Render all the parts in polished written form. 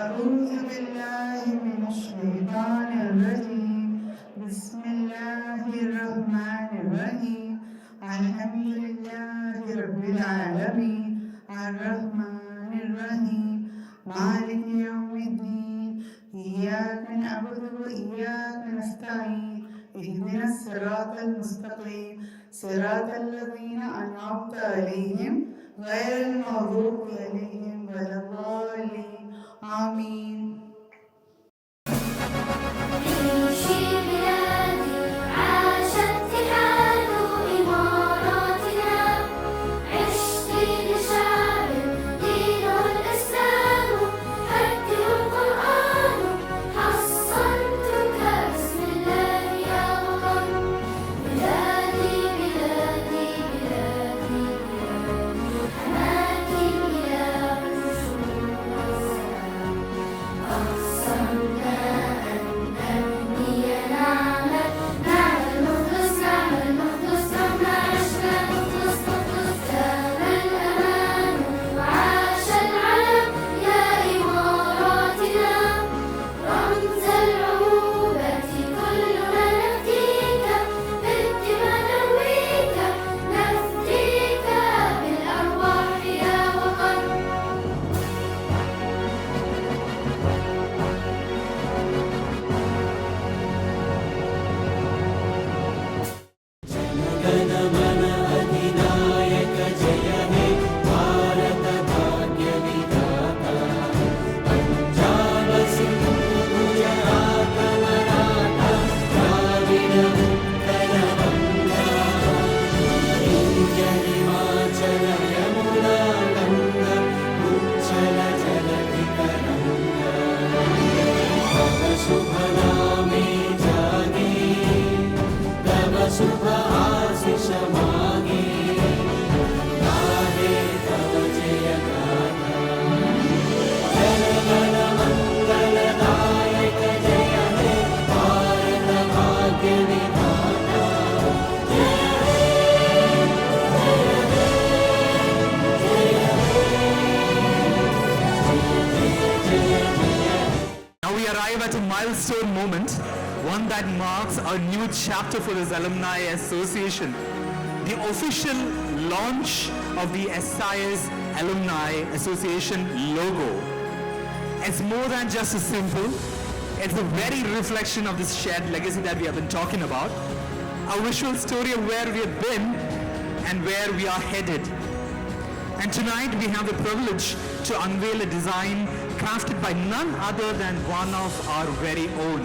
أعوذ بالله من الشيطان الرجيم بسم الله الرحمن الرحيم الحمد لله رب العالمين الرحمن الرحيم مالك يوم الدين إياك نعبد وإياك نستعين اهدنا الصراط المستقيم صراط الذين أنعمت عليهم غير المغضوب عليهم ولا الضالين آمين. At a milestone moment, one that marks a new chapter for this Alumni Association. The official launch of the SIS Alumni Association logo. It's more than just a symbol, it's the very reflection of this shared legacy that we have been talking about. A visual story of where we have been and where we are headed. And tonight we have the privilege to unveil a design crafted by none other than one of our very own.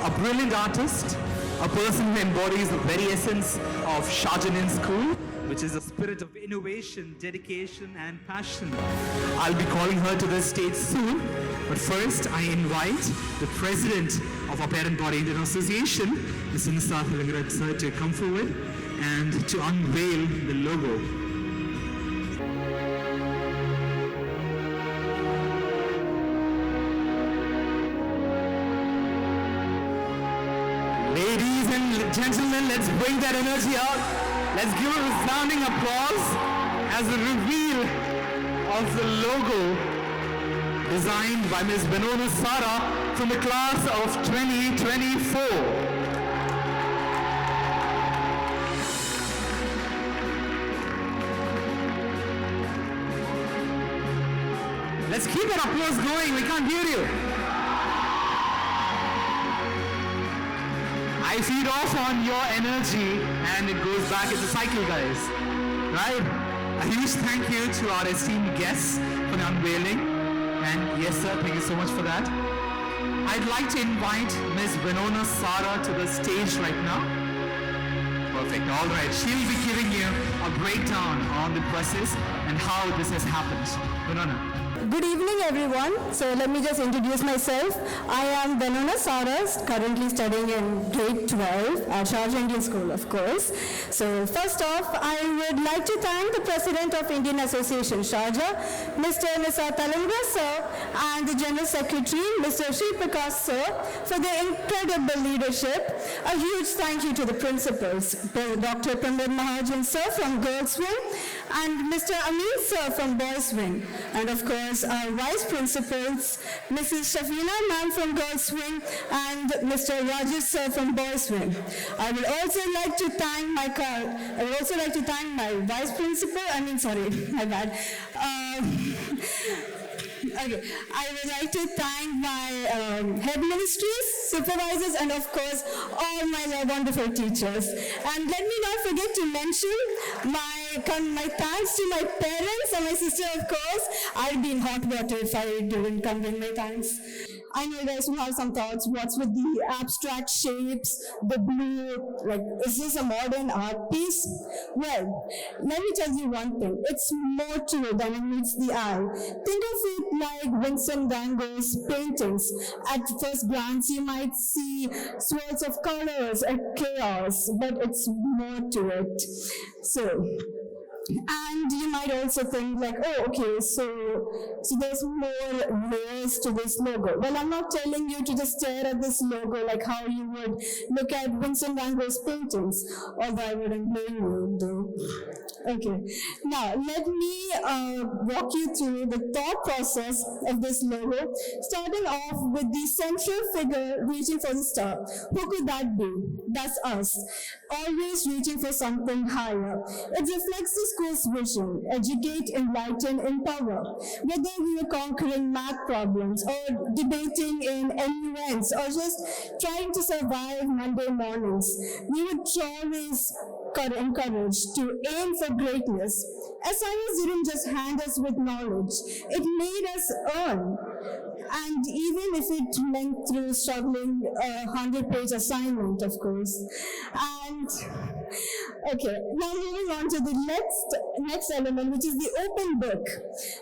A brilliant artist, a person who embodies the very essence of Sharjah Indian School, which is a spirit of innovation, dedication and passion. I'll be calling her to the stage soon, but first I invite the president of our parent body, Indian Association, Mr. Nisar Hilangaraj sir, to come forward and to unveil the logo. Ladies and gentlemen, let's bring that energy out. Let's give a resounding applause as a reveal of the logo designed by Ms. Benona Sara from the class of 2024. Let's keep that applause going. We can't hear you. I feed off on your energy and it goes back. It's a cycle, guys. Right? A huge thank you to our esteemed guests for the unveiling. And yes, sir, thank you so much for that. I'd like to invite Ms. Benona Sara to the stage right now. Perfect. All right. She'll be giving you a breakdown on the process and how this has happened. Benona. Good evening, everyone. So let me just introduce myself. I am Benona Sara, currently studying in grade 12 at Sharjah Indian School, of course. So first off, I would like to thank the President of Indian Association, Sharjah, Mr. Nisar Hilangaraj sir, and the General Secretary, Mr. Sri Prakash sir, for their incredible leadership. A huge thank you to the principals, Dr. Pramod Mahajan sir from Girls Wing, and Mr. Amir sir from Boys Wing, and of course our vice principals, Mrs. Shafina ma'am from Girls Wing, and Mr. Rajesh sir from Boys Wing. I would also like to thank my vice principal. My bad. Okay, I would like to thank my head ministries, supervisors, and of course all my wonderful teachers. And let me not forget to mention my thanks to my parents and my sister, of course. I'd be in hot water if I didn't convey my thanks. I know you guys will have some thoughts. What's with the abstract shapes, the blue, like, is this a modern art piece? Well, let me tell you one thing. It's more to it than it meets the eye. Think of it like Vincent van Gogh's paintings. At first glance, you might see swirls of colors and chaos, but it's more to it. And you might also think like, oh, okay, so there's more layers to this logo. Well, I'm not telling you to just stare at this logo like how you would look at Vincent van Gogh's paintings, although I wouldn't blame you, though. Okay, now let me walk you through the thought process of this logo, starting off with the central figure reaching for the star. Who could that be? That's us, always reaching for something higher. It reflects the school's vision: educate, enlighten, empower. Whether we were conquering math problems or debating in events or just trying to survive Monday mornings, we would always encouraged to aim for greatness. SIS didn't just hand us with knowledge, it made us earn. And even if it meant through struggling a 100-page assignment, of course. And okay, now moving on to the next element, which is the open book.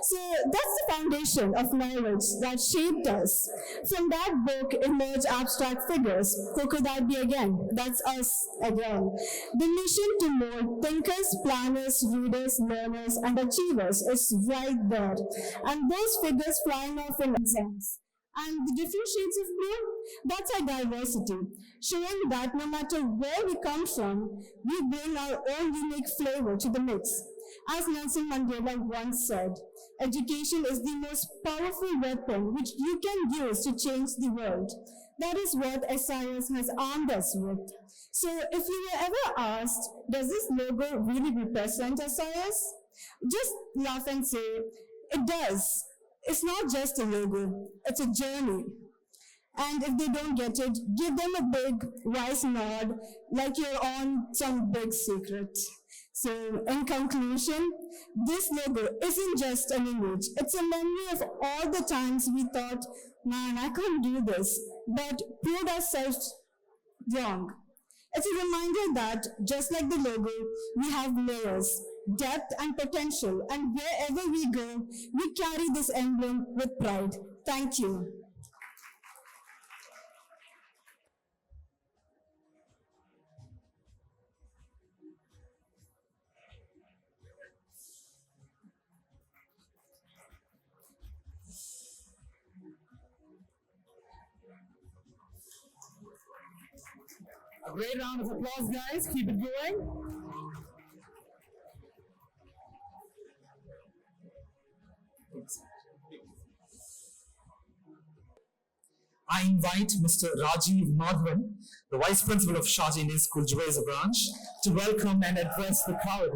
So that's the foundation of knowledge that shaped us. From that book emerge abstract figures. Who could that be again? That's us again. The mission to mold thinkers, planners, readers, learners, and achievers is right there. And those figures flying off in exams. And the different shades of blue, that's our diversity, showing that no matter where we come from, we bring our own unique flavor to the mix. As Nelson Mandela once said, education is the most powerful weapon which you can use to change the world. That is what SIS has armed us with. So if you were ever asked, does this logo really represent SIS? Just laugh and say, it does. It's not just a logo, it's a journey. And if they don't get it, give them a big, wise nod, like you're on some big secret. So, in conclusion, this logo isn't just an image, it's a memory of all the times we thought, man, I can't do this, but proved ourselves wrong. It's a reminder that, just like the logo, we have layers, depth and potential, and wherever we go, we carry this emblem with pride. Thank you. A great round of applause, guys. Keep it going. I invite Mr. Rajiv Madhavan, the Vice Principal of Sharjah Indian School, joyous branch, to welcome and address the crowd.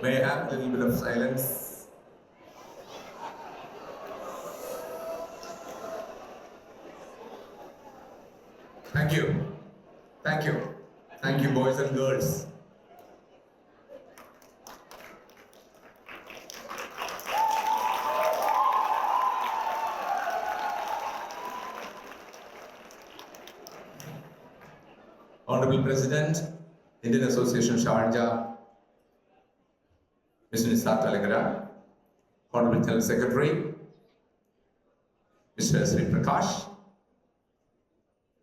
May I have a little bit of silence? Thank you. Thank you. Thank you, boys and girls. Honorable President, Indian Association Sharjah, Mr. Nisar Talagara, Honorable General Secretary, Mr. Sri Prakash,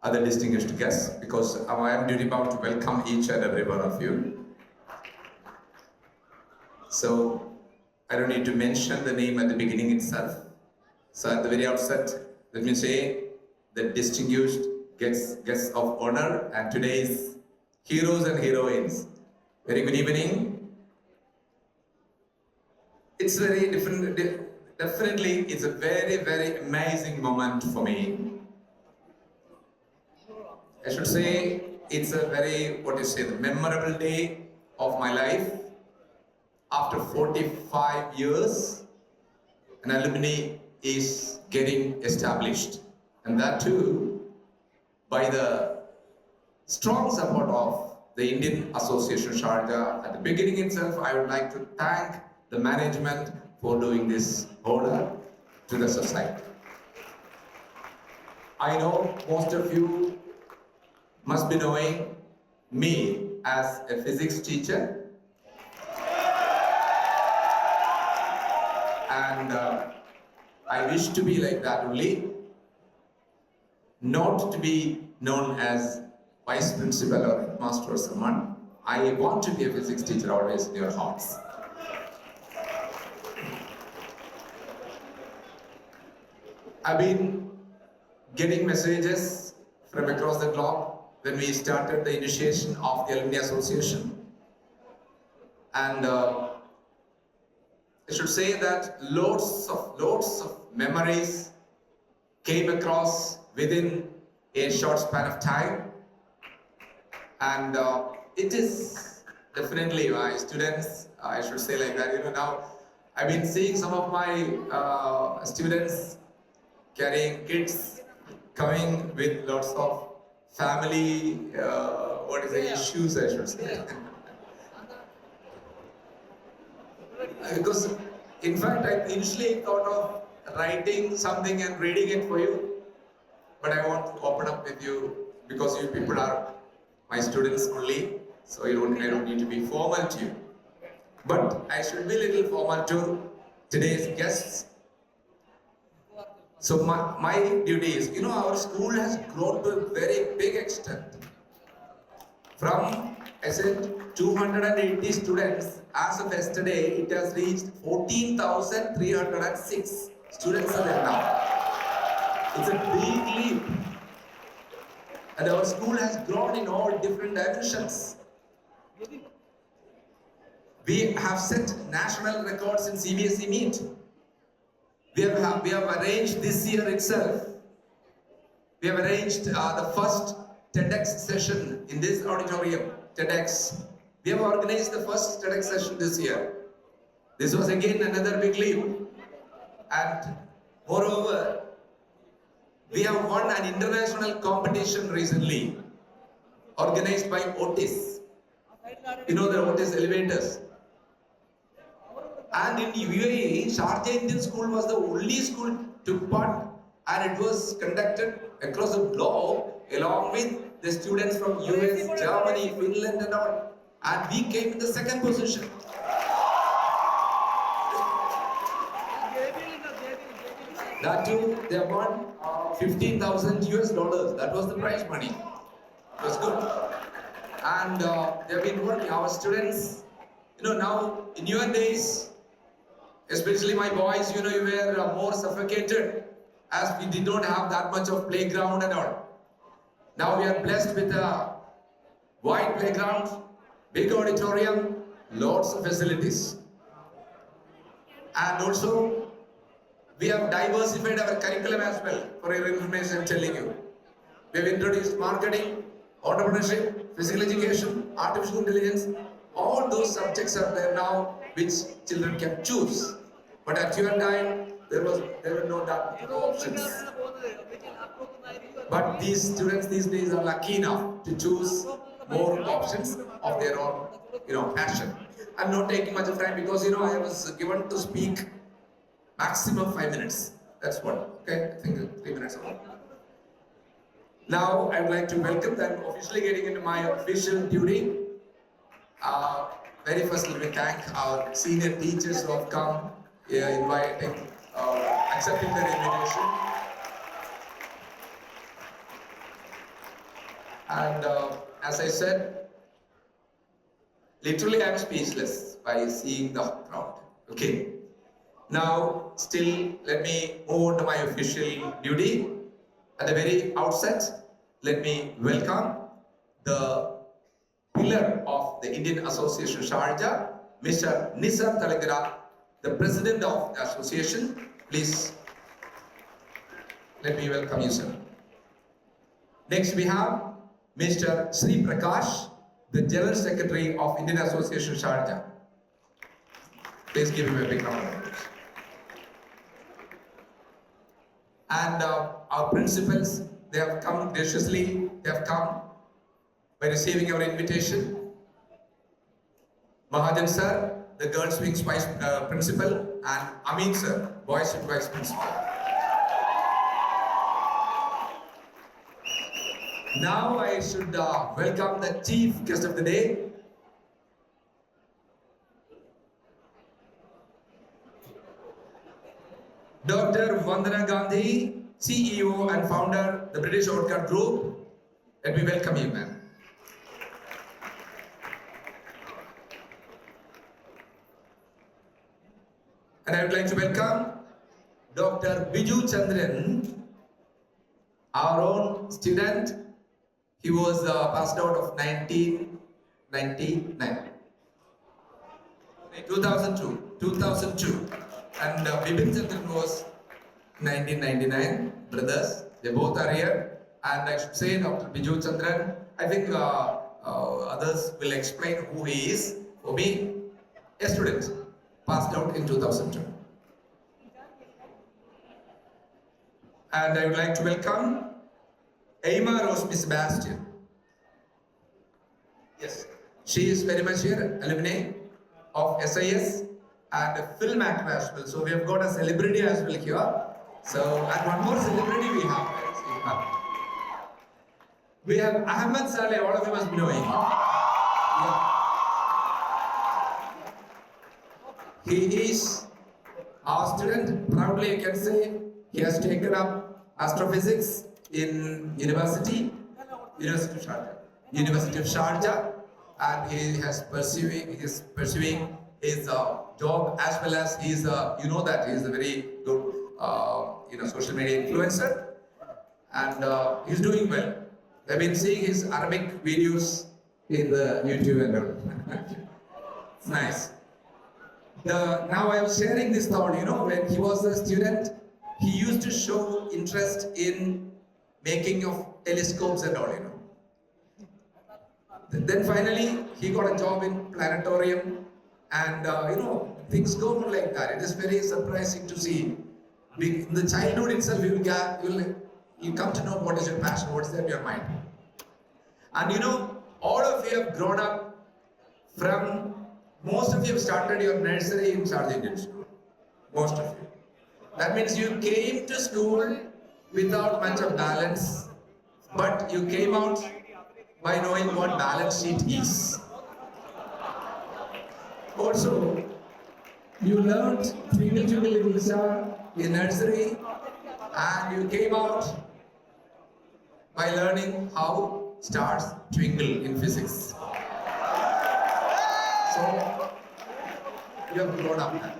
other distinguished guests, because I am duty bound to welcome each and every one of you. So, I don't need to mention the name at the beginning itself. So at the very outset, let me say, the distinguished guests of honor and today's heroes and heroines. Very good evening. It's very different. Definitely, it's a very, very amazing moment for me. I should say it's a very, the memorable day of my life. After 45 years, an alumni is getting established. And that too, by the strong support of the Indian Association Sharjah. At the beginning itself, I would like to thank the management for doing this honor to the society. I know most of you must be knowing me as a physics teacher. And I wish to be like that only, not to be known as vice principal or headmaster or someone. I want to be a physics teacher always in your hearts. I've been getting messages from across the globe when we started the initiation of the Alumni Association. And I should say that loads of memories came across within a short span of time. And it is definitely my students, I should say like that, now I've been seeing some of my students carrying kids, coming with lots of family, issues, I should say. Because, in fact, I initially thought of writing something and reading it for you, but I want to open up with you because you people are my students only, so I don't need to be formal to you. But I should be a little formal to today's guests. So my duty is, our school has grown to a very big extent. From, I said, 280 students, as of yesterday, it has reached 14,306 students are there now. It's a big leap. And our school has grown in all different dimensions. We have set national records in CBSE meet. We have arranged this year itself. We have arranged the first TEDx session in this auditorium, TEDx. We have organized the first TEDx session this year. This was again another big leap. And moreover, we have won an international competition recently, organized by Otis. You know the Otis elevators. And in UAE, Sharjah Indian School was the only school took part, and it was conducted across the globe along with the students from US, Germany, Finland and all. And we came in the second position. That too, they won $15,000 US. That was the prize money. It was good. And they have been working, our students, now in your days, especially my boys, you were more suffocated as we did not have that much of playground and all. Now we are blessed with a wide playground, big auditorium, lots of facilities. And also, we have diversified our curriculum as well, for your information I'm telling you. We have introduced marketing, entrepreneurship, physical education, artificial intelligence. All those subjects are there now, which children can choose. But at your time, there were no options. But these students these days are lucky enough to choose more options of their own, passion. I'm not taking much of time because, I was given to speak maximum 5 minutes. That's what, okay? I think 3 minutes ago. Now, I would like to welcome them, officially getting into my official duty. Very first, let me thank our senior teachers who have come here, accepting their invitation. And as I said, literally I'm speechless by seeing the crowd. Okay. Now, still, let me move on to my official duty. At the very outset, let me welcome the pillar of the Indian Association Sharjah, Mr. Nisar Talagira, the president of the association. Please, let me welcome you, sir. Next, we have Mr. Sri Prakash, the General Secretary of Indian Association Sharjah. Please give him a big round of applause. And our principals, they have come graciously, they have come by receiving our invitation. Mahajan sir, the Girls Wings Vice Principal, and Amin sir, Boys Wing Vice Principal. Now I should welcome the chief guest of the day. Dr. Vandana Gandhi, CEO and founder, the British Outcast Group. Let me welcome you, ma'am. And I would like to welcome Dr. Biju Chandran, our own student. He was passed out of 1999. 2002. And Bipin Chandran was 1999. Brothers, they both are here. And I should say Dr. Biju Chandran, I think others will explain who he is. For me, a student, passed out in 2002. And I would like to welcome Aima Rose Miss Sebastian. Yes, she is very much here, alumni of SIS and a film actor as well. So we have got a celebrity as well here. So, and one more celebrity we have. We have Ahmed Saleh, all of you must be knowing. Yeah. He is our student. Proudly I can say he has taken up astrophysics in University of Sharjah, and he is pursuing his job, as well as he is you know that he is a very good social media influencer, and he's doing well. I've been seeing his Arabic videos in the YouTube and all. It's nice. Now I was sharing this thought, when he was a student, he used to show interest in making of telescopes and all, Then finally, he got a job in planetarium, and things go on like that. It is very surprising to see. In the childhood itself, you come to know what is your passion, what's there in your mind. And all of you have grown up most of you have started your nursery in Sharjah Indian School. Most of you. That means you came to school without much of balance, but you came out by knowing what balance sheet is. Also, you learned Twinkle Twinkle Little Star in nursery, and you came out by learning how stars twinkle in physics. So, you have grown up now.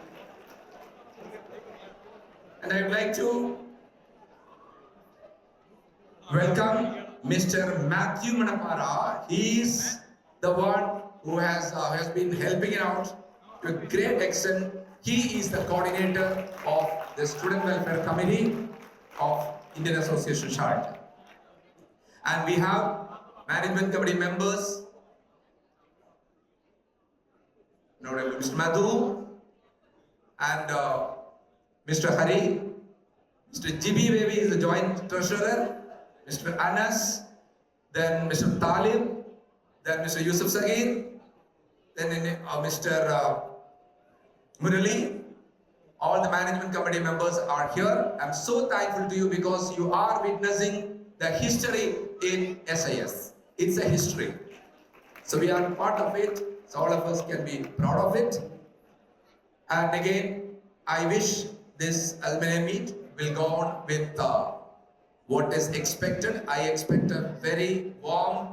And I would like to welcome Mr. Matthew Manapara. He is the one who has been helping out to a great extent. He is the coordinator of the Student Welfare Committee of Indian Association Sharjah. And we have management committee members, Mr. Madhu and Mr. Hari. Mr. GB Baby is the joint treasurer. Mr. Anas, then Mr. Talib, then Mr. Yusuf Sagir, then Mr. Murali. All the management committee members are here. I'm so thankful to you because you are witnessing the history in SIS. It's a history. So we are part of it. So all of us can be proud of it. And again, I wish this alumni meet will go on with what is expected. I expect a very warm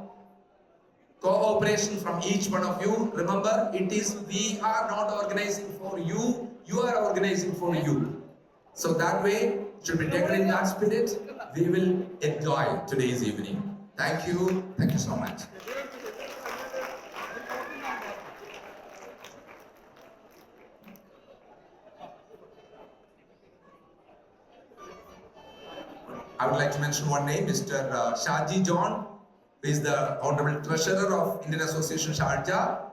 cooperation from each one of you. Remember, we are not organizing for you, you are organizing for you. So that way, should be taken in that spirit, we will enjoy today's evening. Thank you. Thank you so much. I would like to mention one name, Mr. Shaji John, who is the Honorable Treasurer of Indian Association Sharjah.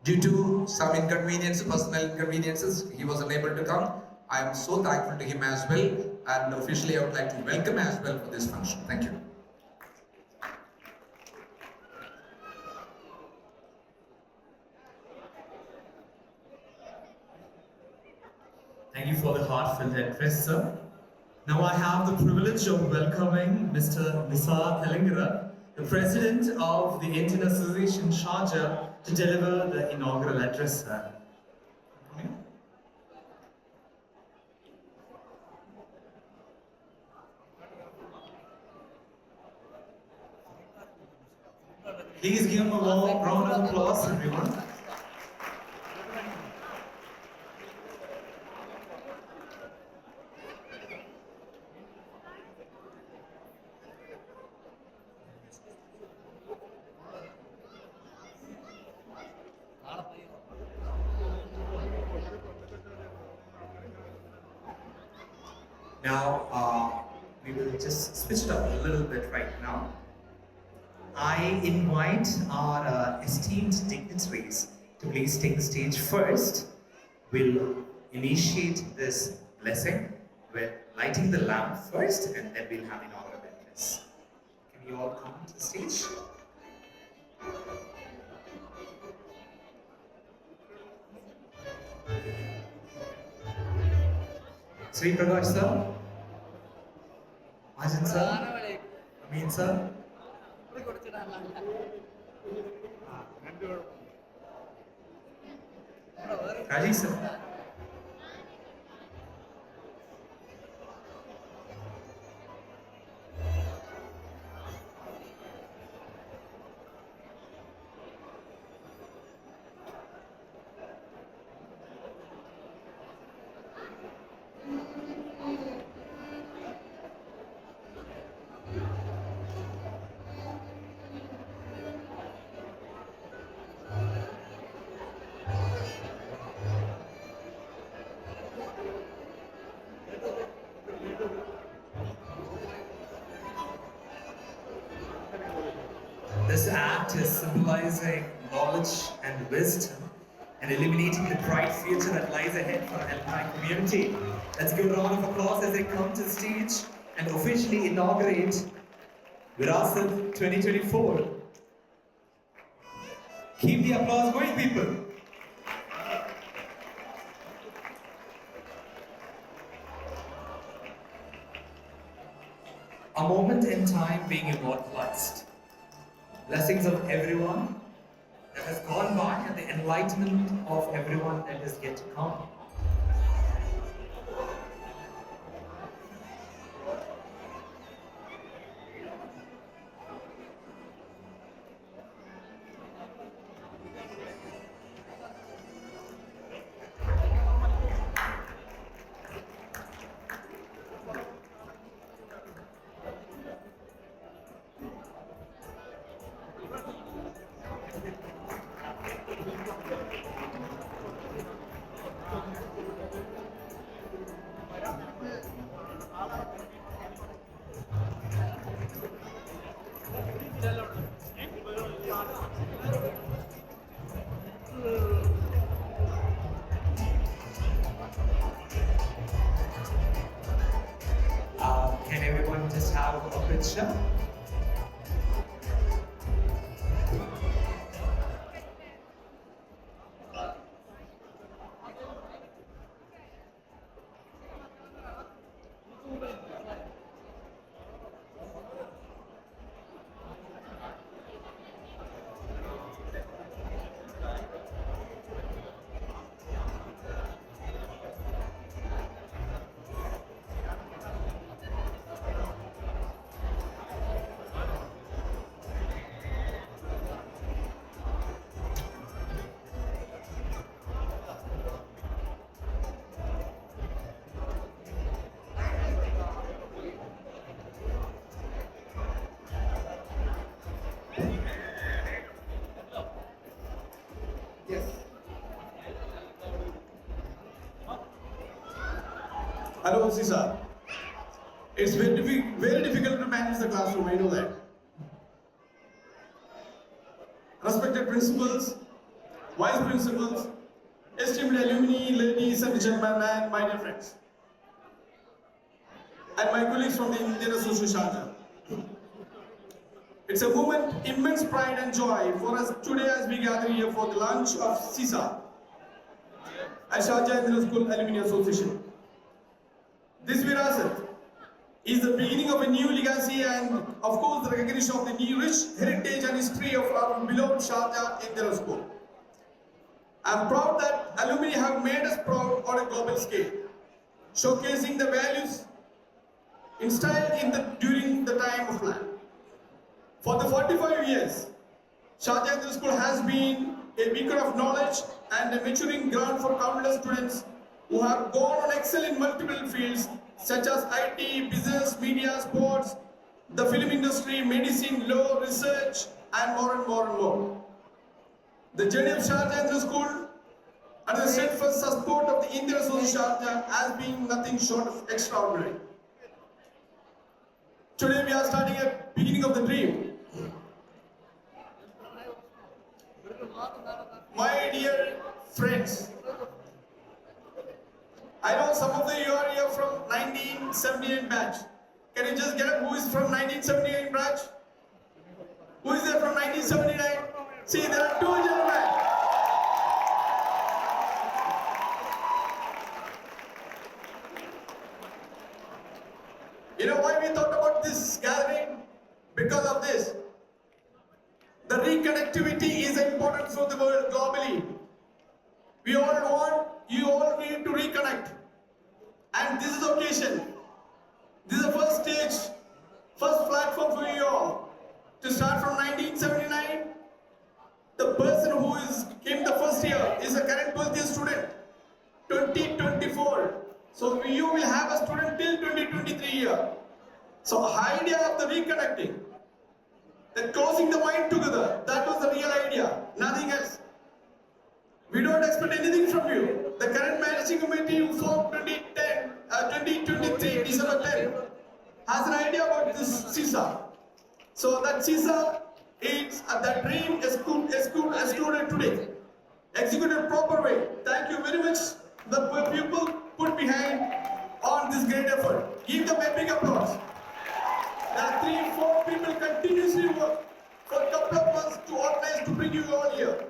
Due to some inconvenience, personal inconveniences, he was unable to come. I am so thankful to him as well, and officially I would like to welcome as well for this function. Thank you. Thank you for the heartfelt address, sir. Now I have the privilege of welcoming Mr. Nisar Telangara, the President of the Indian Association Sharjah, to deliver the inaugural address, sir. Please give him a warm round of applause, everyone. Now, we will just switch it up a little bit right now. I invite our esteemed dignitaries to please take the stage first. We'll initiate this blessing with lighting the lamp first, and then we'll have inaugural address. Can you all come to the stage? Sri Prakash sir, Majan sir, Amin sir, Rajesh sir. This act is symbolizing knowledge and wisdom and illuminating the bright future that lies ahead for the Alumni community. Let's give a round of applause as they come to the stage and officially inaugurate VIRAASAT 2024. Keep the applause going, people. A moment in time being immortalized. Blessings of everyone that has gone by and the enlightenment of everyone that is yet to come. Can everyone just have a picture? Hello, Sisa. It's very difficult to manage the classroom, I know that. Respected principals, vice principals, esteemed alumni, ladies and gentlemen, my dear friends, and my colleagues from the Indian Association Sharjah. It's a moment, immense pride and joy for us today as we gather here for the launch of CISA at Sharjah Indian School Alumni Association. This VIRAASAT is the beginning of a new legacy and of course the recognition of the new rich heritage and history of our beloved Sharjah Indian School. I am proud that alumni have made us proud on a global scale, showcasing the values instilled during the time of life. For the 45 years, Sharjah Indian School has been a beacon of knowledge and a maturing ground for countless students who have gone on excel in multiple fields such as IT, business, media, sports, the film industry, medicine, law, research, and more and more and more. The journey of Sharjah Indian School and the steadfast support of the Indian Association Sharjah has been nothing short of extraordinary. Today we are starting at the beginning of the dream. My dear friends, I know some of you are here from 1978 batch. Can you just get up who is from 1978 batch? Who is there from 1979? See, there are two gentlemen. You know why we thought about this gathering? Because of this. The reconnectivity is important for the world globally. We all want, you all need to reconnect. And this is the occasion. This is the first stage, first platform for you all. To start from 1979, the person who came the first year is a current first year student, 2024. So you will have a student till 2023 year. So idea of the reconnecting, the closing the mind together, that was the real idea, nothing else. We don't expect anything from you. The current managing committee who formed 2023, December 10, has an idea about this CISA. So that CISA is that dream executed today, executed proper way. Thank you very much, the people put behind on this great effort. Give them a big applause. There are 3-4 people continuously work for a couple of months to organize to bring you all here.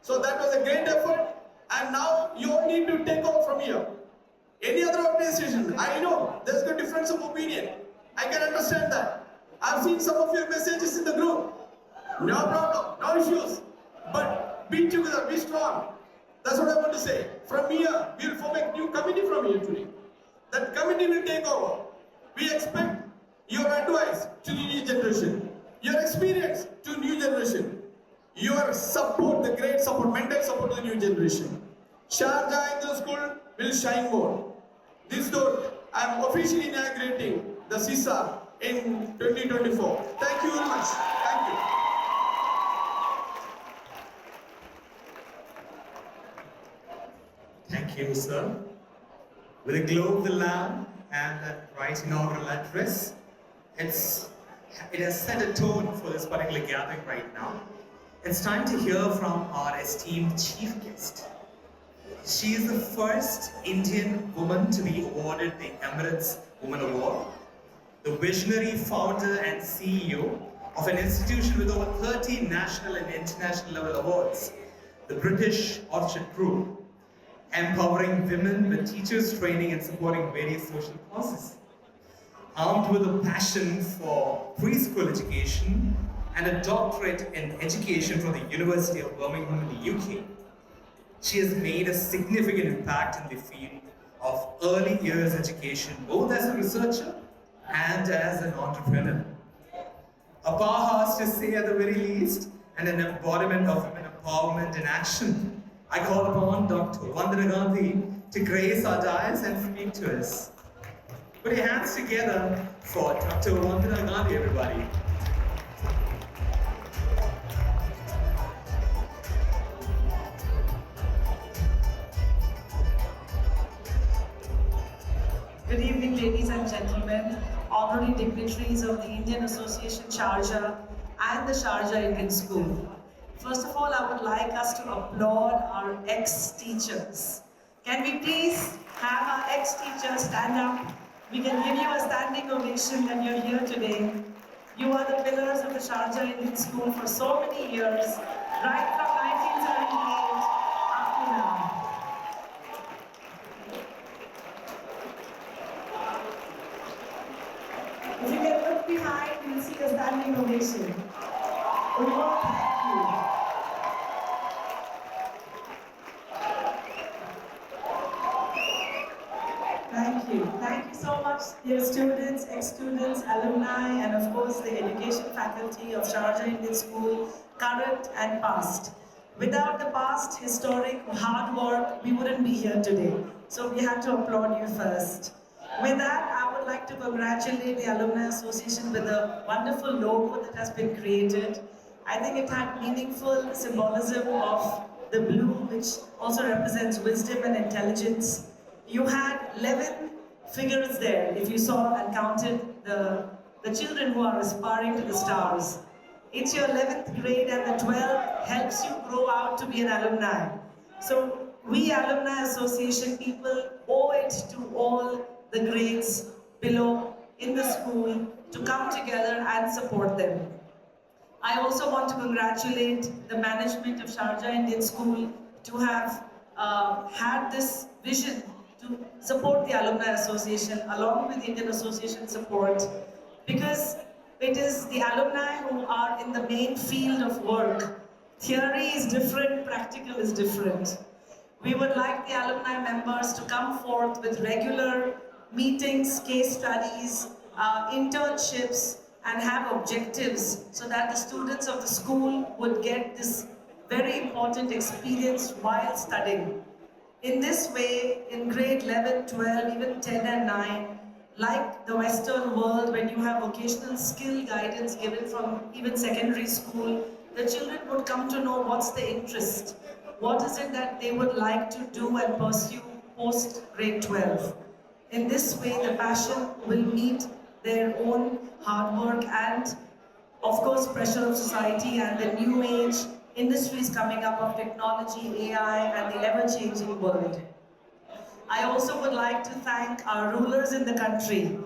So that was a great effort, and now you all need to take off from here. Any other organization, I know there's a difference of opinion. I can understand that. I've seen some of your messages in the group. No problem, no issues. But be together, be strong. That's what I want to say. From here, we will form a new committee from here today. That committee will take over. We expect your advice to the new generation, your experience to new generation, your support, the great support, mental support to the new generation. Sharjah Indian School will shine more. This note, I am officially inaugurating the CISA in 2024. Thank you very much. Thank you. Thank you, sir. With a glow of the Lamb and that bright inaugural address, it has set a tone for this particular gathering right now. It's time to hear from our esteemed chief guest. She is the first Indian woman to be awarded the Emirates Women Award, the visionary founder and CEO of an institution with over 30 national and international level awards, the British Orchard Group, empowering women with teachers training and supporting various social causes. Armed with a passion for preschool education and a doctorate in education from the University of Birmingham in the UK, she has made a significant impact in the field of early years education, both as a researcher and as an entrepreneur. A powerhouse to say at the very least, and an embodiment of women empowerment in action. I call upon Dr. Vandana Gandhi to grace our dais and speak to us. Put your hands together for Dr. Vandana Gandhi, everybody. Good evening, ladies and gentlemen, honorary dignitaries of the Indian Association Sharjah and the Sharjah Indian School. First of all, I would like us to applaud our ex-teachers. Can we please have our ex-teachers stand up? We can give you a standing ovation that you're here today. You are the pillars of the Sharjah Indian School for so many years, right from 1978 up to now. If you can look behind, you'll see a standing ovation. Oh, thank you. Thank you. Thank you so much, dear students, ex-students, alumni, and of course the education faculty of Sharjah Indian School, current and past. Without the past, historic, hard work, we wouldn't be here today. So we have to applaud you first. With that, I would like to congratulate the Alumni Association with a wonderful logo that has been created. I think it had meaningful symbolism of the blue, which also represents wisdom and intelligence. You had 11 figures there, if you saw and counted the children who are aspiring to the stars. It's your 11th grade and the 12th helps you grow out to be an alumni. So we Alumni Association people owe it to all the grades below in the school to come together and support them. I also want to congratulate the management of Sharjah Indian School to have had this vision to support the Alumni Association along with the Indian Association support, because it is the alumni who are in the main field of work. Theory is different, practical is different. We would like the alumni members to come forth with regular meetings, case studies, internships, and have objectives so that the students of the school would get this very important experience while studying. In this way, in grade 11, 12, even 10 and 9, like the Western world, when you have vocational skill guidance given from even secondary school, the children would come to know what's the interest. What is it that they would like to do and pursue post grade 12? In this way, the passion will meet their own hard work and, of course, pressure of society and the new age industries coming up of technology, AI, and the ever-changing world. I also would like to thank our rulers in the country,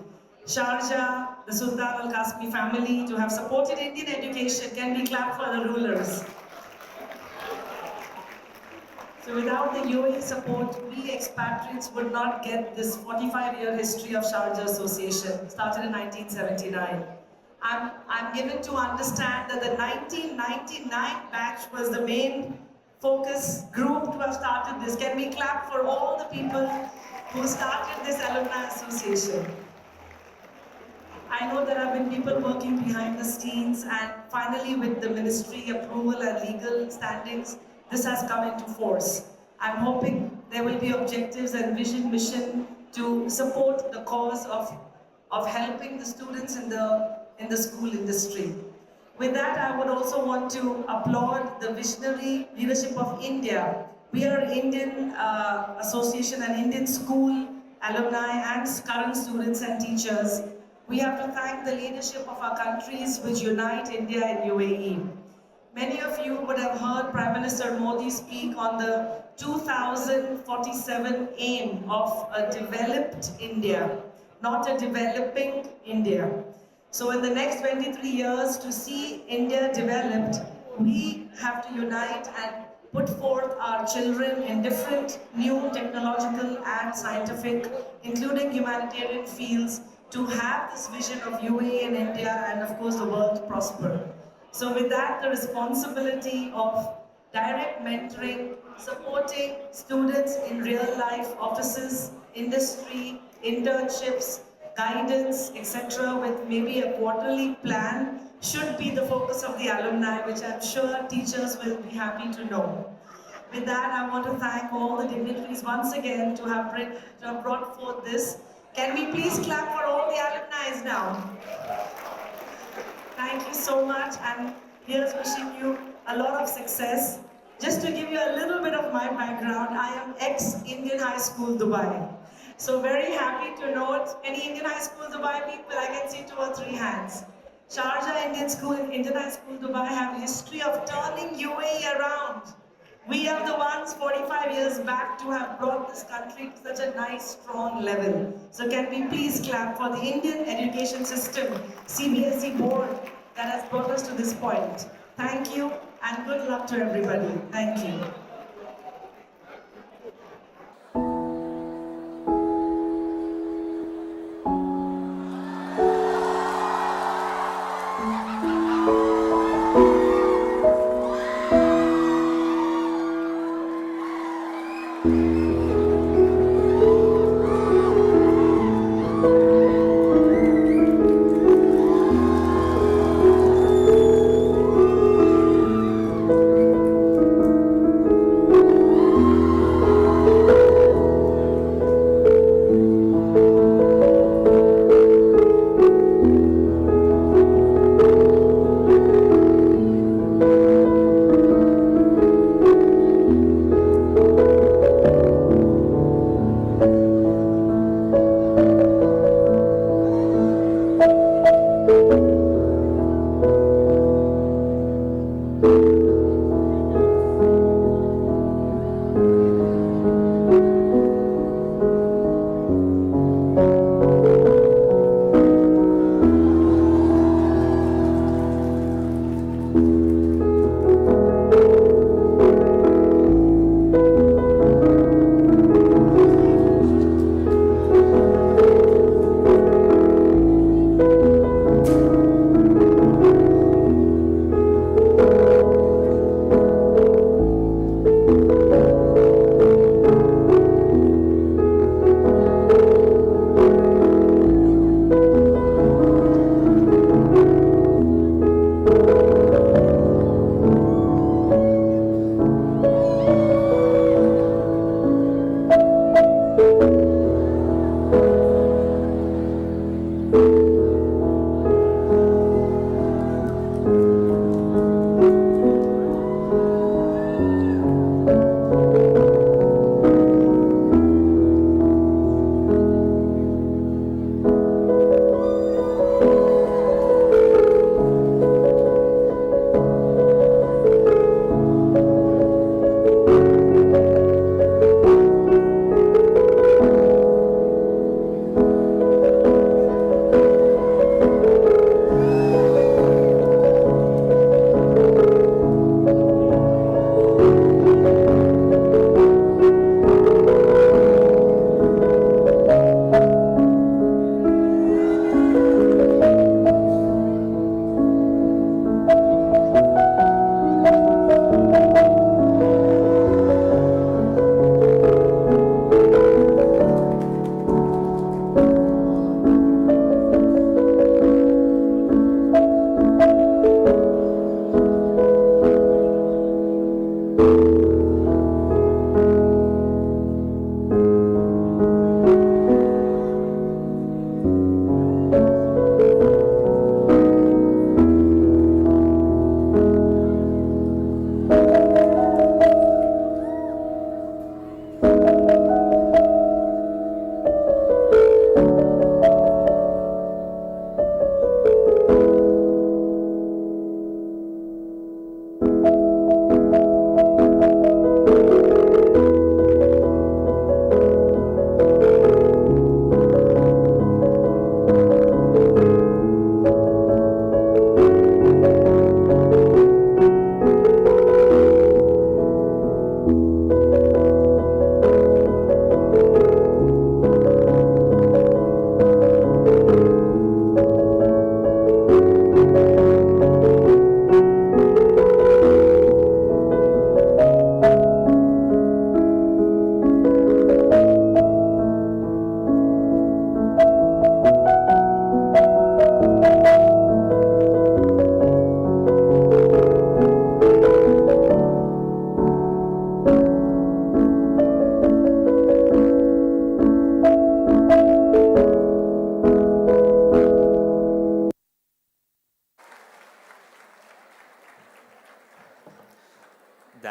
Sharjah, the Sultan Al Qasmi family, to have supported Indian education. Can we clap for the rulers? So without the UAE support, we expatriates would not get this 45-year history of Sharjah Association, started in 1979. I'm given to understand that the 1999 batch was the main focus group to have started this. Can we clap for all the people who started this Alumni Association? I know there have been people working behind the scenes, and finally with the ministry approval and legal standings, this has come into force. I'm hoping there will be objectives and vision, mission to support the cause of helping the students in the school industry. With that, I would also want to applaud the visionary leadership of India. We are Indian Association and Indian School alumni and current students and teachers. We have to thank the leadership of our countries which unite India and UAE. Many of you would have heard Prime Minister Modi speak on the 2047 aim of a developed India, not a developing India. So in the next 23 years, to see India developed, we have to unite and put forth our children in different new technological and scientific, including humanitarian fields, to have this vision of UAE and India and of course the world prosper. So with that, the responsibility of direct mentoring, supporting students in real life offices, industry, internships, guidance, etc., with maybe a quarterly plan should be the focus of the alumni, which I'm sure teachers will be happy to know. With that, I want to thank all the dignitaries once again to have brought forth this. Can we please clap for all the alumni now? Thank you so much, and here's wishing you a lot of success. Just to give you a little bit of my background, I am ex-Indian High School, Dubai. So very happy to note, any Indian High School Dubai people, I can see 2 or 3 hands. Sharjah Indian School and Indian High School Dubai have history of turning UAE around. We are the ones 45 years back to have brought this country to such a nice, strong level. So can we please clap for the Indian education system, CBSE board, that has brought us to this point. Thank you and good luck to everybody. Thank you.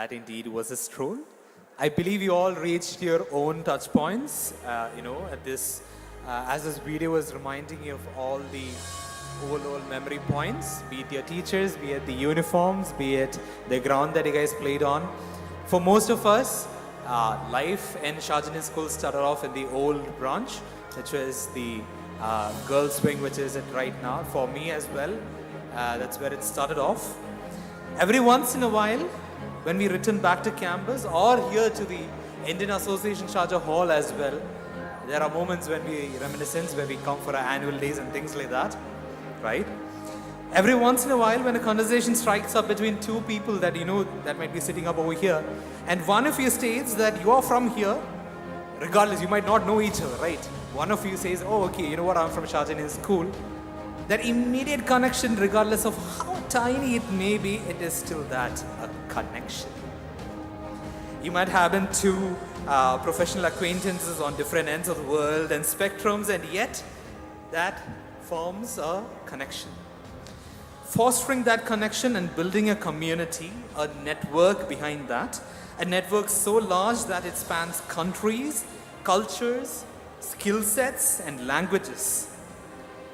That indeed was a stroll. I believe you all reached your own touch points, at this, as this video was reminding you of all the old memory points, be it your teachers, be it the uniforms, be it the ground that you guys played on. For most of us, life in Sharjah Indian School started off in the old branch, which was the girls' wing, which is it right now. For me as well, that's where it started off. Every once in a while, when we return back to campus or here to the Indian Association Sharjah Hall as well, there are moments when we reminiscence, where we come for our annual days and things like that, right? Every once in a while, when a conversation strikes up between two people that you know that might be sitting up over here, and one of you states that you are from here, regardless, you might not know each other, right? One of you says, oh, okay, you know what, I'm from Sharjah Indian School. That immediate connection, regardless of how tiny it may be, it is still that, a connection. You might have been two professional acquaintances on different ends of the world and spectrums, and yet that forms a connection. Fostering that connection and building a community, a network behind that, a network so large that it spans countries, cultures, skill sets, and languages.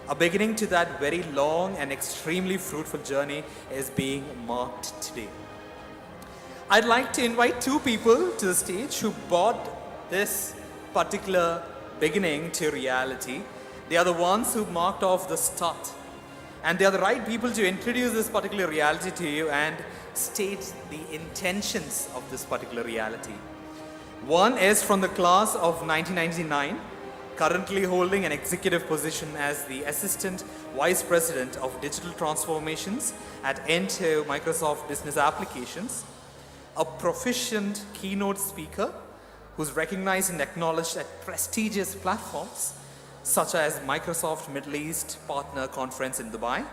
A beginning to that very long and extremely fruitful journey is being marked today. I'd like to invite two people to the stage who brought this particular beginning to reality. They are the ones who marked off the start. And they are the right people to introduce this particular reality to you and state the intentions of this particular reality. One is from the class of 1999, currently holding an executive position as the Assistant Vice President of Digital Transformations at Intel Microsoft Business Applications, a proficient keynote speaker who's recognized and acknowledged at prestigious platforms such as Microsoft Middle East Partner Conference in Dubai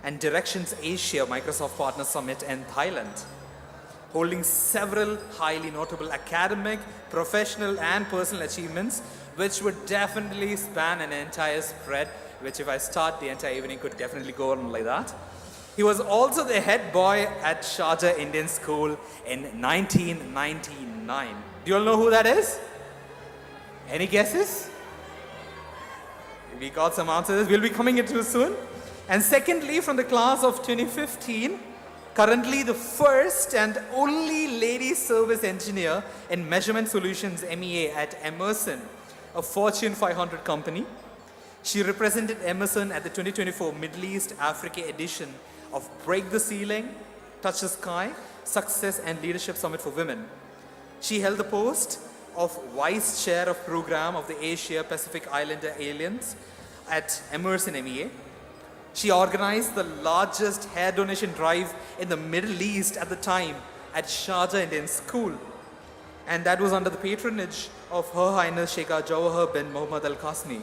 and Directions Asia Microsoft Partner Summit in Thailand, holding several highly notable academic, professional, and personal achievements, which would definitely span an entire spread, which if I start the entire evening could definitely go on like that. He was also the head boy at Sharjah Indian School in 1999. Do you all know who that is? Any guesses? We got some answers. We'll be coming into soon. And secondly, from the class of 2015, currently the first and only lady service engineer in Measurement Solutions MEA at Emerson, a Fortune 500 company. She represented Emerson at the 2024 Middle East Africa edition of Break the Ceiling, Touch the Sky, Success and Leadership Summit for Women. She held the post of Vice Chair of Program of the Asia Pacific Islander Alliance at Emerson MEA. She organized the largest hair donation drive in the Middle East at the time at Sharjah Indian School. And that was under the patronage of Her Highness Sheikh Jawahar bin Mohammed Al Qasmi.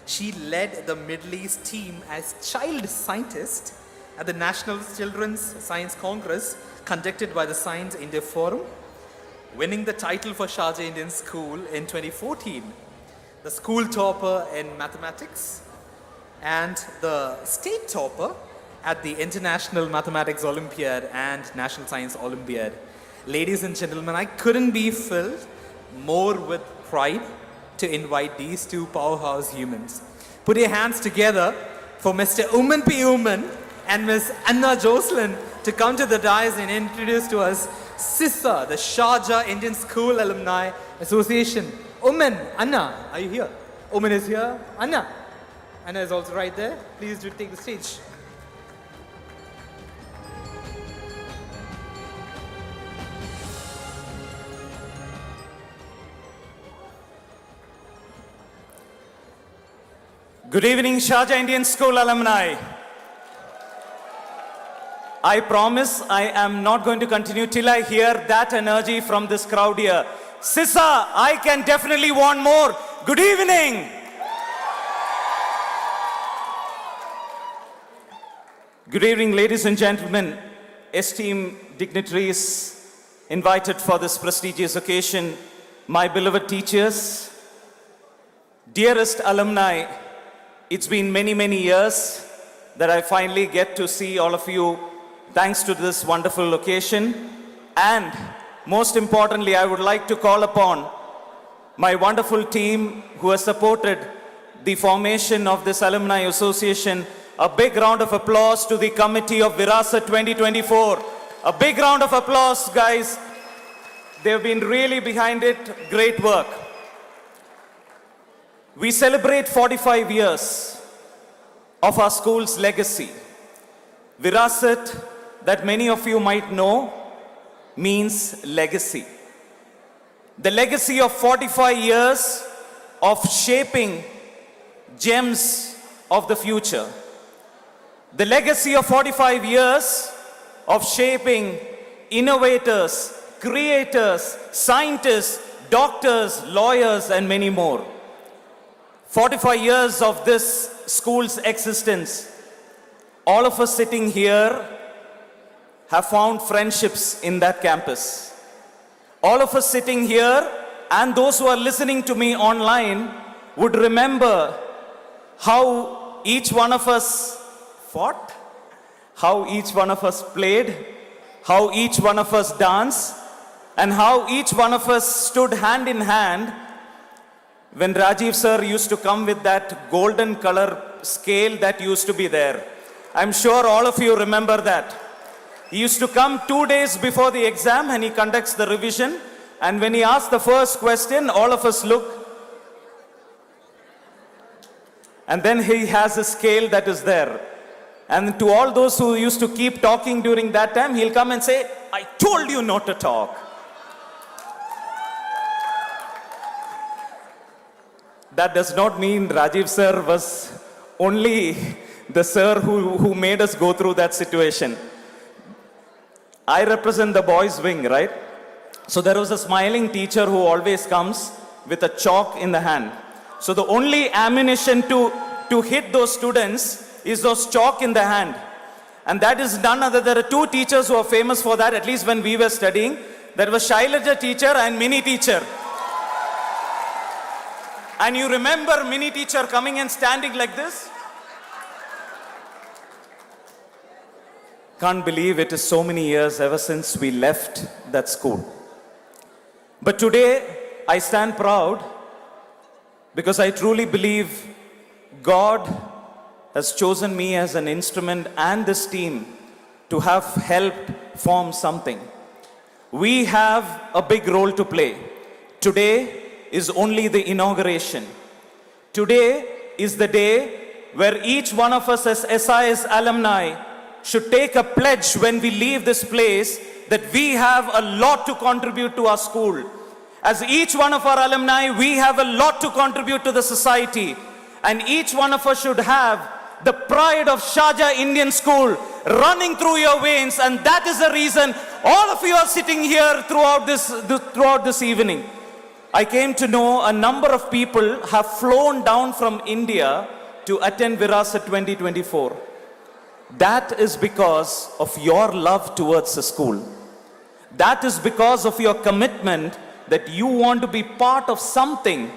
She led the Middle East team as child scientist at the National Children's Science Congress conducted by the Science India Forum, winning the title for Sharjah Indian School in 2014, the school topper in mathematics, and the state topper at the International Mathematics Olympiad and National Science Olympiad. Ladies and gentlemen, I couldn't be filled more with pride to invite these two powerhouse humans. Put your hands together for Mr. Uman P. Uman and Ms. Anna Jocelyn to come to the dais and introduce to us SISA, the Sharjah Indian School Alumni Association. Uman, Anna, are you here? Uman is here. Anna is also right there. Please do take the stage. Good evening, Sharjah Indian School alumni. I promise I am not going to continue till I hear that energy from this crowd here. Sisa, I can definitely want more. Good evening. Good evening, ladies and gentlemen, esteemed dignitaries invited for this prestigious occasion, my beloved teachers, dearest alumni. It's been many, many years that I finally get to see all of you thanks to this wonderful occasion. And most importantly, I would like to call upon my wonderful team who has supported the formation of this Alumni Association. A big round of applause to the committee of VIRAASAT 2024. A big round of applause, guys. They've been really behind it. Great work. We celebrate 45 years of our school's legacy. VIRAASAT, that many of you might know, means legacy. The legacy of 45 years of shaping gems of the future. The legacy of 45 years of shaping innovators, creators, scientists, doctors, lawyers, and many more. 45 years of this school's existence. All of us sitting here have found friendships in that campus. All of us sitting here and those who are listening to me online would remember how each one of us fought, how each one of us played, how each one of us danced, and how each one of us stood hand in hand when Rajiv sir used to come with that golden color scale that used to be there. I'm sure all of you remember that. He used to come 2 days before the exam and he conducts the revision. And when he asks the first question, all of us look. And then he has a scale that is there. And to all those who used to keep talking during that time, he'll come and say, I told you not to talk. That does not mean Rajiv sir was only the sir who made us go through that situation. I represent the boys' wing, right? So there was a smiling teacher who always comes with a chalk in the hand. So the only ammunition to hit those students is those chalk in the hand. And that is none other. There are two teachers who are famous for that, at least when we were studying. There was Shailaja teacher and Mini teacher. And you remember Mini teacher coming and standing like this? Can't believe it is so many years ever since we left that school. But today, I stand proud because I truly believe God has chosen me as an instrument and this team to have helped form something. We have a big role to play. Today is only the inauguration. Today is the day where each one of us as SIS alumni should take a pledge when we leave this place that we have a lot to contribute to our school. As each one of our alumni, we have a lot to contribute to the society. And each one of us should have the pride of Sharjah Indian School running through your veins. And that is the reason all of you are sitting here throughout this evening. I came to know a number of people have flown down from India to attend VIRAASAT 2024. That is because of your love towards the school. That is because of your commitment that you want to be part of something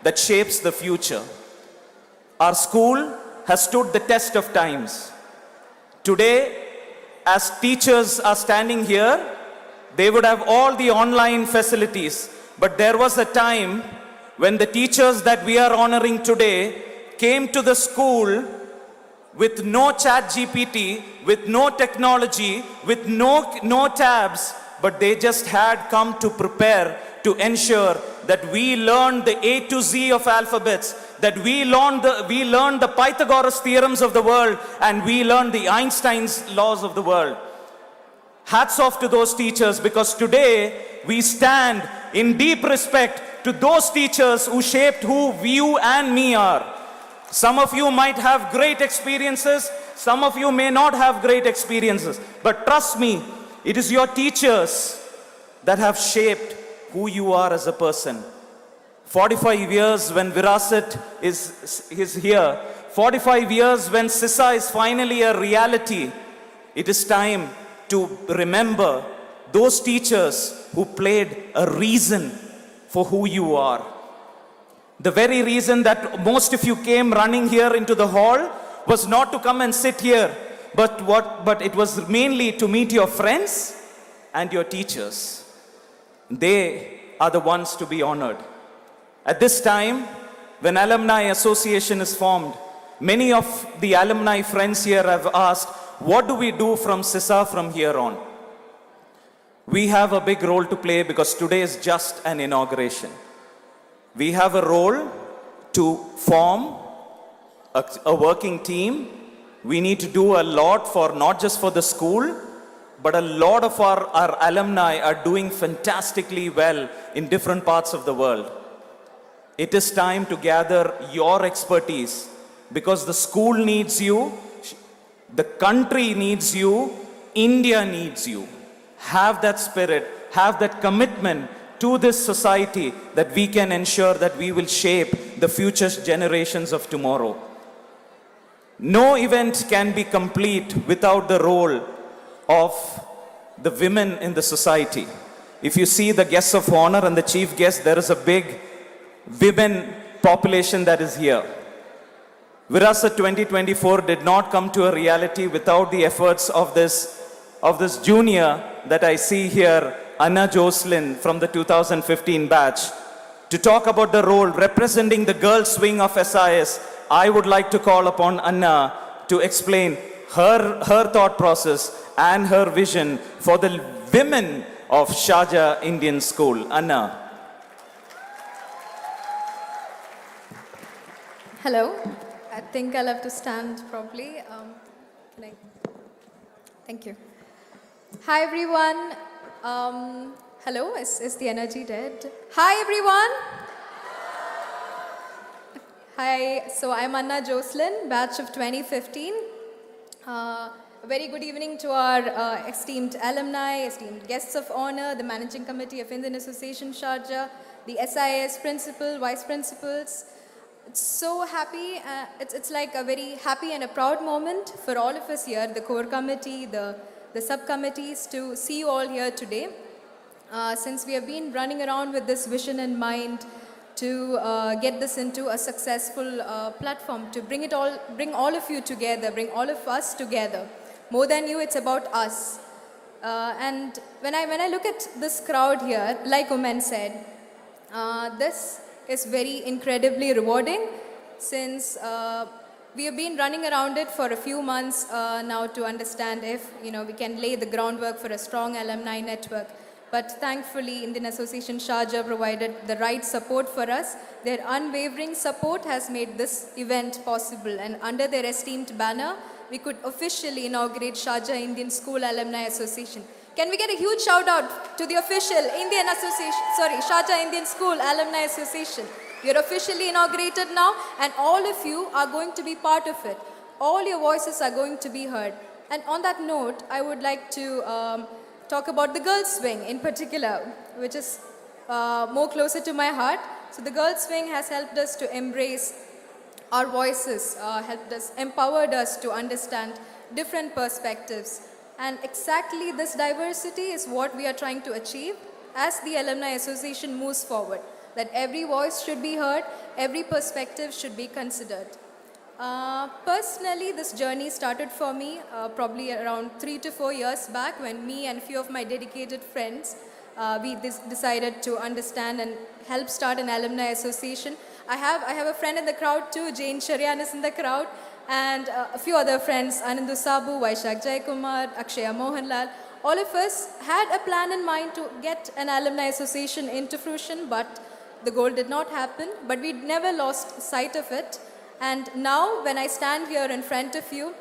that shapes the future. Our school has stood the test of times. Today, as teachers are standing here, they would have all the online facilities. But there was a time when the teachers that we are honoring today came to the school with no chat GPT, with no technology, with no tabs, but they just had come to prepare to ensure that we learn the A to Z of alphabets, that we learn the Pythagoras theorems of the world, and we learn the Einstein's laws of the world. Hats off to those teachers, because today we stand in deep respect to those teachers who shaped who you and me are. Some of you might have great experiences, some of you may not have great experiences, but trust me, it is your teachers that have shaped who you are as a person. 45 years when VIRAASAT is here, 45 years when CISA is finally a reality, it is time to remember those teachers who played a reason for who you are. The very reason that most of you came running here into the hall was not to come and sit here, but it was mainly to meet your friends and your teachers. They are the ones to be honored. At this time, when Alumni Association is formed, many of the alumni friends here have asked, what do we do from CISA from here on? We have a big role to play because today is just an inauguration. We have a role to form a working team. We need to do a lot for not just for the school, but a lot of our alumni are doing fantastically well in different parts of the world. It is time to gather your expertise because the school needs you, the country needs you, India needs you. Have that spirit, have that commitment to this society that we can ensure that we will shape the future generations of tomorrow. No event can be complete without the role of the women in the society. If you see the guests of honor and the chief guest, there is a big women population that is here. VIRAASAT 2024 did not come to a reality without the efforts of this junior that I see here, Anna Jocelyn from the 2015 batch. To talk about the role representing the girls' wing of SIS, I would like to call upon Anna to explain her thought process and her vision for the women of Sharjah Indian School. Anna. Hello. I think I'll have to stand probably. Thank you. Hi, everyone. Hello. Is the energy dead? Hi, everyone. Hi. So I'm Anna Jocelyn, batch of 2015. A very good evening to our esteemed alumni, esteemed guests of honor, the Managing Committee of Indian Association Sharjah, the SIS principal, vice principals. It's so happy. It's like a very happy and a proud moment for all of us here, the core committee, the subcommittees, to see you all here today. Since we have been running around with this vision in mind to get this into a successful platform, to bring all of you together, bring all of us together. More than you, it's about us. And when I look at this crowd here, like Omen said, this is very incredibly rewarding, since we have been running around it for a few months now to understand if we can lay the groundwork for a strong alumni network. But thankfully, Indian Association Sharjah provided the right support for us. Their unwavering support has made this event possible, and under their esteemed banner, we could officially inaugurate Sharjah Indian School Alumni Association. Can we get a huge shout out to the official Sharjah Indian School Alumni Association? You're officially inaugurated now, and all of you are going to be part of it. All your voices are going to be heard. And on that note, I would like to talk about the girls' wing in particular, which is more closer to my heart. So the girls' wing has helped us to embrace our voices, empowered us to understand different perspectives. And exactly this diversity is what we are trying to achieve as the Alumni Association moves forward. That every voice should be heard, every perspective should be considered. Personally, this journey started for me probably around 3 to 4 years back, when me and a few of my dedicated friends, we decided to understand and help start an alumni association. I have a friend in the crowd too, Jane Sharyan is in the crowd, and a few other friends, Anandu Sabu, Vaishak Jaikumar, Akshaya Mohanlal. All of us had a plan in mind to get an alumni association into fruition, but the goal did not happen, but we never lost sight of it. And now when I stand here in front of you,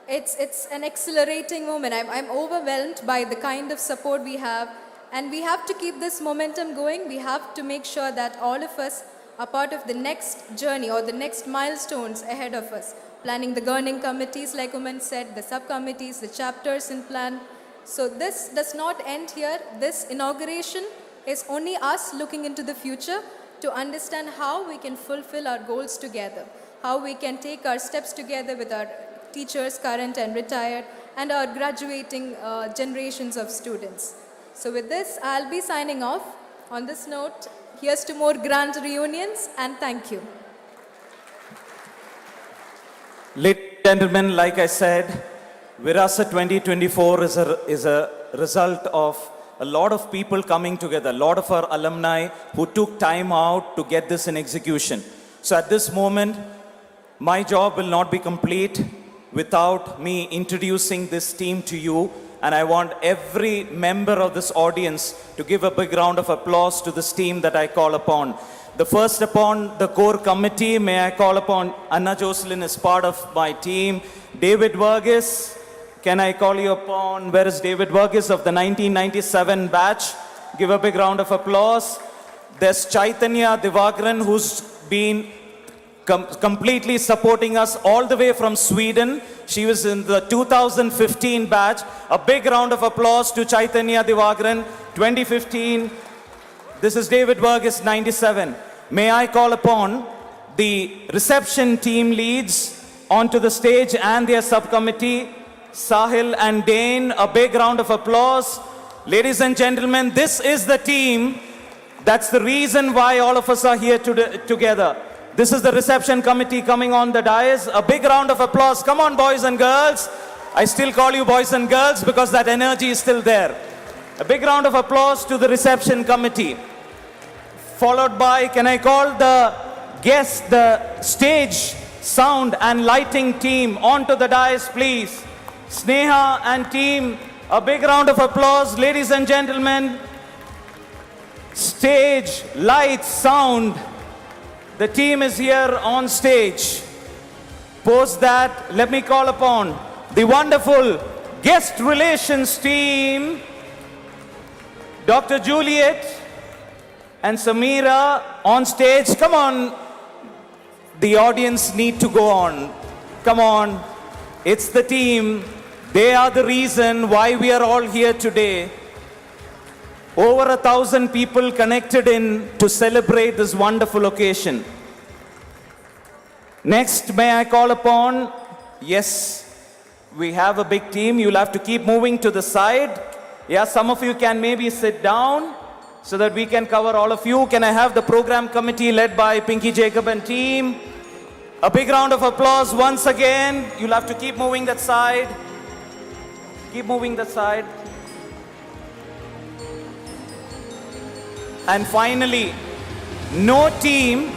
it's an exhilarating moment. I'm overwhelmed by the kind of support we have, and we have to keep this momentum going. We have to make sure that all of us are part of the next journey or the next milestones ahead of us. Planning the governing committees, like Oman said, the subcommittees, the chapters in plan. So this does not end here. This inauguration is only us looking into the future to understand how we can fulfill our goals together, how we can take our steps together with our teachers, current and retired, and our graduating generations of students. So with this, I'll be signing off. On this note, here's to more grand reunions, and thank you. Ladies and gentlemen, like I said, VIRAASAT 2024 is a result of a lot of people coming together, a lot of our alumni who took time out to get this in execution. So at this moment, my job will not be complete without me introducing this team to you. And I want every member of this audience to give a big round of applause to this team that I call upon. The first upon the core committee, may I call upon Anna Jocelyn as part of my team. David Verghese, can I call you upon? Where is David Verghese of the 1997 batch? Give a big round of applause. There's Chaitanya Divagaran, who's been completely supporting us all the way from Sweden. She was in the 2015 batch. A big round of applause to Chaitanya Divagaran, 2015. This is David Verghese, 97. May I call upon the reception team leads onto the stage and their subcommittee, Sahil and Dane. A big round of applause. Ladies and gentlemen, this is the team. That's the reason why all of us are here together. This is the reception committee coming on the dais. A big round of applause. Come on, boys and girls. I still call you boys and girls because that energy is still there. A big round of applause to the reception committee. Followed by, can I call the guests, the stage, sound and lighting team onto the dais, please. Sneha and team, a big round of applause. Ladies and gentlemen, stage, lights, sound. The team is here on stage. Post that, let me call upon the wonderful guest relations team, Dr. Juliet and Samira on stage. Come on, the audience need to go on. Come on, it's the team. They are the reason why we are all here today. Over 1,000 people connected in to celebrate this wonderful occasion. Next, may I call upon, yes, we have a big team. You'll have to keep moving to the side. Yeah, some of you can maybe sit down so that we can cover all of you. Can I have the program committee led by Pinky Jacob and team? A big round of applause once again. You'll have to keep moving that side. Keep moving that side. And finally, no team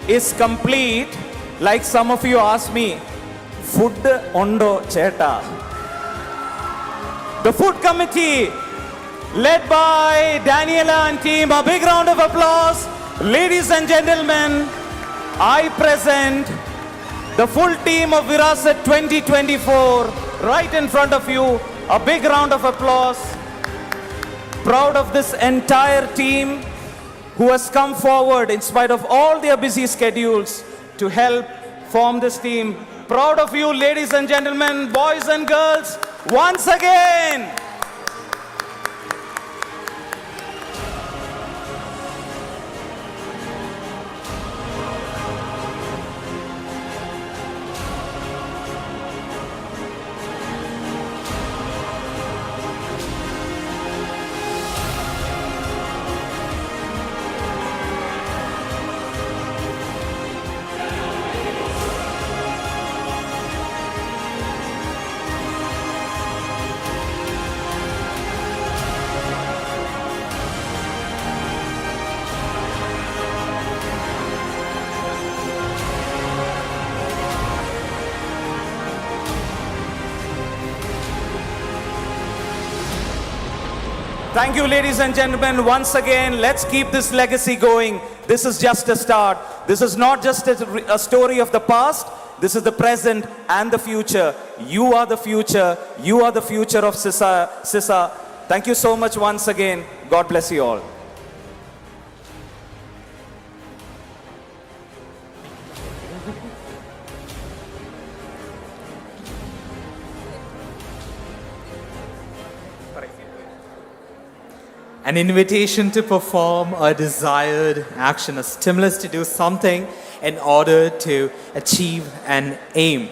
is complete, like some of you asked me, food ondo cheta. The food committee, led by Daniela and team, a big round of applause. Ladies and gentlemen, I present the full team of VIRAASAT 2024 right in front of you. A big round of applause. Proud of this entire team who has come forward in spite of all their busy schedules to help form this team. Proud of you, ladies and gentlemen, boys and girls, once again. Thank you, ladies and gentlemen. Once again, let's keep this legacy going. This is just a start. This is not just a story of the past. This is the present and the future. You are the future. You are the future of CISA. Thank you so much once again. God bless you all. An invitation to perform a desired action, a stimulus to do something in order to achieve an aim.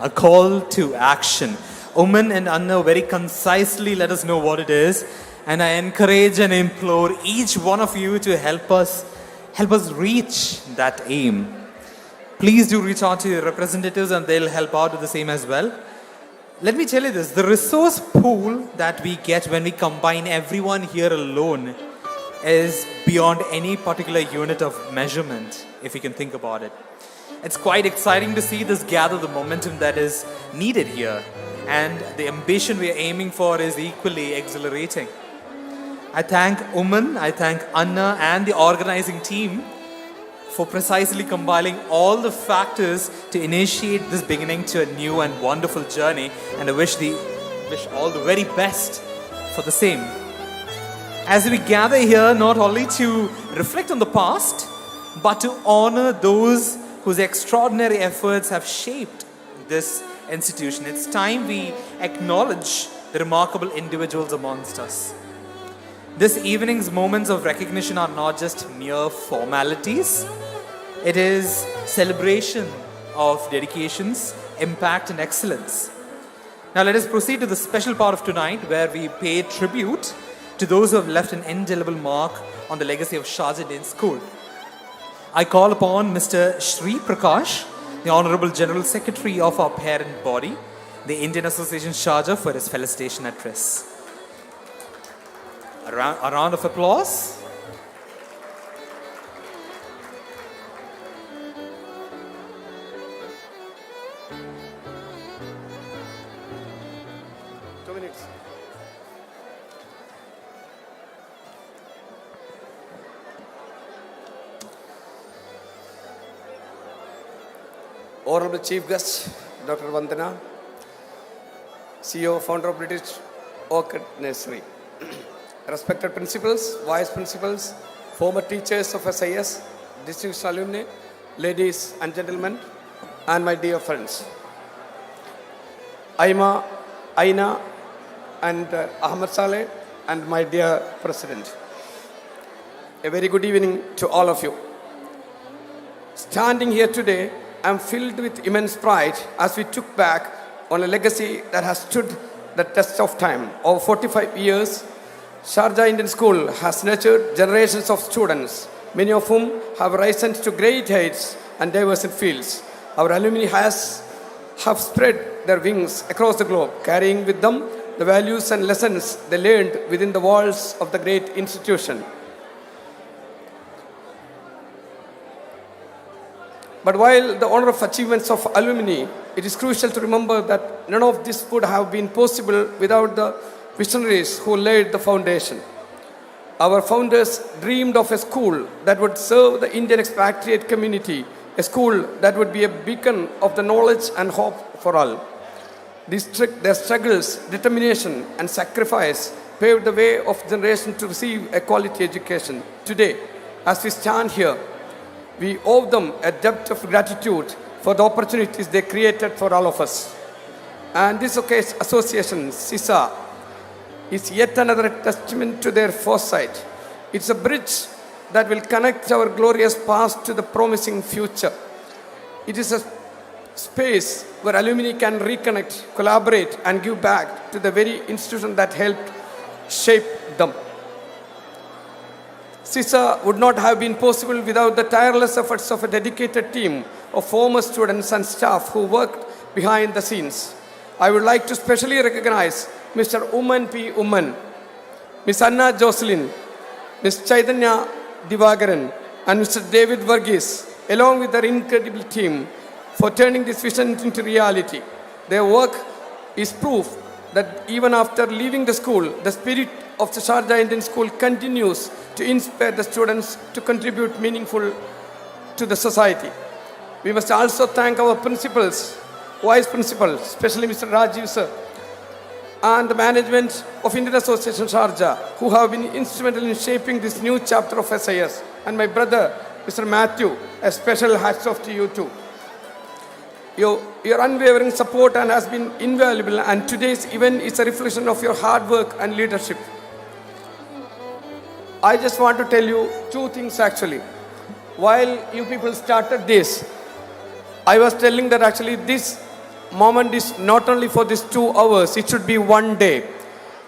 A call to action. Oman and Anna very concisely let us know what it is, and I encourage and implore each one of you to help us reach that aim. Please do reach out to your representatives and they'll help out with the same as well. Let me tell you this, the resource pool that we get when we combine everyone here alone is beyond any particular unit of measurement, if you can think about it. It's quite exciting to see this gather the momentum that is needed here, and the ambition we are aiming for is equally exhilarating. I thank Uman, I thank Anna and the organizing team for precisely compiling all the factors to initiate this beginning to a new and wonderful journey, and I wish all the very best for the same. As we gather here not only to reflect on the past, but to honor those whose extraordinary efforts have shaped this institution, it's time we acknowledge the remarkable individuals amongst us. This evening's moments of recognition are not just mere formalities. It is celebration of dedications, impact and excellence. Now let us proceed to the special part of tonight where we pay tribute to those who have left an indelible mark on the legacy of Sharjah Indian School. I call upon Mr. Shri Prakash, the Honorable General Secretary of our parent body, the Indian Association Sharjah, for his felicitation address. A round of applause. Honorable Chief Guest, Dr. Vandana, CEO, founder of British Orchid Nursery. Respected principals, vice principals, former teachers of SIS, distinguished alumni, ladies and gentlemen, and my dear friends. Aima, Aina, and Ahmad Saleh, and my dear President. A very good evening to all of you. Standing here today, I am filled with immense pride as we took back on a legacy that has stood the test of time. Over 45 years, Sharjah Indian School has nurtured generations of students, many of whom have risen to great heights and diverse fields. Our alumni have spread their wings across the globe, carrying with them the values and lessons they learned within the walls of the great institution. But while the honor of achievements of alumni, it is crucial to remember that none of this would have been possible without the visionaries who laid the foundation. Our founders dreamed of a school that would serve the Indian expatriate community, a school that would be a beacon of the knowledge and hope for all. Their struggles, determination, and sacrifice paved the way of generation to receive a quality education. Today, as we stand here, we owe them a debt of gratitude for the opportunities they created for all of us. And this association, CISA, is yet another testament to their foresight. It's a bridge that will connect our glorious past to the promising future. It is a space where alumni can reconnect, collaborate, and give back to the very institution that helped shape them. CISA would not have been possible without the tireless efforts of a dedicated team of former students and staff who worked behind the scenes. I would like to specially recognize Mr. Uman P. Uman, Ms. Anna Jocelyn, Ms. Chaitanya Divagaran, and Mr. David Varghese, along with their incredible team, for turning this vision into reality. Their work is proof that even after leaving the school, the spirit of the Sharjah Indian School continues to inspire the students to contribute meaningful to the society. We must also thank our principals, vice principals, especially Mr. Rajiv sir, and the management of Indian Association Sharjah, who have been instrumental in shaping this new chapter of SIS. And my brother, Mr. Matthew, a special hats off to you too. Your unwavering support has been invaluable, and today's event is a reflection of your hard work and leadership. I just want to tell you two things actually. While you people started this, I was telling that actually this moment is not only for these 2 hours, it should be one day.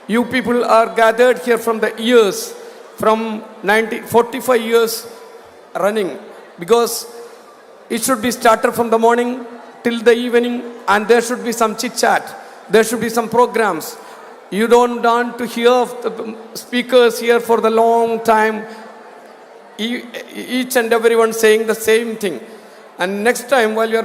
You people are gathered here from the years, from 45 years running, because it should be started from the morning till the evening, and there should be some chit chat. there should be some programs. You don't want to hear of the speakers here for the long time, each and everyone saying the same thing. And next time while you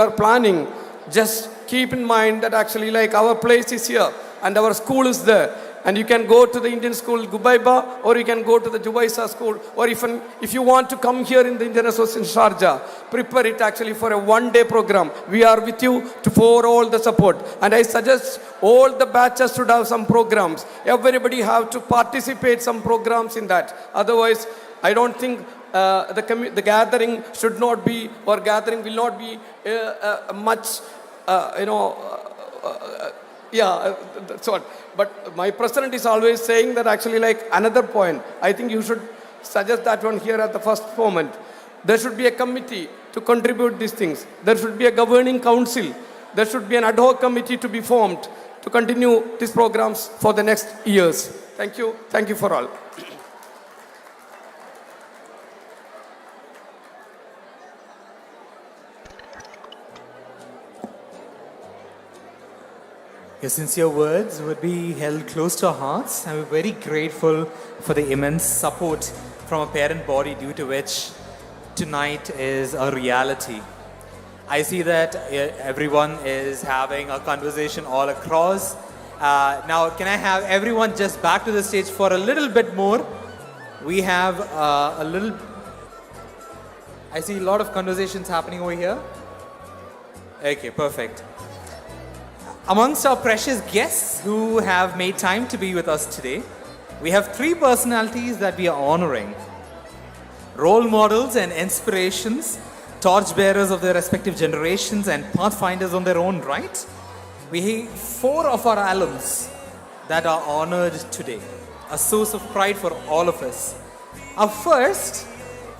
are planning, just keep in mind that actually like our place is here and our school is there. And you can go to the Indian school, Gubaiba, or you can go to the joyous school, or even if you want to come here in the Indian Association Sharjah, prepare it actually for a one-day program. We are with you for all the support. And I suggest all the batches should have some programs. Everybody have to participate some programs in that. Otherwise, I don't think the gathering should not be, or gathering will not be much, that's what. But my president is always saying that actually like another point, I think you should suggest that one here at the first moment. There should be a committee to contribute these things. There should be a governing council. There should be an ad hoc committee to be formed to continue these programs for the next years. Thank you. Thank you for all. Your sincere words would be held close to our hearts, and we're very grateful for the immense support from a parent body due to which tonight is a reality. I see that everyone is having a conversation all across. Now, can I have everyone just back to the stage for a little bit more? We have I see a lot of conversations happening over here. Okay, perfect. Amongst our precious guests who have made time to be with us today, we have three personalities that we are honoring. Role models and inspirations, torchbearers of their respective generations and pathfinders on their own right. We have four of our alums that are honored today, a source of pride for all of us. Our first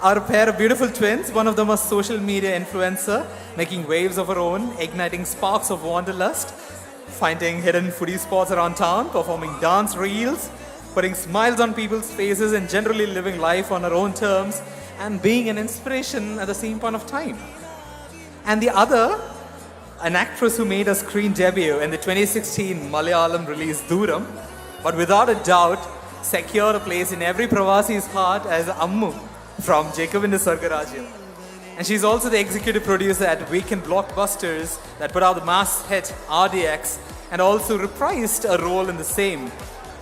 are a pair of beautiful twins, one of them a social media influencer, making waves of her own, igniting sparks of wanderlust, finding hidden foodie spots around town, performing dance reels, putting smiles on people's faces and generally living life on her own terms and being an inspiration at the same point of time. And the other, an actress who made a screen debut in the 2016 Malayalam release Dooram, but without a doubt secured a place in every Pravasi's heart as Ammu from Jacob in the Sargarajya. And she's also the executive producer at Weekend Blockbusters that put out the mass hit RDX and also reprised a role in the same.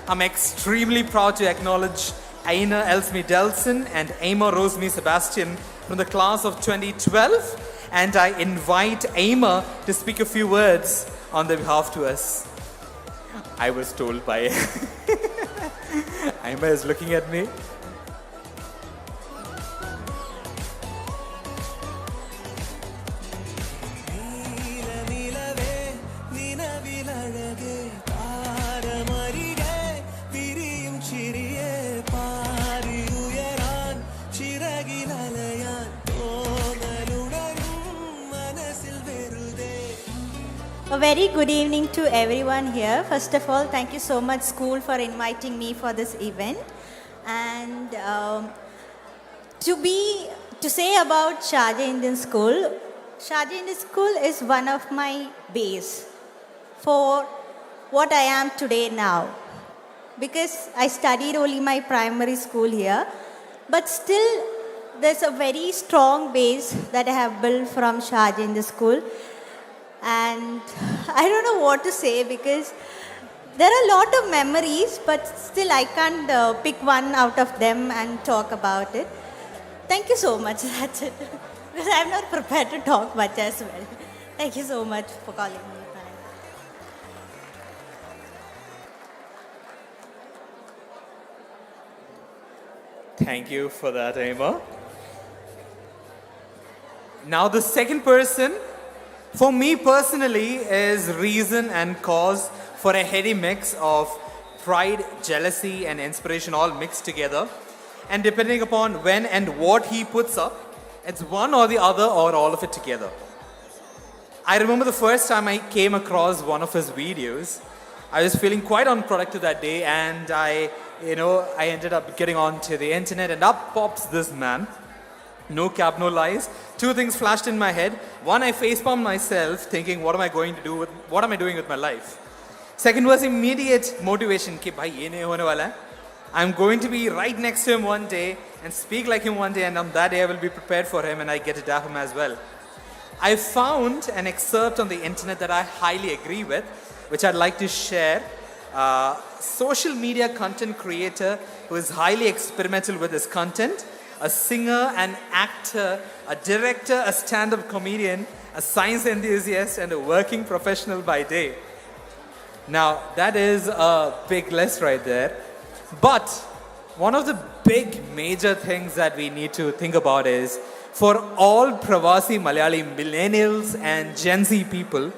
I'm extremely proud to acknowledge Aina Elsme Delson and Aima Roseme Sebastian from the class of 2012, and I invite Aima to speak a few words on their behalf to us. I was told by Aima is looking at me. A very good evening to everyone here. First of all, thank you so much, school, for inviting me for this event. And to say about Sharjah Indian School, Sharjah Indian School is one of my base for what I am today now. Because I studied only my primary school here, but still there's a very strong base that I have built from Sharjah Indian School. And I don't know what to say because there are a lot of memories, but still I can't pick one out of them and talk about it. Thank you so much, that's it. Because I'm not prepared to talk much as well. Thank you so much for calling me. Thank you for that, Aima. Now the second person, for me personally, is reason and cause for a heady mix of pride, jealousy and inspiration all mixed together. And depending upon when and what he puts up, it's one or the other or all of it together. I remember the first time I came across one of his videos, I was feeling quite unproductive that day, and I ended up getting onto the internet and up pops this man. No cap, no lies. two things flashed in my head. One, I facepalmed myself thinking, what am I doing with my life? Second was immediate motivation. Ki bhai, ye nahi hone wala hai. I'm going to be right next to him one day and speak like him one day, and on that day I will be prepared for him and I get to dap him as well. I found an excerpt on the internet that I highly agree with, which I'd like to share. Social media content creator who is highly experimental with his content, a singer, an actor, a director, a stand-up comedian, a science enthusiast, and a working professional by day. Now, that is a big list right there. But one of the big major things that we need to think about is, for all Pravasi Malayali millennials and Gen Z people,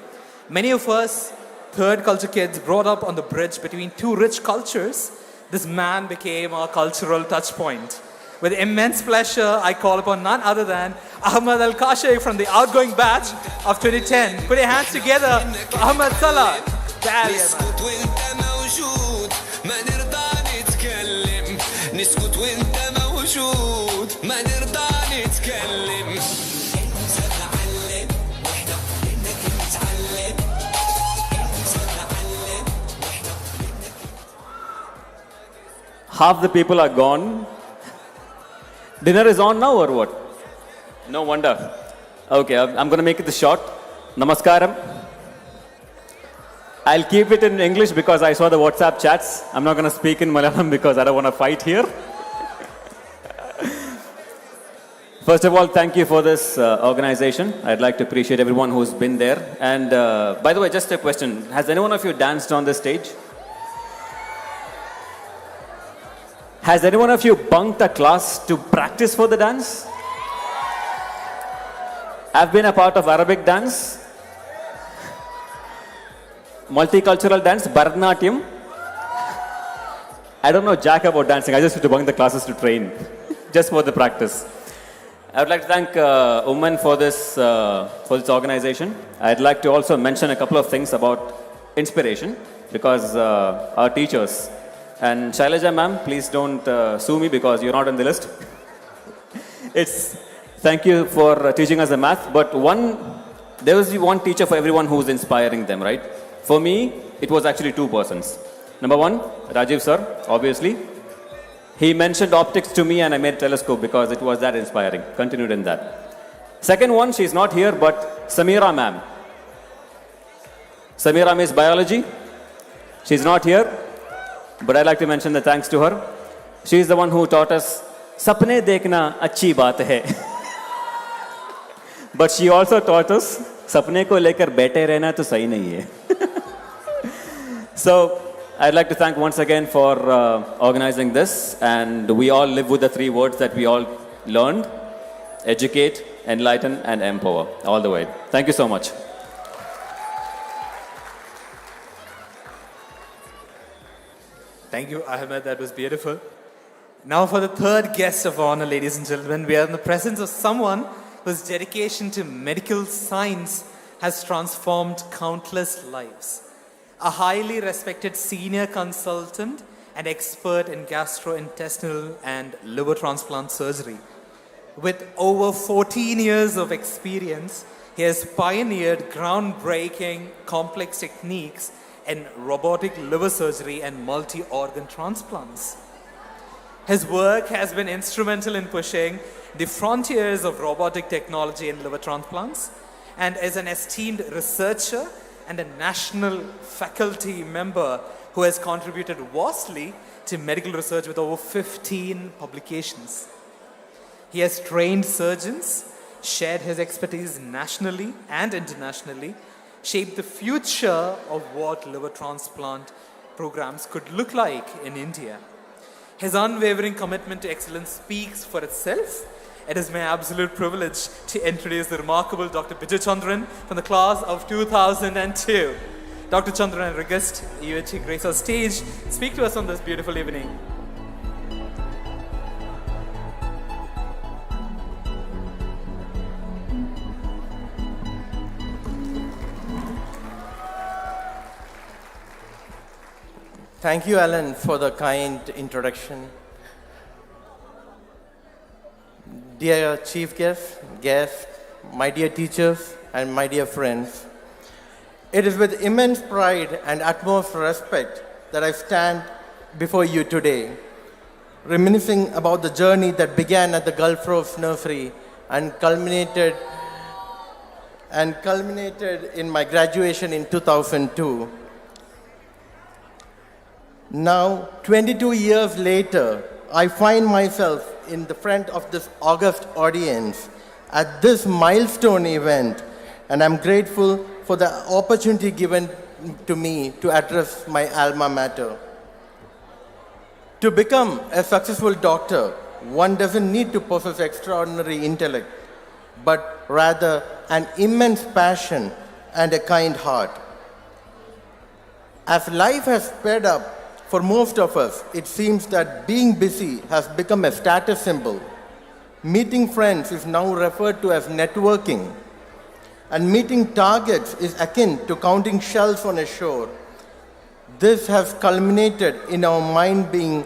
many of us third culture kids brought up on the bridge between two rich cultures, this man became a cultural touch point. With immense pleasure, I call upon none other than Ahmad Al-Kashif from the outgoing batch of 2010. Put your hands together for Ahmad Salah. نسكت وانت موجود ما نرضى نتكلم انت معلم واحنا منك نتعلم انت معلم واحنا منك. Half the people are gone. Dinner is on now or what? No wonder. Okay, I'm going to make it short. Namaskaram. I'll keep it in English because I saw the WhatsApp chats. I'm not going to speak in Malayalam because I don't want to fight here. First of all, thank you for this organization. I'd like to appreciate everyone who's been there. And by the way, just a question. Has anyone of you danced on this stage? Has anyone of you bunked a class to practice for the dance? I've been a part of Arabic dance, multicultural dance, Bharatanatyam. I don't know jack about dancing. I just used to bunk the classes to train, just for the practice. I would like to thank for this organization. I'd like to also mention a couple of things about inspiration, because our teachers, and Shailaja ma'am, please don't sue me because you're not on the list. Thank you for teaching us the math, but there was one teacher for everyone who's inspiring them, right? For me, it was actually two persons. Number one, Rajiv sir, obviously. He mentioned optics to me and I made a telescope because it was that inspiring. Continued in that. Second one, she's not here, but Samira ma'am. Samira Miss Biology. She's not here, but I'd like to mention the thanks to her. She's the one who taught us, Sapne dekhna achhi baat hai. But she also taught us, Sapne ko lekar baithe rehna to sahi nahi hai. So, I'd like to thank once again for organizing this, and we all live with the three words that we all learned: educate, enlighten, and empower, all the way. Thank you so much. Thank you, Ahmed. That was beautiful. Now for the third guest of honor, ladies and gentlemen, we are in the presence of someone whose dedication to medical science has transformed countless lives. A highly respected senior consultant and expert in gastrointestinal and liver transplant surgery. With over 14 years of experience, he has pioneered groundbreaking complex techniques in robotic liver surgery and multi-organ transplants. His work has been instrumental in pushing the frontiers of robotic technology in liver transplants, and is an esteemed researcher and a national faculty member who has contributed vastly to medical research with over 15 publications. He has trained surgeons, shared his expertise nationally and internationally, shaped the future of what liver transplant programs could look like in India. His unwavering commitment to excellence speaks for itself. It is my absolute privilege to introduce the remarkable Dr. Bijay Chandran from the class of 2002. Dr. Chandran, I request you to grace our stage, speak to us on this beautiful evening. Thank you, Alan, for the kind introduction. dear chief guests, my dear teachers, and my dear friends. It is with immense pride and utmost respect that I stand before you today, reminiscing about the journey that began at the Gulf Rose Nursery and culminated in my graduation in 2002. Now, 22 years later, I find myself in the front of this august audience at this milestone event, and I'm grateful for the opportunity given to me to address my alma mater. To become a successful doctor, one doesn't need to possess extraordinary intellect, but rather an immense passion and a kind heart. As life has sped up, for most of us, it seems that being busy has become a status symbol. Meeting friends is now referred to as networking, and meeting targets is akin to counting shells on a shore. This has culminated in our mind being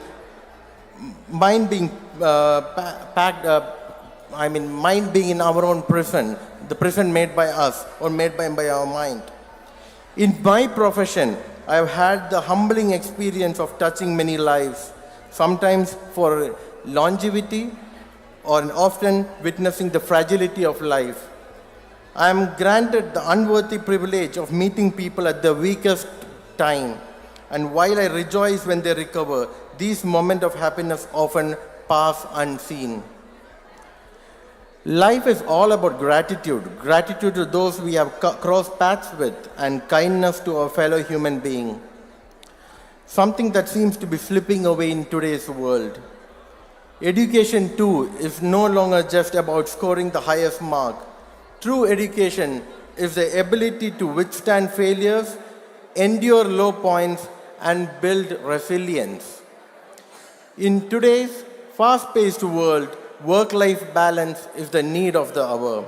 packed up, mind being in our own prison, the prison made by us or made by our mind. In my profession, I've had the humbling experience of touching many lives, sometimes for longevity or often witnessing the fragility of life. I am granted the unworthy privilege of meeting people at their weakest time, and while I rejoice when they recover, these moments of happiness often pass unseen. Life is all about gratitude to those we have crossed paths with, and kindness to our fellow human being. Something that seems to be slipping away in today's world. Education too is no longer just about scoring the highest mark. True education is the ability to withstand failures, endure low points, and build resilience. In today's fast-paced world, work-life balance is the need of the hour.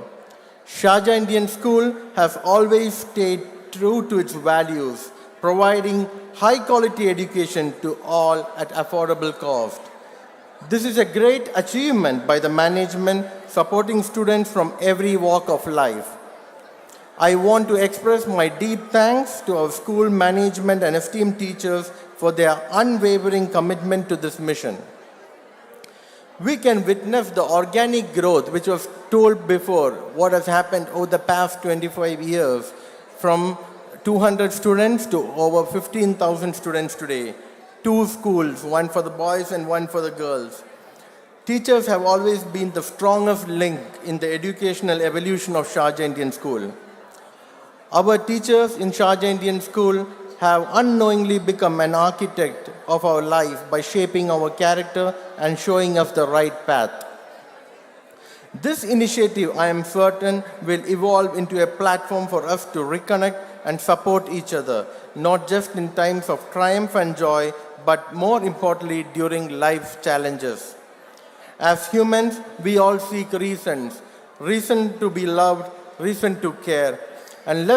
Sharjah Indian School has always stayed true to its values, providing high-quality education to all at affordable cost. This is a great achievement by the management supporting students from every walk of life. I want to express my deep thanks to our school management and esteemed teachers for their unwavering commitment to this mission. We can witness the organic growth which was told before, what has happened over the past 25 years, from 200 students to over 15,000 students today. 2 schools, one for the boys and one for the girls. Teachers have always been the strongest link in the educational evolution of Sharjah Indian School. Our teachers in Sharjah Indian School have unknowingly become an architect of our life by shaping our character and showing us the right path. This initiative, I am certain, will evolve into a platform for us to reconnect and support each other, not just in times of triumph and joy, but more importantly during life's challenges. As humans, we all seek reasons to be loved, reason to care. And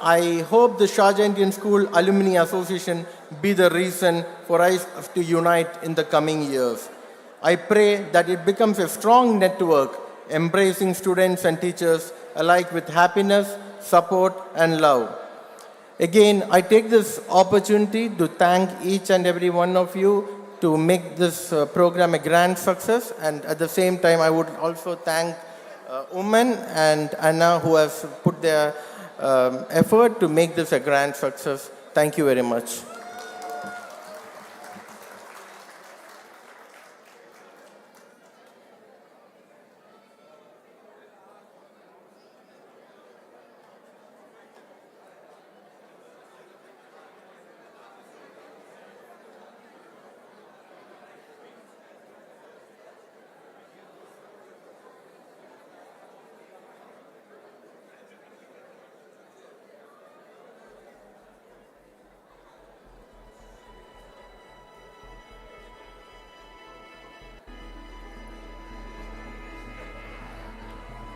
I hope the Sharjah Indian School Alumni Association be the reason for us to unite in the coming years. I pray that it becomes a strong network, embracing students and teachers alike with happiness, support, and love. Again, I take this opportunity to thank each and every one of you to make this program a grand success, and at the same time, I would also thank Uman and Anna who have put their effort to make this a grand success. Thank you very much.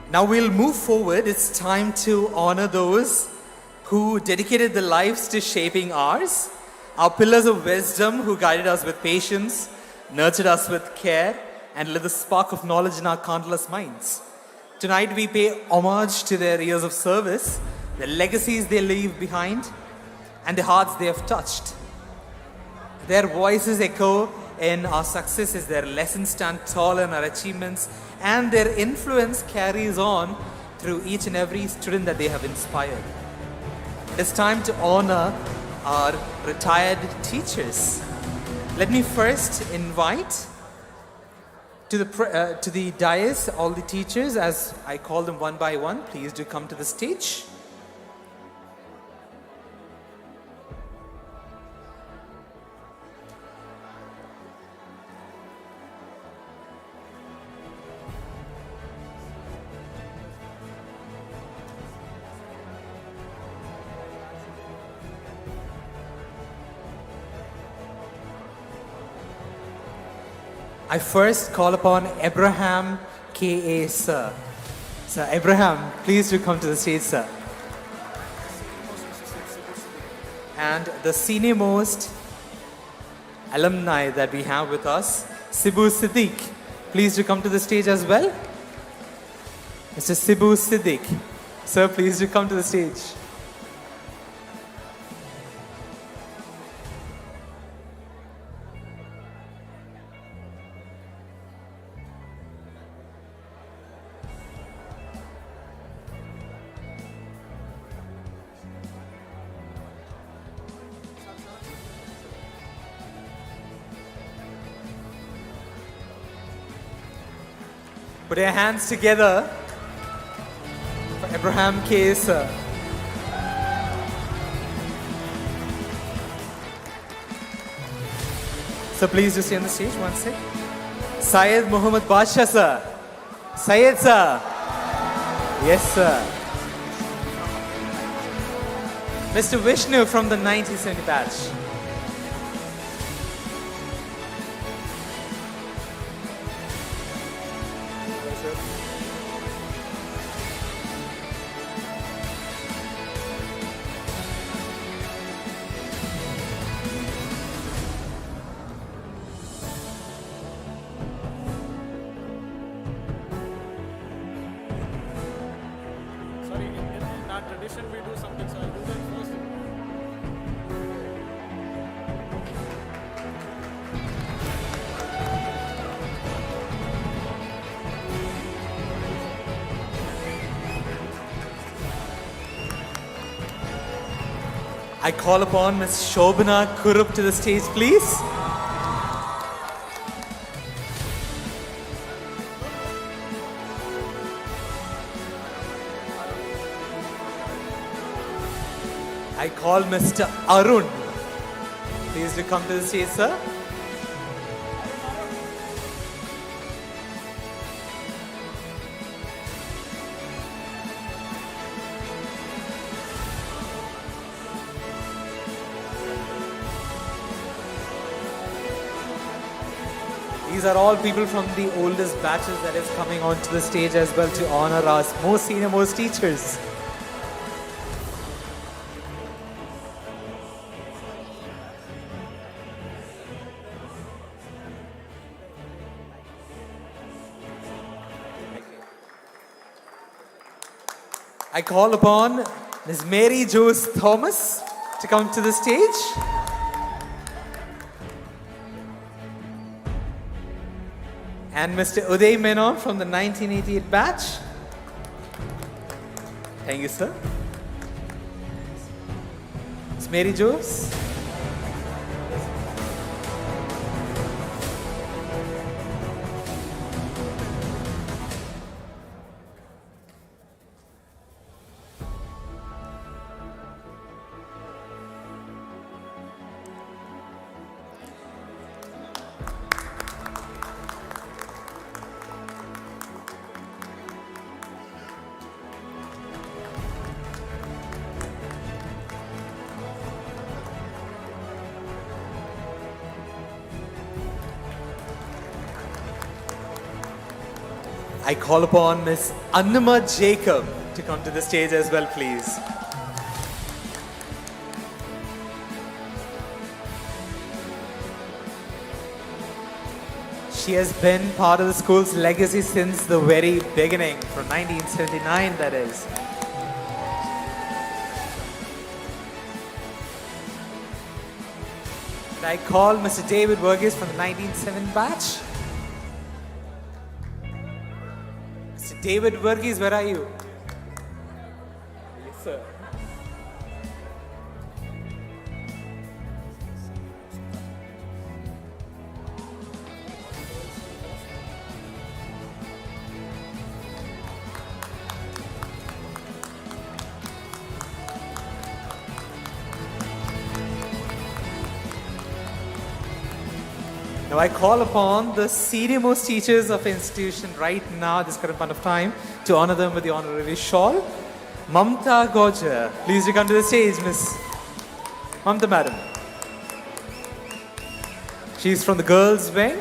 Now we'll move forward. It's time to honor those who dedicated their lives to shaping ours. Our pillars of wisdom who guided us with patience, nurtured us with care, and lit the spark of knowledge in our countless minds. Tonight we pay homage to their years of service, the legacies they leave behind, and the hearts they have touched. Their voices echo in our successes, their lessons stand tall in our achievements, and their influence carries on through each and every student that they have inspired. It's time to honor our retired teachers. Let me first invite to the dais all the teachers, as I call them one by one. Please do come to the stage. I first call upon Abraham K.A. Sir. Sir Abraham, please do come to the stage, sir. And the senior most alumni that we have with us, Sibu Siddiq, please do come to the stage as well. Mr. Sibu Siddiq, sir, please do come to the stage. Put your hands together for Abraham K. Sir. So please just stay on the stage one sec. Syed Muhammad Basha sir. Syed sir. Yes sir. Mr. Vishnu from the 1970 batch. I call upon Ms. Shobana Kurup to the stage, please. I call Mr. Arun. Please do come to the stage, sir. These are all people from the oldest batches that is coming onto the stage as well to honor our most senior, most teachers. I call upon Ms. Mary Jose Thomas to come to the stage. And Mr. Uday Menon from the 1988 batch. Thank you, sir. Ms. Mary Jose. I call upon Ms. Annuma Jacob to come to the stage as well, please. She has been part of the school's legacy since the very beginning, from 1979 that is. And I call Mr. David Verghese from the 1907 batch. Mr. David Verghese, where are you? Yes, sir. Now I call upon the senior most teachers of the institution right now, at this current point of time, to honor them with the honorary shawl. Mamta Goja, please do come to the stage, Miss Mamta Madam. She's from the girls' wing,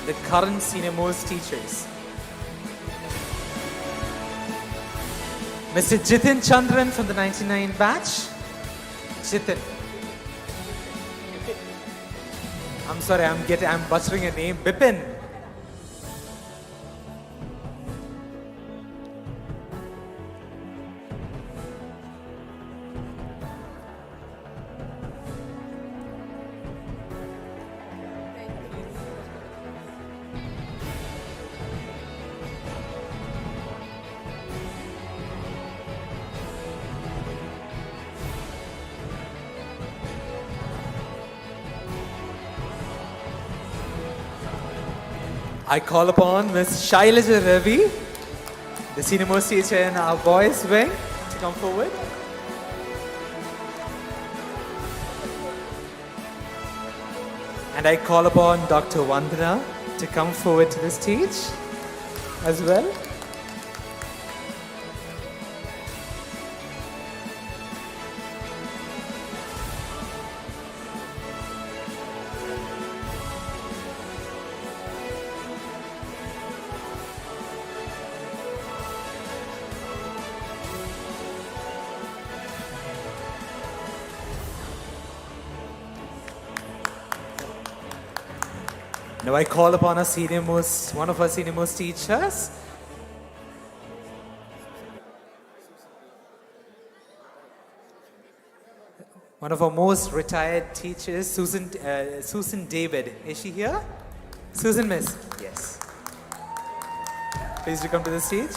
the current senior most teachers. Mr. Jitin Chandran from the 99 batch. Jitin. I'm sorry, I'm butchering your name. Bipin. I call upon Ms. Shailaja Ravi, the senior most teacher in our boys' wing, to come forward. And I call upon Dr. Vandana to come forward to the stage as well. Now I call upon one of our senior most teachers. One of our most retired teachers, Susan David. Is she here? Susan, miss? Yes. Please do come to the stage.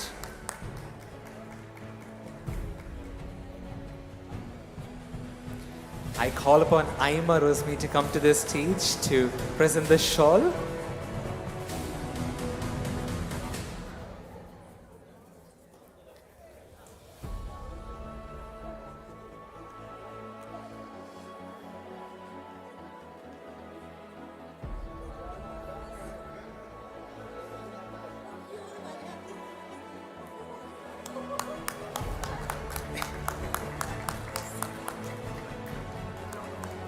I call upon Aima Rosmi to come to the stage to present the shawl.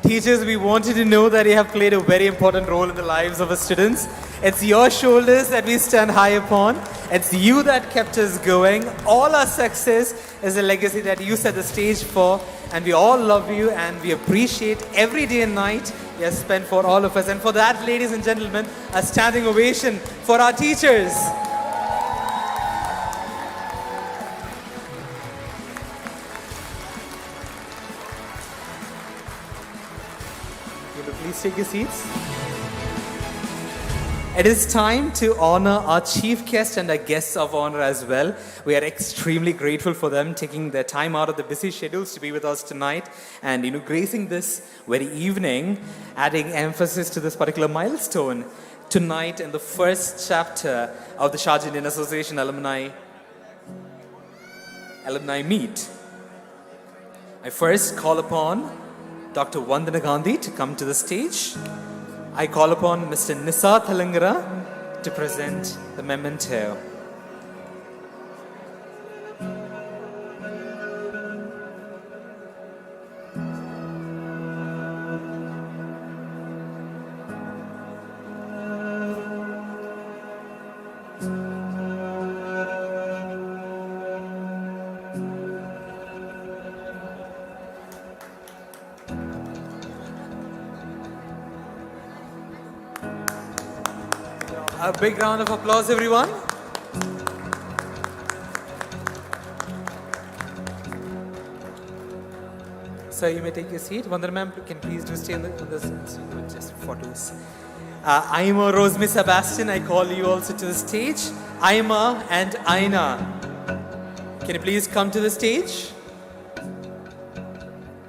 Teachers, we want you to know that you have played a very important role in the lives of our students. It's your shoulders that we stand high upon. It's you that kept us going. All our success is a legacy that you set the stage for. And we all love you and we appreciate every day and night you have spent for all of us. And for that, ladies and gentlemen, a standing ovation for our teachers. Please take your seats. It is time to honor our chief guest and our guests of honor as well. We are extremely grateful for them taking their time out of the busy schedules to be with us tonight and gracing this very evening, adding emphasis to this particular milestone tonight in the first chapter of the Sharjah Indian Association Alumni Meet. I first call upon Dr. Vandana Gandhi to come to the stage. I call upon Mr. Nisa Thalangara to present the memento. A big round of applause, everyone. Sir, you may take your seat. Vandana ma'am, can please do stay on this just photos. Aima, Rosemary, Sebastian, I call you also to the stage. Aima and Aina, can you please come to the stage?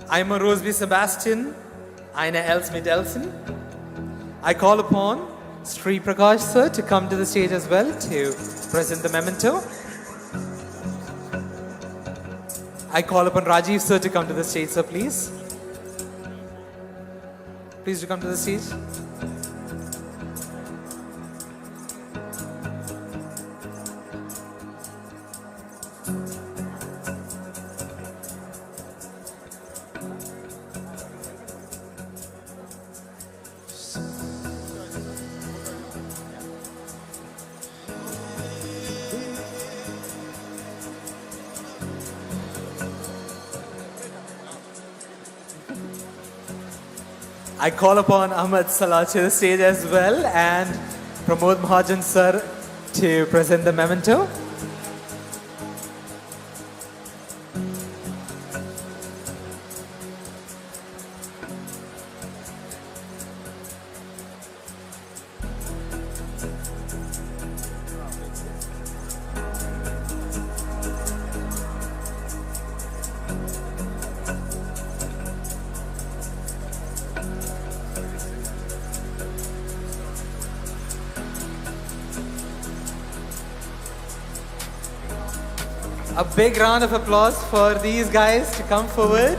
Aima, Rosemary, Sebastian, Aina, Elsmith, Elson. I call upon Sri Prakash sir to come to the stage as well to present the memento. I call upon Rajiv sir to come to the stage, sir, please. Please do come to the stage. I call upon Ahmed Salah to the stage as well and Pramod Mahajan sir to present the memento. A big round of applause for these guys to come forward.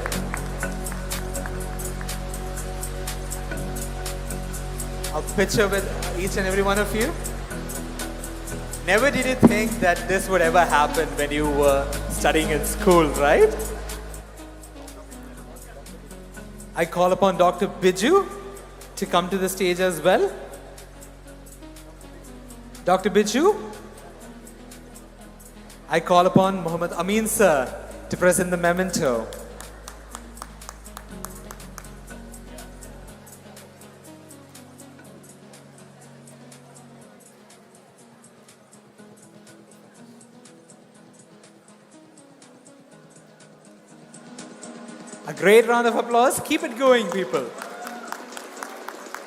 A picture with each and every one of you. Never did you think that this would ever happen when you were studying at school, right? I call upon Dr. Biju to come to the stage as well. Dr. Biju. I call upon Muhammad Amin sir to present the memento. A great round of applause. Keep it going, people.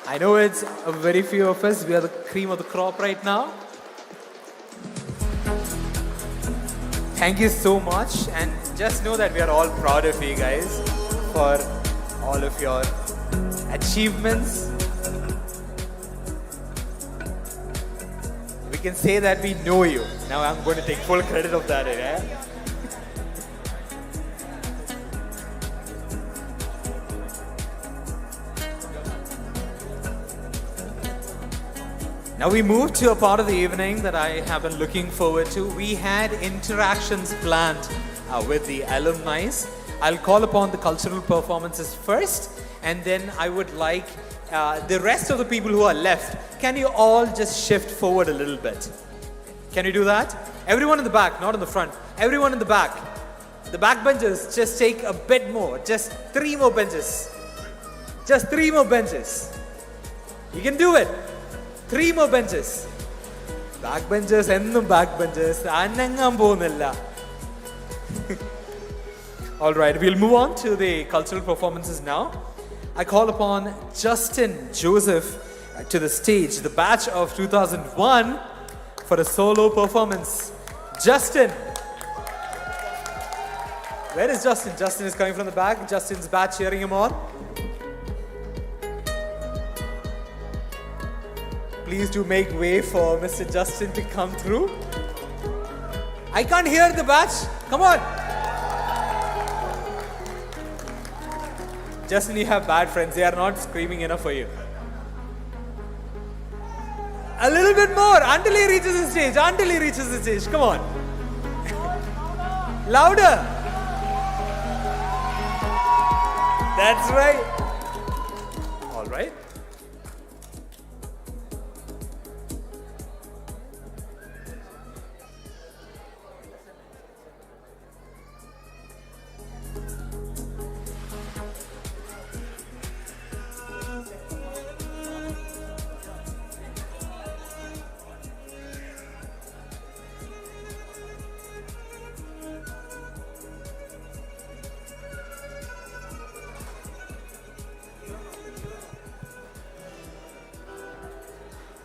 I know it's a very few of us. We are the cream of the crop right now. Thank you so much, and just know that we are all proud of you guys for all of your achievements. We can say that we know you. Now I'm going to take full credit of that, eh? Now we move to a part of the evening that I have been looking forward to. We had interactions planned with the alumni. I'll call upon the cultural performances first, and then I would like the rest of the people who are left. Can you all just shift forward a little bit? Can you do that? Everyone in the back, not in the front. Everyone in the back. The back benches, just take a bit more. Just 3 more benches. Just 3 more benches. You can do it. 3 more benches. Backbenchers, ennum backbenchers. Annangam ponilla. All right, we'll move on to the cultural performances now. I call upon Justin Joseph to the stage, the batch of 2001, for a solo performance. Justin. Where is Justin? Justin is coming from the back. Justin's batch cheering him on. Please do make way for Mr. Justin to come through. I can't hear the batch. Come on. Justin, you have bad friends. They are not screaming enough for you. A little bit more until he reaches the stage. Until he reaches the stage. Come on. Louder. That's right. All right.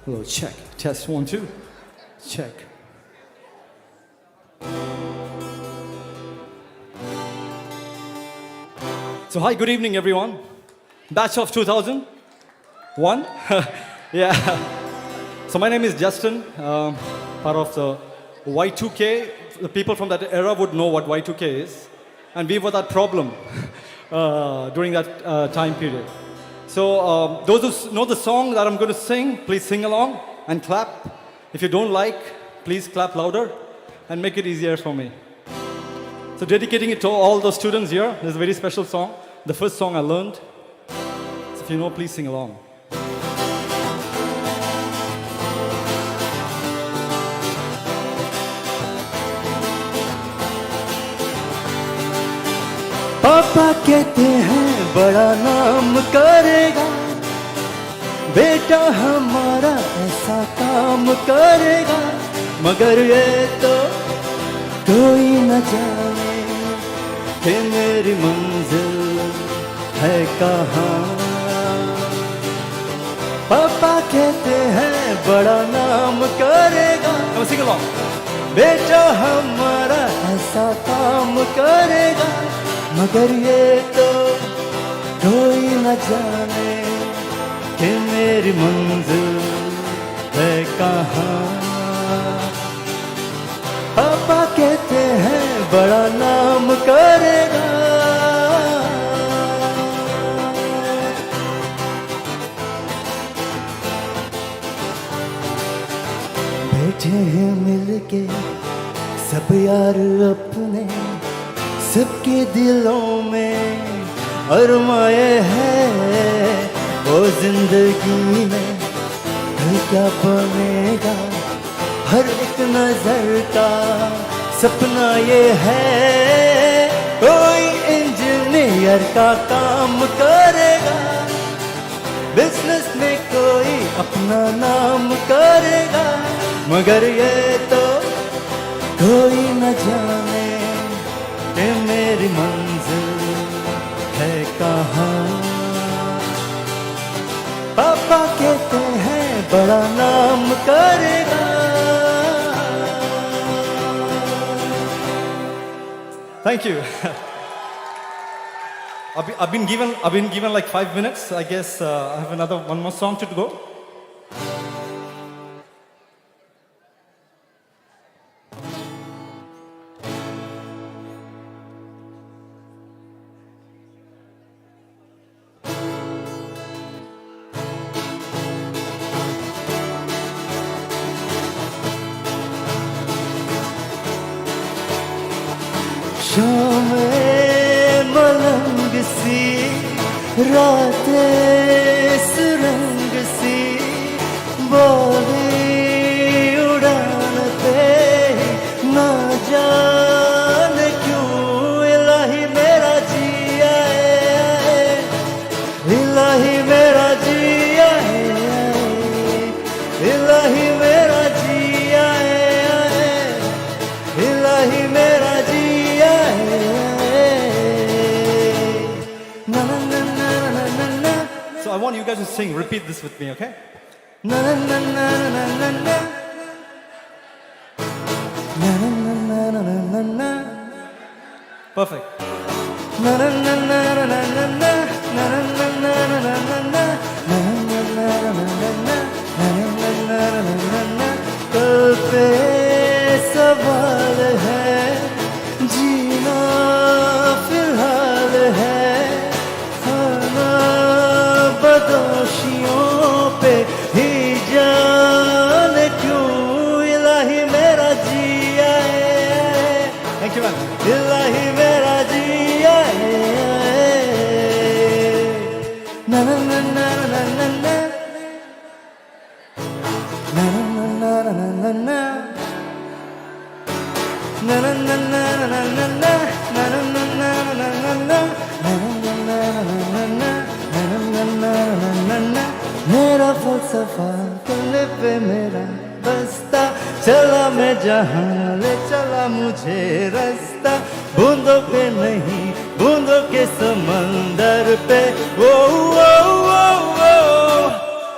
Hello, check. Test 1, 2. Check. So hi, good evening everyone. Batch of 2001. Yeah. So my name is Justin, part of the Y2K. The people from that era would know what Y2K is. And we were that problem during that time period. So those who know the song that I'm going to sing, please sing along and clap. If you don't like, please clap louder and make it easier for me. So dedicating it to all the students here, this is a very special song. The first song I learned. So if you know, please sing along. पापा कहते हैं बड़ा नाम करेगा, बेटा हमारा ऐसा काम करेगा, मगर ये तो कोई न जाने कि मेरी मंजिल है कहाँ। पापा कहते हैं बड़ा नाम करेगा, बेटा हमारा ऐसा काम करेगा, मगर ये तो कोई न जाने कि मेरी मंजिल है कहाँ। पापा कहते हैं बड़ा नाम करेगा। बैठे हैं मिलके सब यार अपने, सबके दिलों में अरमाए हैं वो जिंदगी में कल क्या बनेगा। हर एक नजर का सपना ये है कोई इंजीनियर का काम करेगा, बिजनेस में कोई अपना नाम करेगा, मगर ये तो कोई न जाने कि मेरी मंजिल है कहाँ। पापा कहते हैं बड़ा नाम करेगा। Thank you. I've been given like 5 minutes. I guess I have one more song to go. शामें मलंग सी रातें सुरंग सी बोली उड़ान पे ना जाने क्यों इलाही मेरा जिया है, इलाही मेरा जिया है, इलाही मेरा जिया है, इलाही मेरा जिया है। So I want you guys to sing. Repeat this with me, okay? Na na na na na na na. Na na na na na na na. Perfect. Na na na na na na na na. Na na na na na na na na. Na na na na na na na. Na na na na na na. कल पे सवाल है, जीना फिलहाल है, खाना बदोशियों पे ही जाने क्यों इलाही मेरा जिया है। Thank you, man. इलाही मेरा जिया है। ना ना ना ना ना ना ना। Na na na na na na na. Na na na na na na na na. Na na na na na na na. Na na na na na na. Na na na na na na. मेरा फलसफा कल्ले पे मेरा बस्ता, चला मैं जहाँ ले चला मुझे रास्ता, बूंदों पे नहीं बूंदों के समंदर पे। वो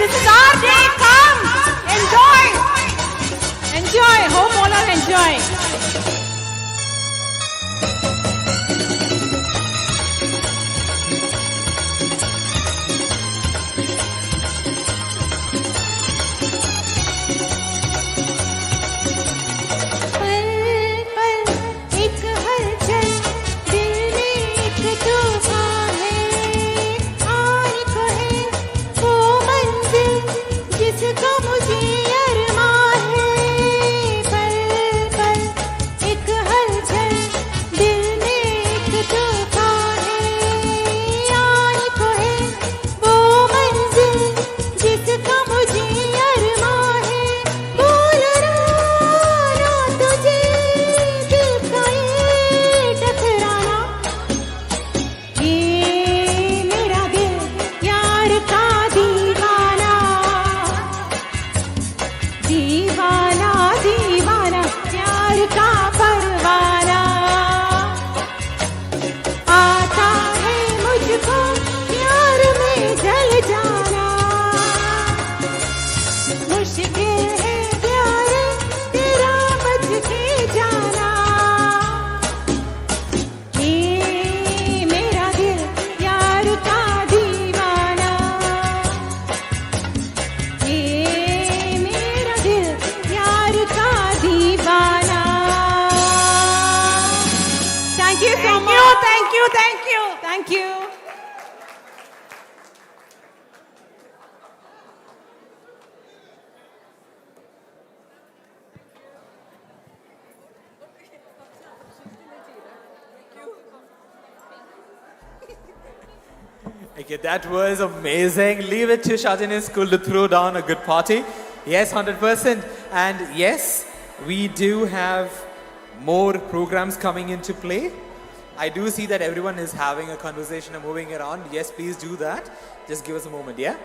This is our day. Come. Enjoy. Enjoy. Hope all are enjoying. पल पल एक हलचल दिल में एक तूफान है आने को है वो मंजिल जिसका मुझे अरमान है पल पल एक हलचल दिल में एक तूफान है आने को है वो मंजिल जिसका मुझे अरमान है बोल ना तुझे दिल का ये टकराना ये मेरा दिल यार का दीवाना दीवाना दीवाना प्यार का परवाना आता है मुझको प्यार में जल जाना मुश्किल है प्यार तेरा बच के जाना ये मेरा दिल यार का दीवाना ये मेरा दिल यार का दीवाना Thank you so much. Thank you. Thank you. Thank you. Okay, that was amazing. Leave it to Sharjah Indian School to throw down a good party. Yes, 100%. And yes, we do have more programs coming into play. I do see that everyone is having a conversation and moving around. Yes, please do that. Just give us a moment, yeah?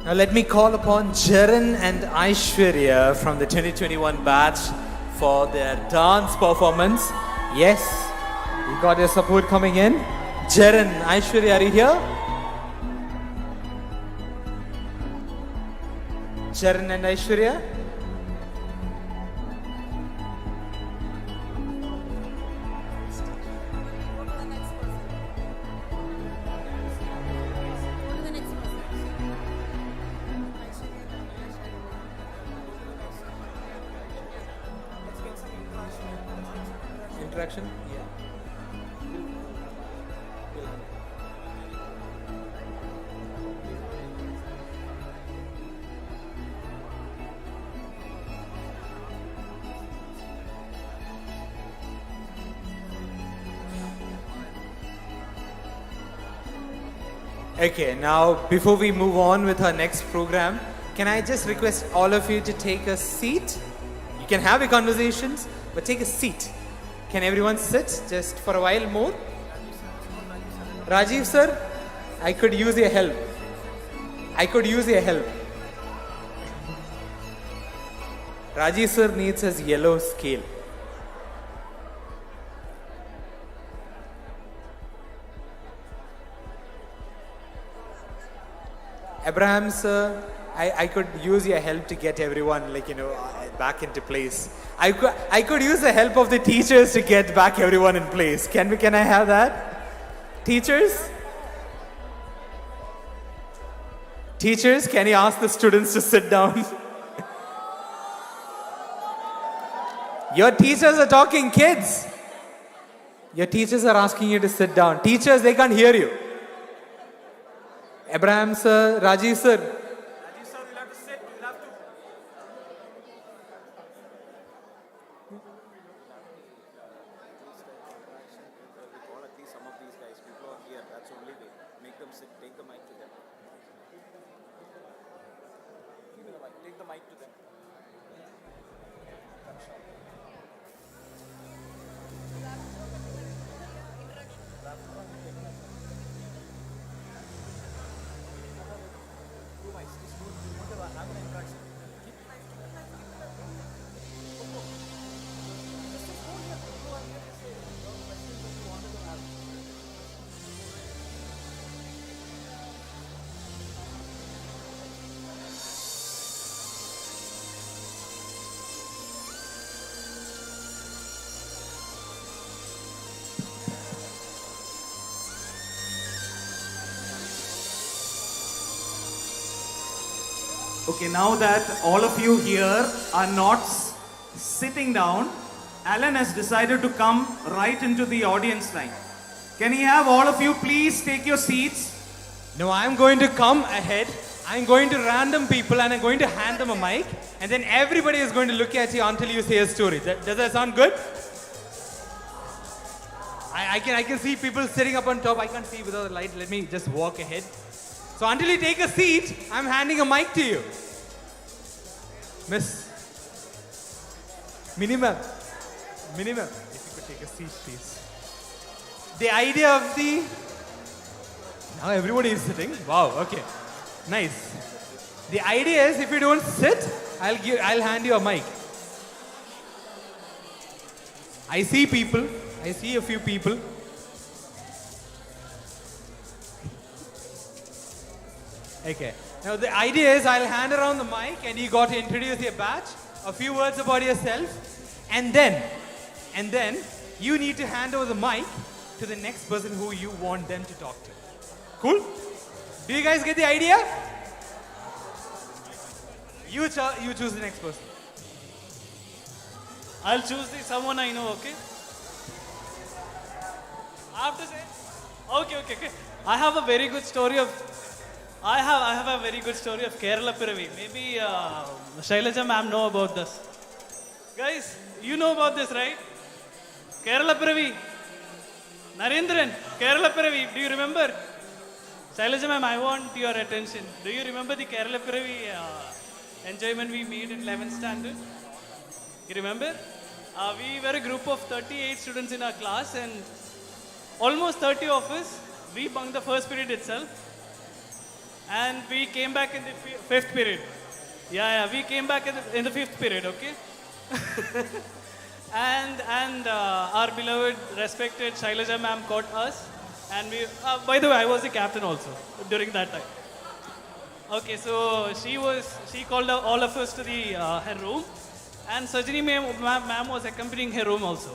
Now let me call upon Jaran and Aishwarya from the 2021 batch for their dance performance. Yes, you got your support coming in. Jaran, Aishwarya, are you here? Jaran and Aishwarya? Interaction? Okay, now before we move on with our next program, can I just request all of you to take a seat? You can have your conversations, but take a seat. Can everyone sit just for a while more? Rajiv sir, I could use your help. I could use your help. Rajiv sir needs his yellow scale. Abraham sir, I could use your help to get everyone back into place. I could use the help of the teachers to get back everyone in place. Can I have that? Teachers? Teachers, can you ask the students to sit down? Your teachers are talking, kids. Your teachers are asking you to sit down. Teachers, they can't hear you. Abraham sir, Rajiv sir. Rajiv sir, you'll have to sit. You'll have to. At least some of these guys, people are here. That's the only way. Make them sit. Take the mic to them. Take the mic to them. Okay, now that all of you here are not sitting down, Alan has decided to come right into the audience line. Can he have all of you please take your seats? No, I'm going to come ahead. I'm going to random people and I'm going to hand them a mic. And then everybody is going to look at you until you say a story. Does that sound good? I can see people sitting up on top. I can't see without the light. Let me just walk ahead. So until you take a seat, I'm handing a mic to you. Miss Minimum. If you could take a seat, please. The idea of the... Now everybody is sitting. Wow, okay. Nice. The idea is if you don't sit, I'll hand you a mic. I see people. I see a few people. Okay. Now the idea is I'll hand around the mic and you got to introduce your batch, a few words about yourself, and then you need to hand over the mic to the next person who you want them to talk to. Cool? Do you guys get the idea? You choose the next person. I'll choose someone I know, okay? I have to say? Okay. I have a very good story of Kerala Piravi. Maybe Shailaja ma'am know about this. Guys, you know about this, right? Kerala Piravi. Narendran, Kerala Piravi. Do you remember? Shailaja ma'am, I want your attention. Do you remember the Kerala Piravi enjoyment we made in 11th standard? You remember? We were a group of 38 students in our class and almost 30 of us, we bunked the first period itself. And we came back in the fifth period. Yeah, we came back in the fifth period, okay? and our beloved, respected Shailaja ma'am caught us. And we, by the way, I was the captain also during that time. Okay, so she called all of us to her room. And Sajini ma'am was accompanying her room also.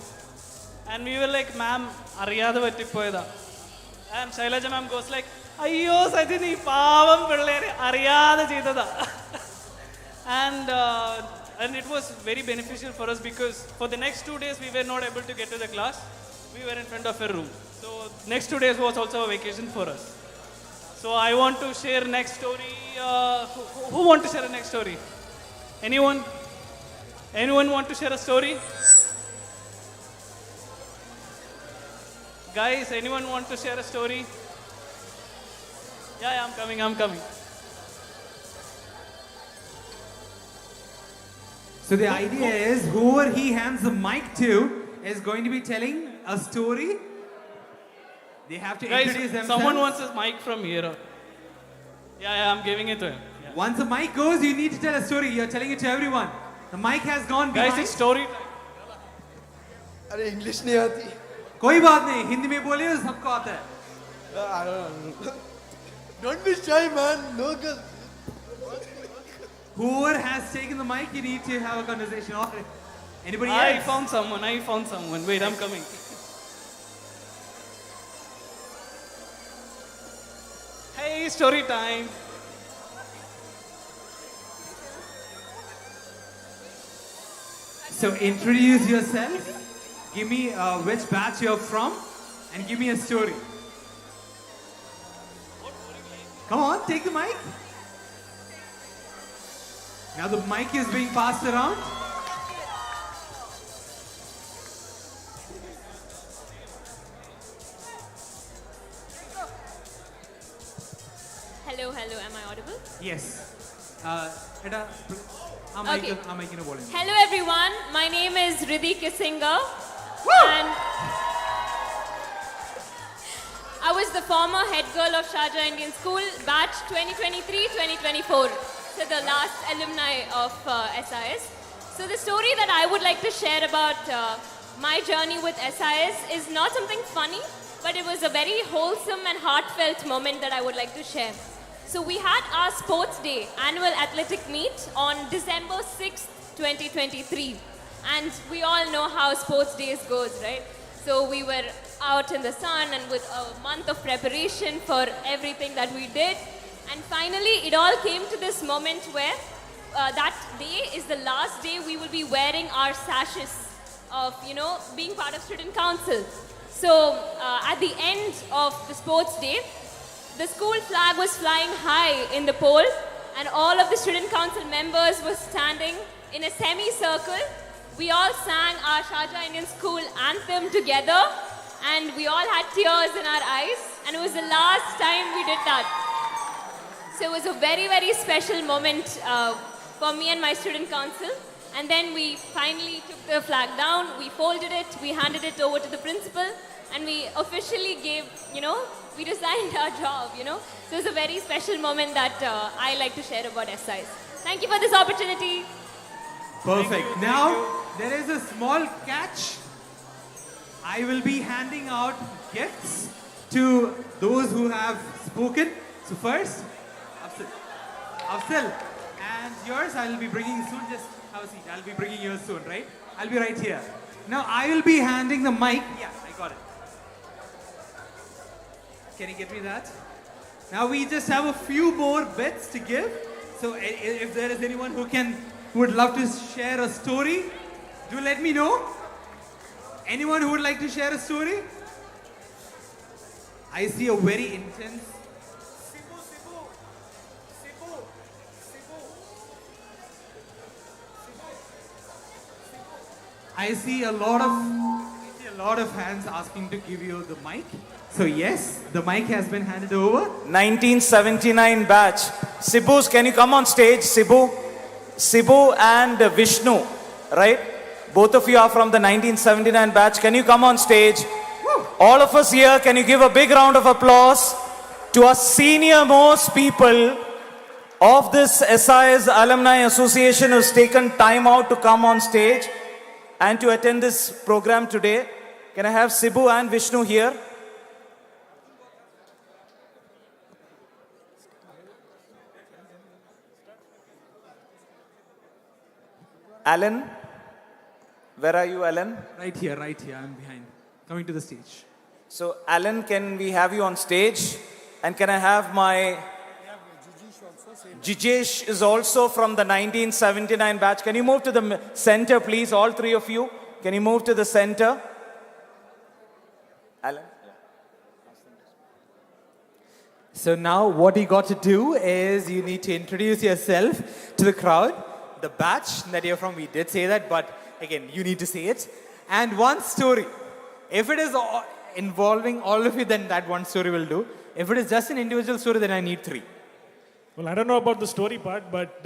And we were like, ma'am, ariyada vattipoyada. And Shailaja ma'am goes like, ayyo Sajini, pavam pillere, ariyada cheythada. And it was very beneficial for us because for the next 2 days we were not able to get to the class. We were in front of her room. So next 2 days was also a vacation for us. So I want to share next story. Who want to share a next story? Anyone? Anyone want to share a story? Guys, anyone want to share a story? Yeah, I'm coming. So the idea is whoever he hands the mic to is going to be telling a story. They have to introduce Guys, themselves. someone wants a mic from here. Yeah, I'm giving it to him. Yeah. Once the mic goes, you need to tell a story. You're telling it to everyone. The mic has gone behind. Guys, it's story time. अरे English नहीं आती. कोई बात नहीं, हिंदी में बोलिए सबको आता है. I don't know. Don't be shy, man. No, girl. Whoever has taken the mic, you need to have a conversation. Or anybody I else? found someone. Wait, I'm coming. Hey, story time. So introduce yourself, give me which batch you're from, and give me a story. Come on, take the mic. Now the mic is being passed around. Hello, hello, am I audible? Yes. Okay. volume. Hello everyone, my name is Riddhi Kissinger and I was the former head girl of Sharjah Indian School, batch 2023-2024, so the last alumni of SIS. So the story that I would like to share about my journey with SIS is not something funny, but it was a very wholesome and heartfelt moment that I would like to share. So we had our sports day, annual athletic meet on December 6th, 2023. And we all know how sports days goes, right? So we were out in the sun and with a month of preparation for everything that we did. And finally, it all came to this moment where that day is the last day we will be wearing our sashes of, being part of student council. So at the end of the sports day, the school flag was flying high in the pole and all of the student council members were standing in a semicircle. We all sang our Sharjah Indian School anthem together and we all had tears in our eyes and it was the last time we did that. So it was a very, very special moment for me and my student council. And then we finally took the flag down, we folded it, we handed it over to the principal and we officially gave, we resigned our job, So it's a very special moment that I like to share about SIs. Thank you for this opportunity. Perfect. Now, there is a small catch. I will be handing out gifts to those who have spoken. So first, Afzal. And yours I will be bringing soon. Just have a seat. I'll be bringing yours soon, right? I'll be right here. Now, I will be handing the mic. Yeah, I got it. Can you get me that? Now we just have a few more bits to give. So if there is anyone who would love to share a story, do let me know. Anyone who would like to share a story? I see a very intense. I see a lot of hands asking to give you the mic. So yes, the mic has been handed over. 1979 batch. Sibus, can you come on stage? Sibu and Vishnu, right? Both of you are from the 1979 batch. Can you come on stage? Woo. All of us here, can you give a big round of applause to our senior most people of this SIS Alumni Association who's taken time out to come on stage and to attend this program today. Can I have Sibu and Vishnu here? Alan, where are you, Alan? Right here, I'm behind. Coming to the stage. So, Alan, can we have you on stage? And can I have my... Jijesh is also from the 1979 batch. Can you move to the center, please, all three of you? Can you move to the center? Alan? So now what you got to do is you need to introduce yourself to the crowd. The batch that you're from, we did say that, but again, you need to say it. And one story. If it is involving all of you, then that one story will do. If it is just an individual story, then I need three. Well, I don't know about the story part, but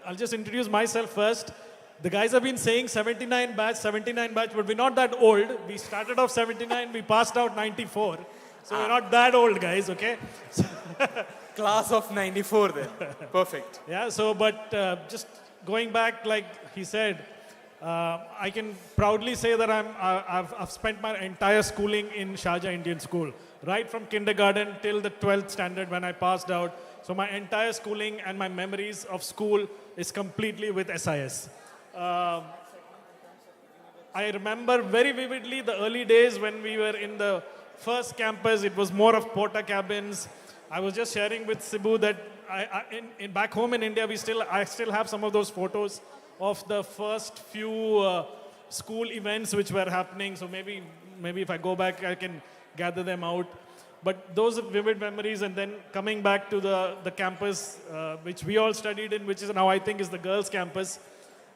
I'll just introduce myself first. The guys have been saying 79 batch, but we're not that old. We started off 79, we passed out 94. So we're not that old, guys, okay? Class of 94 then. Perfect. Yeah, so, but just going back, like he said, I can proudly say that I've spent my entire schooling in Sharjah Indian School, right from kindergarten till the 12th standard when I passed out. So my entire schooling and my memories of school is completely with SIS. I remember very vividly the early days when we were in the first campus. It was more of porta cabins. I was just sharing with Sibu that back home in India, I still have some of those photos. of the first few school events which were happening. So maybe if I go back, I can gather them out. But those are vivid memories, and then coming back to the campus, which we all studied in, which is now I think is the girls' campus.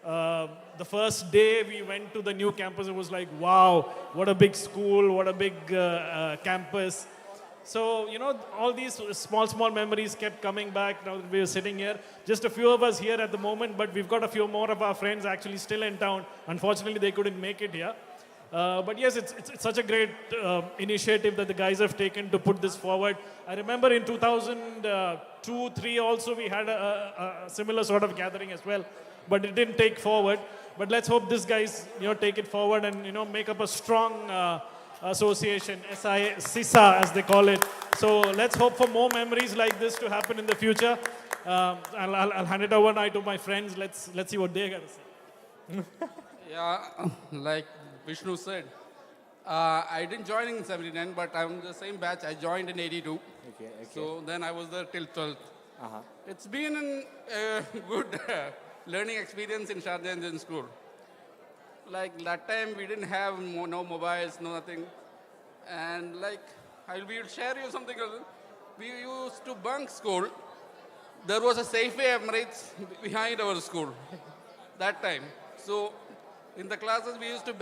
The first day we went to the new campus, it was like, wow, what a big school, what a big campus. So, all these small memories kept coming back now that we are sitting here. Just a few of us here at the moment, but we've got a few more of our friends actually still in town. Unfortunately, they couldn't make it here. But yes, it's such a great initiative that the guys have taken to put this forward. I remember in 2002-03 also we had a similar sort of gathering as well, but it didn't take forward. But let's hope these guys take it forward and make up a strong association, SISA as they call it. So let's hope for more memories like this to happen in the future. I'll hand it over now to my friends. Let's see what they got to say. Yeah, like Vishnu said, I didn't join in 79, but I'm the same batch. I joined in 82. Okay. So then I was there till 12th. It's been a good learning experience in Sharjah Indian School. Like that time we didn't have no mobiles, no nothing. And like, I will share you something else. We used to bunk school. There was a Safeway Emirates behind our school that time. So in the classes we used to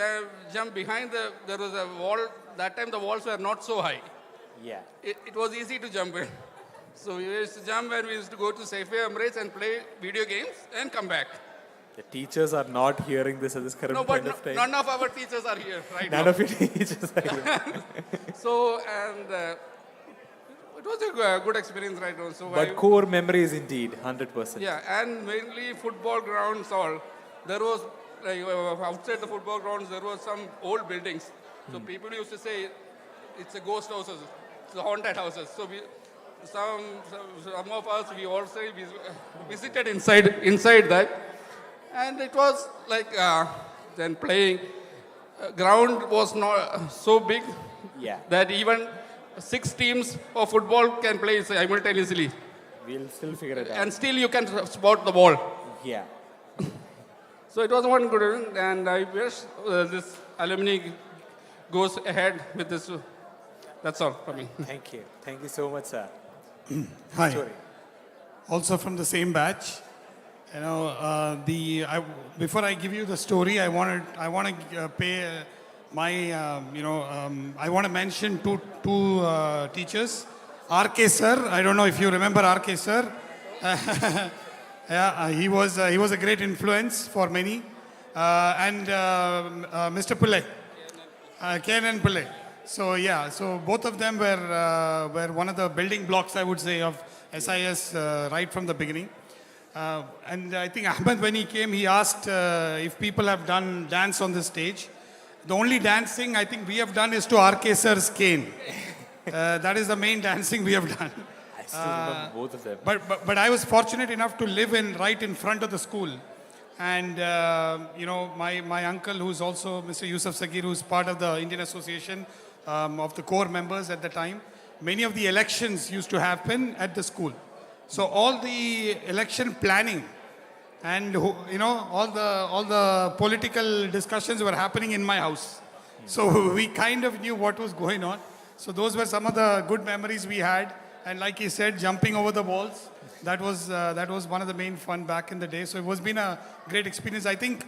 jump behind there was a wall. That time the walls were not so high. Yeah. It was easy to jump in. So we used to jump and we used to go to Safeway Emirates and play video games and come back. The teachers are not hearing this at this current point of time. None of our teachers are here right now. None of your teachers are here. So, and it was a good experience right now. So But core memories indeed, 100%. Yeah, and mainly football grounds all. There was, like, outside the football grounds, there was some old buildings. So people used to say, it's a ghost houses, it's a haunted houses. So some of us, we also visited inside that. And it was like then playing. Ground was not so big that even 6 teams of football can play simultaneously. We'll still figure it out. And still you can spot the ball. Yeah. So it was one good, and I wish this alumni goes ahead with this. That's all for me. Thank you. Thank you so much, sir. Hi. Sorry. Also from the same batch. Before I give you the story, I want to pay my, I want to mention two teachers. RK sir, I don't know if you remember RK sir. Yeah, he was a great influence for many. And Mr. Pillai, KNN Pillai. So yeah, so both of them were one of the building blocks, I would say, of SIS right from the beginning. And I think Ahmed, when he came, he asked if people have done dance on the stage. The only dancing I think we have done is to RK sir's cane. That is the main dancing we have done. I still remember both of them. But I was fortunate enough to live right in front of the school. And, my uncle, who's also Mr. Yusuf Sagir, who's part of the Indian Association of the core members at the time, many of the elections used to happen at the school. So all the election planning and all the political discussions were happening in my house. So we kind of knew what was going on. So those were some of the good memories we had. And like he said, jumping over the walls, that was one of the main fun back in the day. So it was been a great experience. I think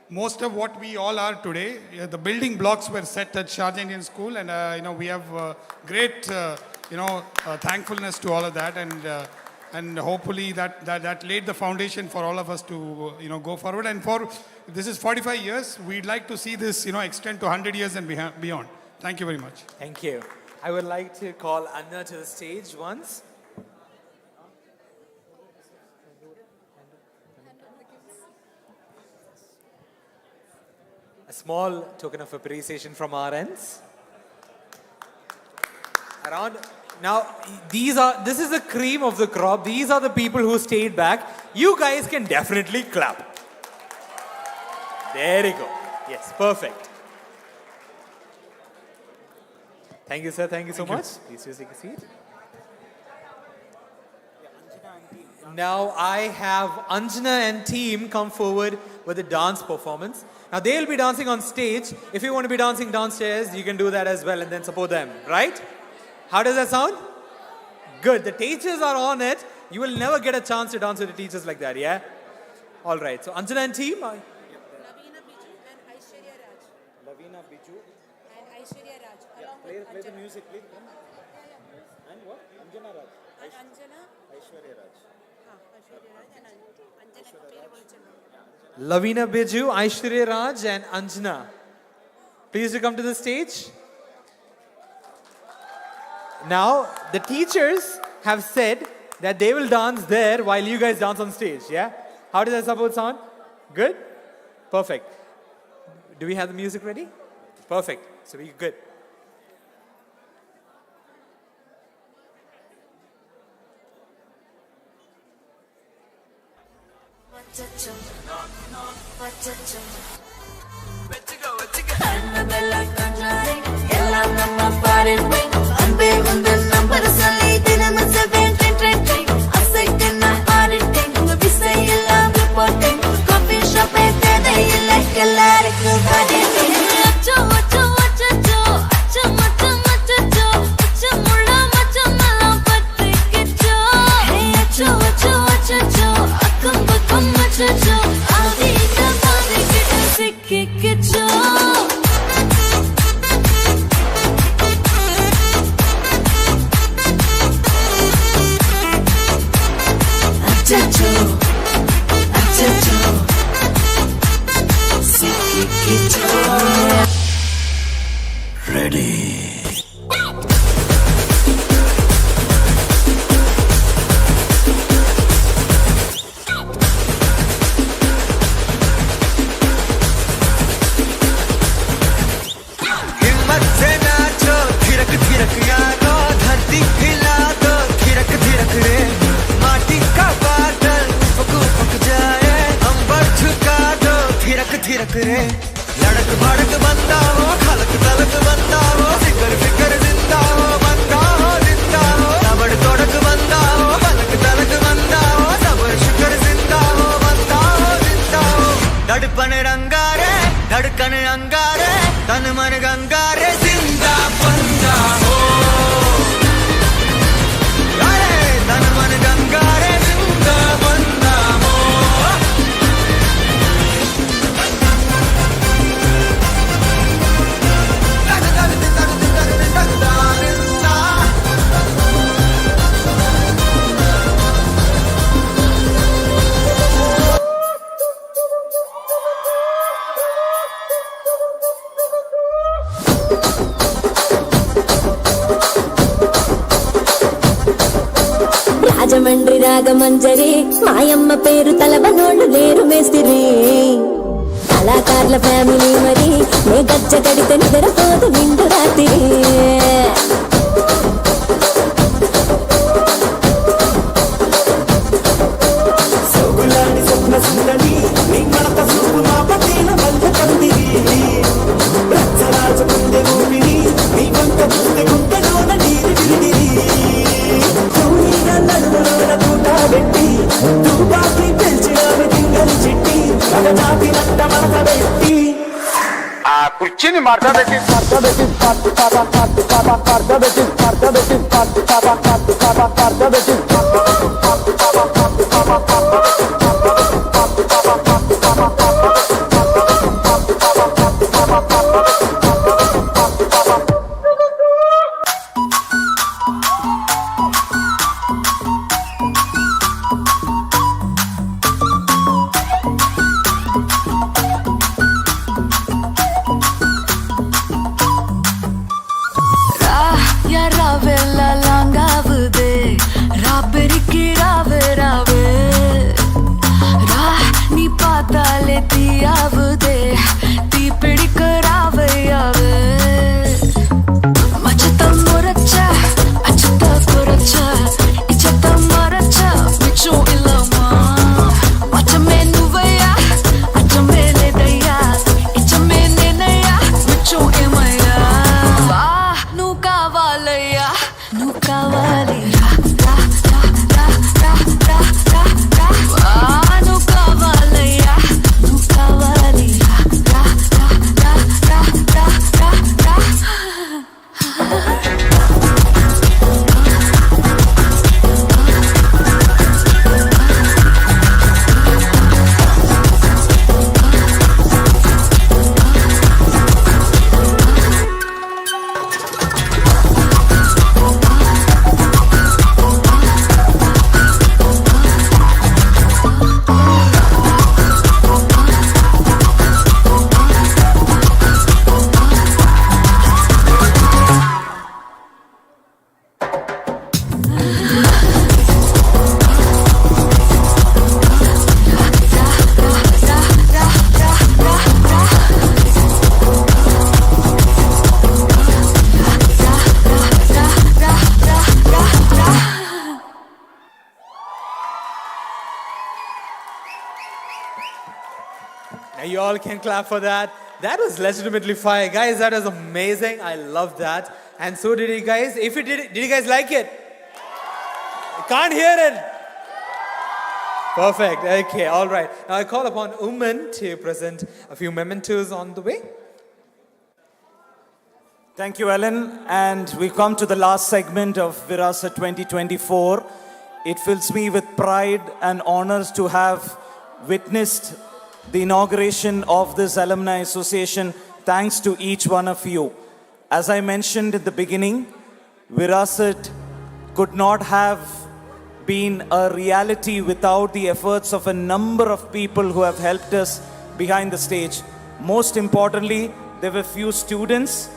most of what we all are today, the building blocks were set at Sharjah Indian School, and we have great thankfulness to all of that, and hopefully that laid the foundation for all of us to go forward. And this is 45 years. We'd like to see this extend to 100 years and beyond. Thank you very much. Thank you. I would like to call Anna to the stage once. A small token of appreciation from our ends. Now, this is the cream of the crop. These are the people who stayed back. You guys can definitely clap. There you go. Yes, perfect. Thank you, sir. Thank you so much. Please take a seat. Now I have Anjana and team come forward with a dance performance. Now they'll be dancing on stage. If you want to be dancing downstairs, you can do that as well and then support them, right? How does that sound? Good. The teachers are on it. You will never get a chance to dance with the teachers like that, yeah? All right. So Anjana and team. Lavina Biju and Aishwarya Raj. Play the music, please. And what? Anjana Raj. Anjana. Aishwarya Raj. Lavina Biju, Aishwarya Raj and Anjana. Please to come to the stage. Now, the teachers have said that they will dance there while you guys dance on stage, yeah? How does that support sound? Good? Perfect. Do we have the music ready? Perfect. So we're good. Rajahmundry Ragamanjari మాయమ్మ పేరు తలబనోళ్ళు లేరు మేస్తిరి కళాకారుల family మరి నే గజ్జ కడితే నిద్రపోదు నిండు రాత్రి కుర్చీని మార్చబెట్టి Raave And you all can clap for that. That was legitimately fire. Guys, that was amazing. I love that. And so did you guys. If you did you guys like it? Can't hear it. Perfect. Okay, all right. Now I call upon Uman to present a few mementos on the way. Thank you, Ellen. And we come to the last segment of VIRAASAT 2024. It fills me with pride and honors to have witnessed the inauguration of this Alumni Association, thanks to each one of you. As I mentioned in the beginning, VIRAASAT could not have been a reality without the efforts of a number of people who have helped us behind the stage. Most importantly, there were few students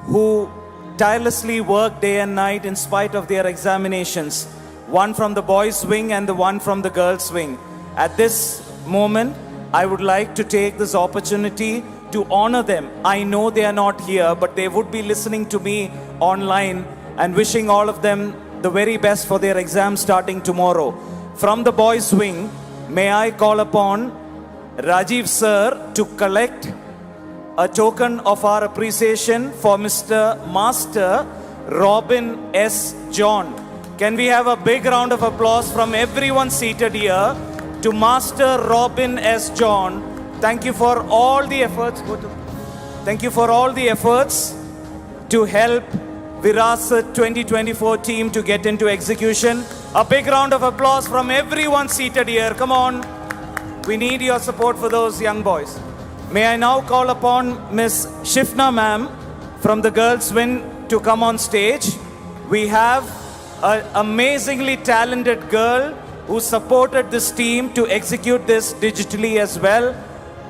who tirelessly worked day and night in spite of their examinations. One from the boys' wing and the one from the girls' wing. At this moment, I would like to take this opportunity to honor them. I know they are not here, but they would be listening to me online, and wishing all of them the very best for their exam starting tomorrow. From the boys' wing, may I call upon Rajiv sir to collect a token of our appreciation for Mr. Master Robin S. John. Can we have a big round of applause from everyone seated here to Master Robin S. John. Thank you for all the efforts. Thank you for all the efforts to help VIRAASAT 2024 team to get into execution. A big round of applause from everyone seated here. Come on. We need your support for those young boys. May I now call upon Miss Shifna ma'am from the girls' wing to come on stage. We have an amazingly talented girl who supported this team to execute this digitally as well.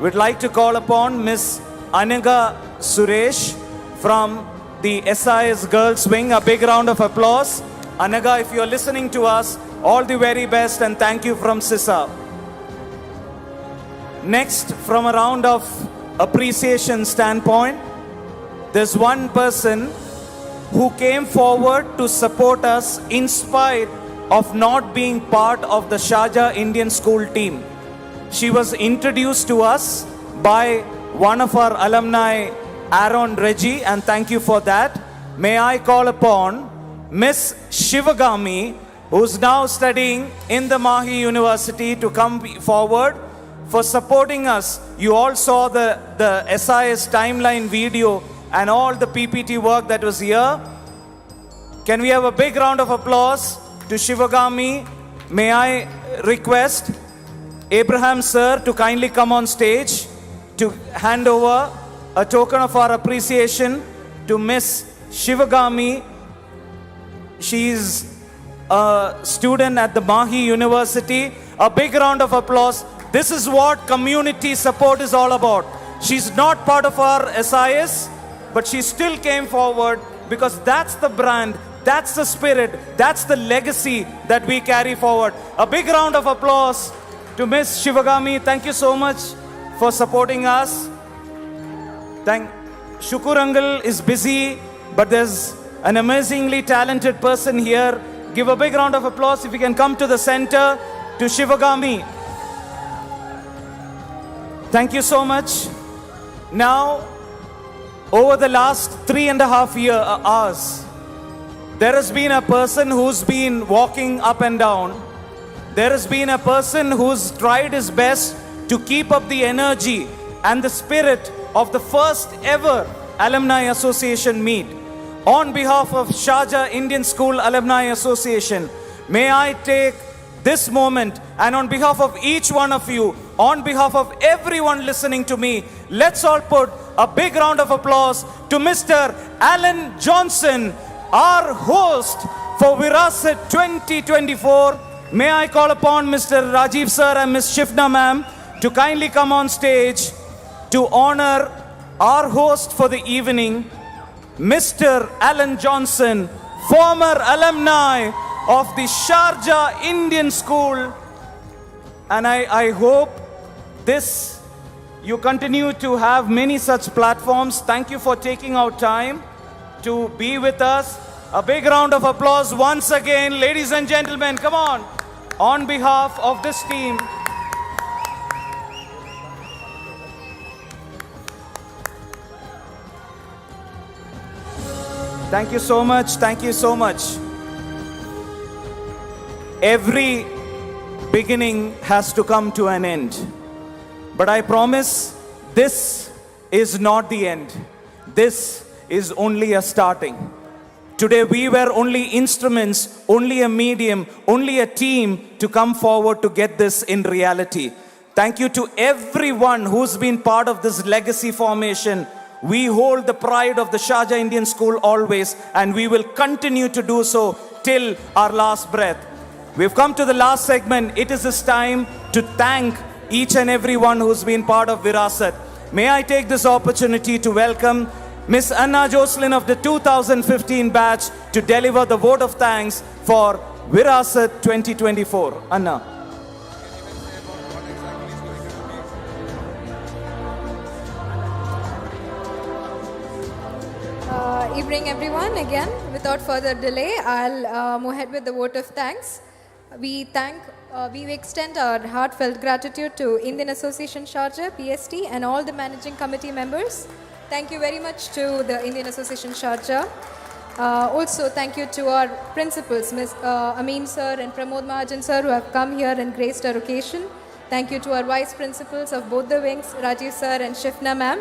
We'd like to call upon Miss Anaga Suresh from the SIS Girls Wing. A big round of applause. Anaga, if you're listening to us, all the very best and thank you from SISA. Next, from a round of appreciation standpoint, there's one person who came forward to support us in spite of not being part of the Sharjah Indian School team. She was introduced to us by one of our alumni, Aaron Reggie, and thank you for that. May I call upon Miss Shivagami, who's now studying in the Mahi University, to come forward for supporting us. You all saw the SIS timeline video and all the PPT work that was here. Can we have a big round of applause to Shivagami? May I request Abraham sir to kindly come on stage to hand over a token of our appreciation to Miss Shivagami. She's a student at the Mahi University. A big round of applause. This is what community support is all about. She's not part of our SIS, but she still came forward because that's the brand, that's the spirit, that's the legacy that we carry forward. A big round of applause to Miss Shivagami. Thank you so much for supporting us. Shukur Uncle is busy, but there's an amazingly talented person here. Give a big round of applause if you can come to the center to Shivagami. Thank you so much. Now, over the last 3.5 hours, there has been a person who's been walking up and down. There has been a person who's tried his best to keep up the energy and the spirit of the first ever Alumni Association meet. On behalf of Sharjah Indian School Alumni Association, may I take this moment, and on behalf of each one of you, on behalf of everyone listening to me, let's all put a big round of applause to Mr. Alan Johnson, our host for VIRAASAT 2024. May I call upon Mr. Rajiv sir and Ms. Shifna ma'am to kindly come on stage to honor our host for the evening, Mr. Alan Johnson, former alumni of the Sharjah Indian School. And I hope you continue to have many such platforms. Thank you for taking out time to be with us. A big round of applause once again, ladies and gentlemen, come on behalf of this team. Thank you so much. Thank you so much. Every beginning has to come to an end. But I promise this is not the end. This is only a starting. Today we were only instruments, only a medium, only a team to come forward to get this in reality. Thank you to everyone who's been part of this legacy formation. We hold the pride of the Sharjah Indian School always, and we will continue to do so till our last breath. We've come to the last segment. It is this time to thank each and everyone who's been part of VIRAASAT. May I take this opportunity to welcome Miss Anna Jocelyn of the 2015 batch to deliver the vote of thanks for VIRAASAT 2024. Anna. Evening everyone. Again, without further delay, I'll move ahead with the vote of thanks. We extend our heartfelt gratitude to Indian Association Sharjah, PST, and all the managing committee members. Thank you very much to the Indian Association Sharjah. Also, thank you to our principals, Ms. Amin sir and Pramod Mahajan sir, who have come here and graced our occasion. Thank you to our vice principals of both the wings, Rajiv sir and Shifna ma'am.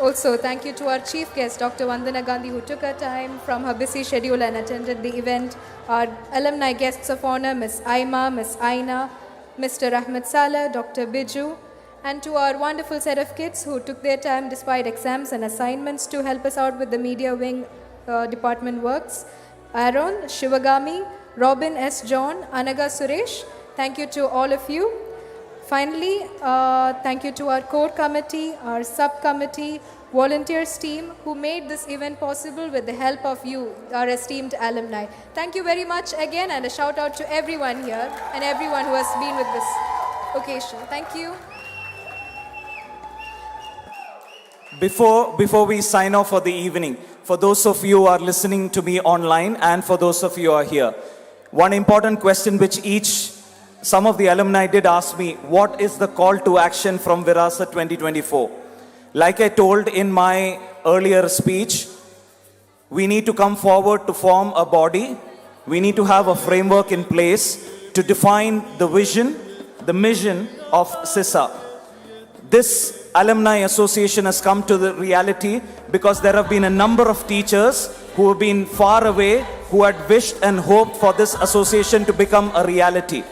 Also, thank you to our chief guest, Dr. Vandana Gandhi, who took her time from her busy schedule and attended the event. Our alumni guests of honor, Ms. Aima, Ms. Aina, Mr. Ahmed Saleh, Dr. Biju, and to our wonderful set of kids who took their time despite exams and assignments to help us out with the media wing department works. Aaron, Shivagami, Robin S. John, Anaga Suresh, thank you to all of you. Finally, thank you to our core committee, our subcommittee, volunteers team who made this event possible with the help of you, our esteemed alumni. Thank you very much again, and a shout out to everyone here and everyone who has been with this occasion. Thank you. Before we sign off for the evening, for those of you who are listening to me online and for those of you who are here, one important question which some of the alumni did ask me, what is the call to action from VIRAASAT 2024? Like I told in my earlier speech, we need to come forward to form a body. We need to have a framework in place to define the vision, the mission of CISA. This alumni association has come to the reality because there have been a number of teachers who have been far away, who had wished and hoped for this association to become a reality.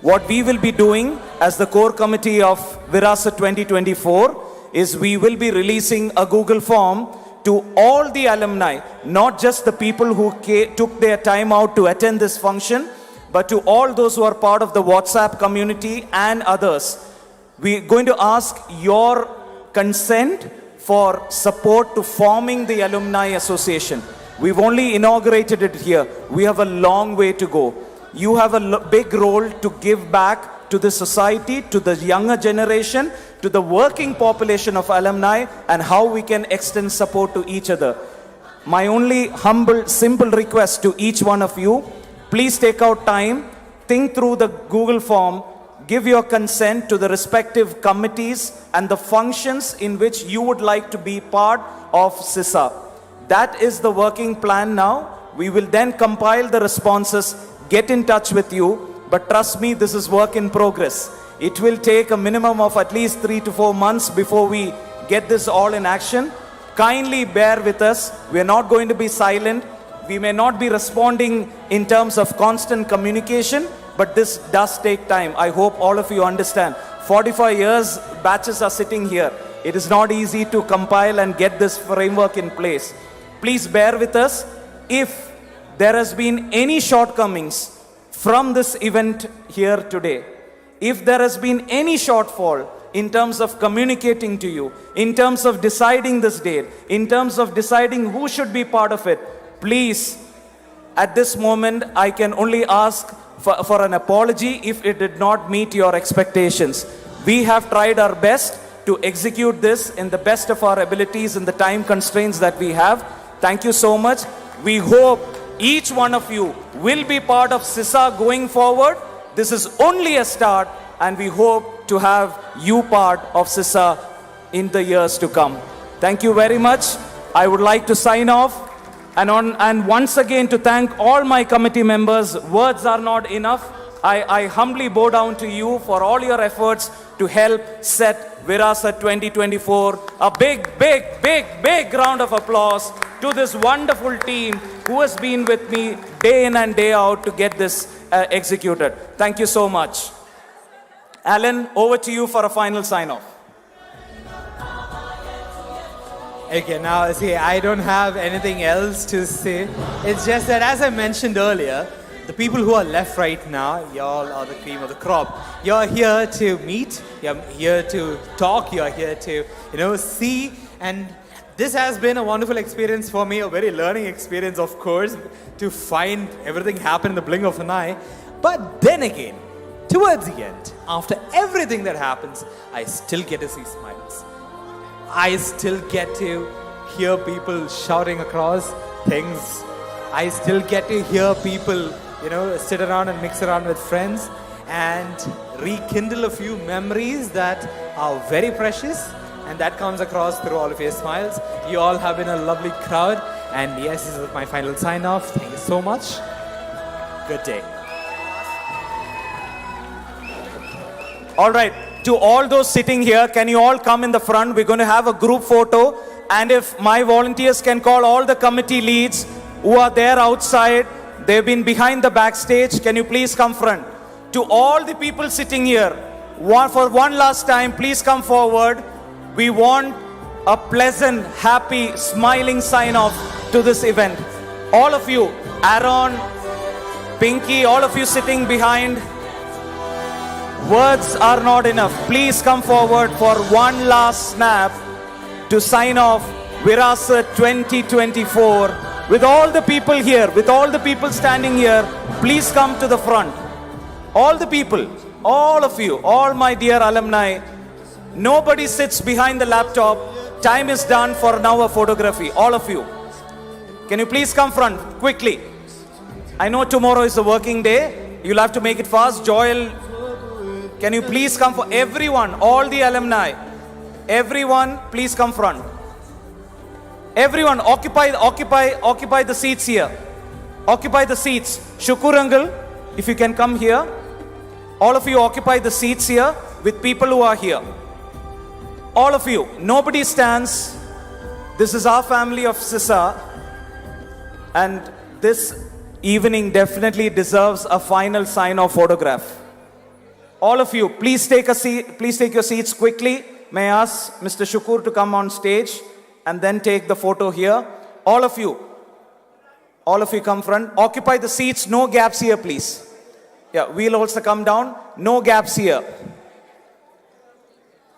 What we will be doing as the core committee of VIRAASAT 2024 is we will be releasing a Google form to all the alumni, not just the people who took their time out to attend this function, but to all those who are part of the WhatsApp community and others. We're going to ask your consent for support to forming the Alumni Association. We've only inaugurated it here. We have a long way to go. You have a big role to give back to the society, to the younger generation, to the working population of alumni, and how we can extend support to each other. My only humble, simple request to each one of you, please take out time, think through the Google form, give your consent to the respective committees and the functions in which you would like to be part of CISA. That is the working plan now. We will then compile the responses, get in touch with you, but trust me, this is work in progress. It will take a minimum of at least 3 to 4 months before we get this all in action. Kindly bear with us. We are not going to be silent. We may not be responding in terms of constant communication, but this does take time. I hope all of you understand. 45 years batches are sitting here. It is not easy to compile and get this framework in place. Please bear with us. If there has been any shortcomings from this event here today, if there has been any shortfall in terms of communicating to you, in terms of deciding this date, in terms of deciding who should be part of it, please, at this moment, I can only ask for an apology if it did not meet your expectations. We have tried our best to execute this in the best of our abilities in the time constraints that we have. Thank you so much. We hope each one of you will be part of CISA going forward. This is only a start, and we hope to have you part of CISA in the years to come. Thank you very much. I would like to sign off and once again to thank all my committee members. Words are not enough. I humbly bow down to you for all your efforts to help set VIRAASAT 2024. A big round of applause to this wonderful team who has been with me day in and day out to get this executed. Thank you so much. Alan, over to you for a final sign-off. Okay, now see, I don't have anything else to say. It's just that, as I mentioned earlier, the people who are left right now, y'all are the cream of the crop. You're here to meet, you're here to talk, you're here to, see. And this has been a wonderful experience for me, a very learning experience, of course, to find everything happen in the blink of an eye. But then again, towards the end, after everything that happens, I still get to see smiles. I still get to hear people shouting across things. I still get to hear people, sit around and mix around with friends and rekindle a few memories that are very precious, and that comes across through all of your smiles. You all have been a lovely crowd, and yes, this is my final sign off. Thank you so much. Good day. All right, to all those sitting here, can you all come in the front? We're going to have a group photo, and if my volunteers can call all the committee leads who are there outside, they've been behind the backstage, can you please come front? To all the people sitting here, for one last time, please come forward. We want a pleasant, happy, smiling sign-off to this event. All of you, Aaron, Pinky, all of you sitting behind, words are not enough. Please come forward for one last snap to sign off VIRAASAT 2024. With all the people here, with all the people standing here, please come to the front. All the people, all of you, all my dear alumni, nobody sits behind the laptop. Time is done for now a photography. All of you. Can you please come front quickly? I know tomorrow is a working day. You'll have to make it fast. Joel, can you please come for everyone, all the alumni, everyone, please come front. Everyone, occupy the seats here. Occupy the seats. Shukur uncle, if you can come here. All of you occupy the seats here with people who are here. All of you, nobody stands. This is our family of Sisa, and this evening definitely deserves a final sign-off photograph. All of you, please take a seat. Please take your seats quickly. May I ask Mr. Shukur to come on stage and then take the photo here. All of you come front. Occupy the seats. No gaps here, please. Yeah, we'll also come down. No gaps here.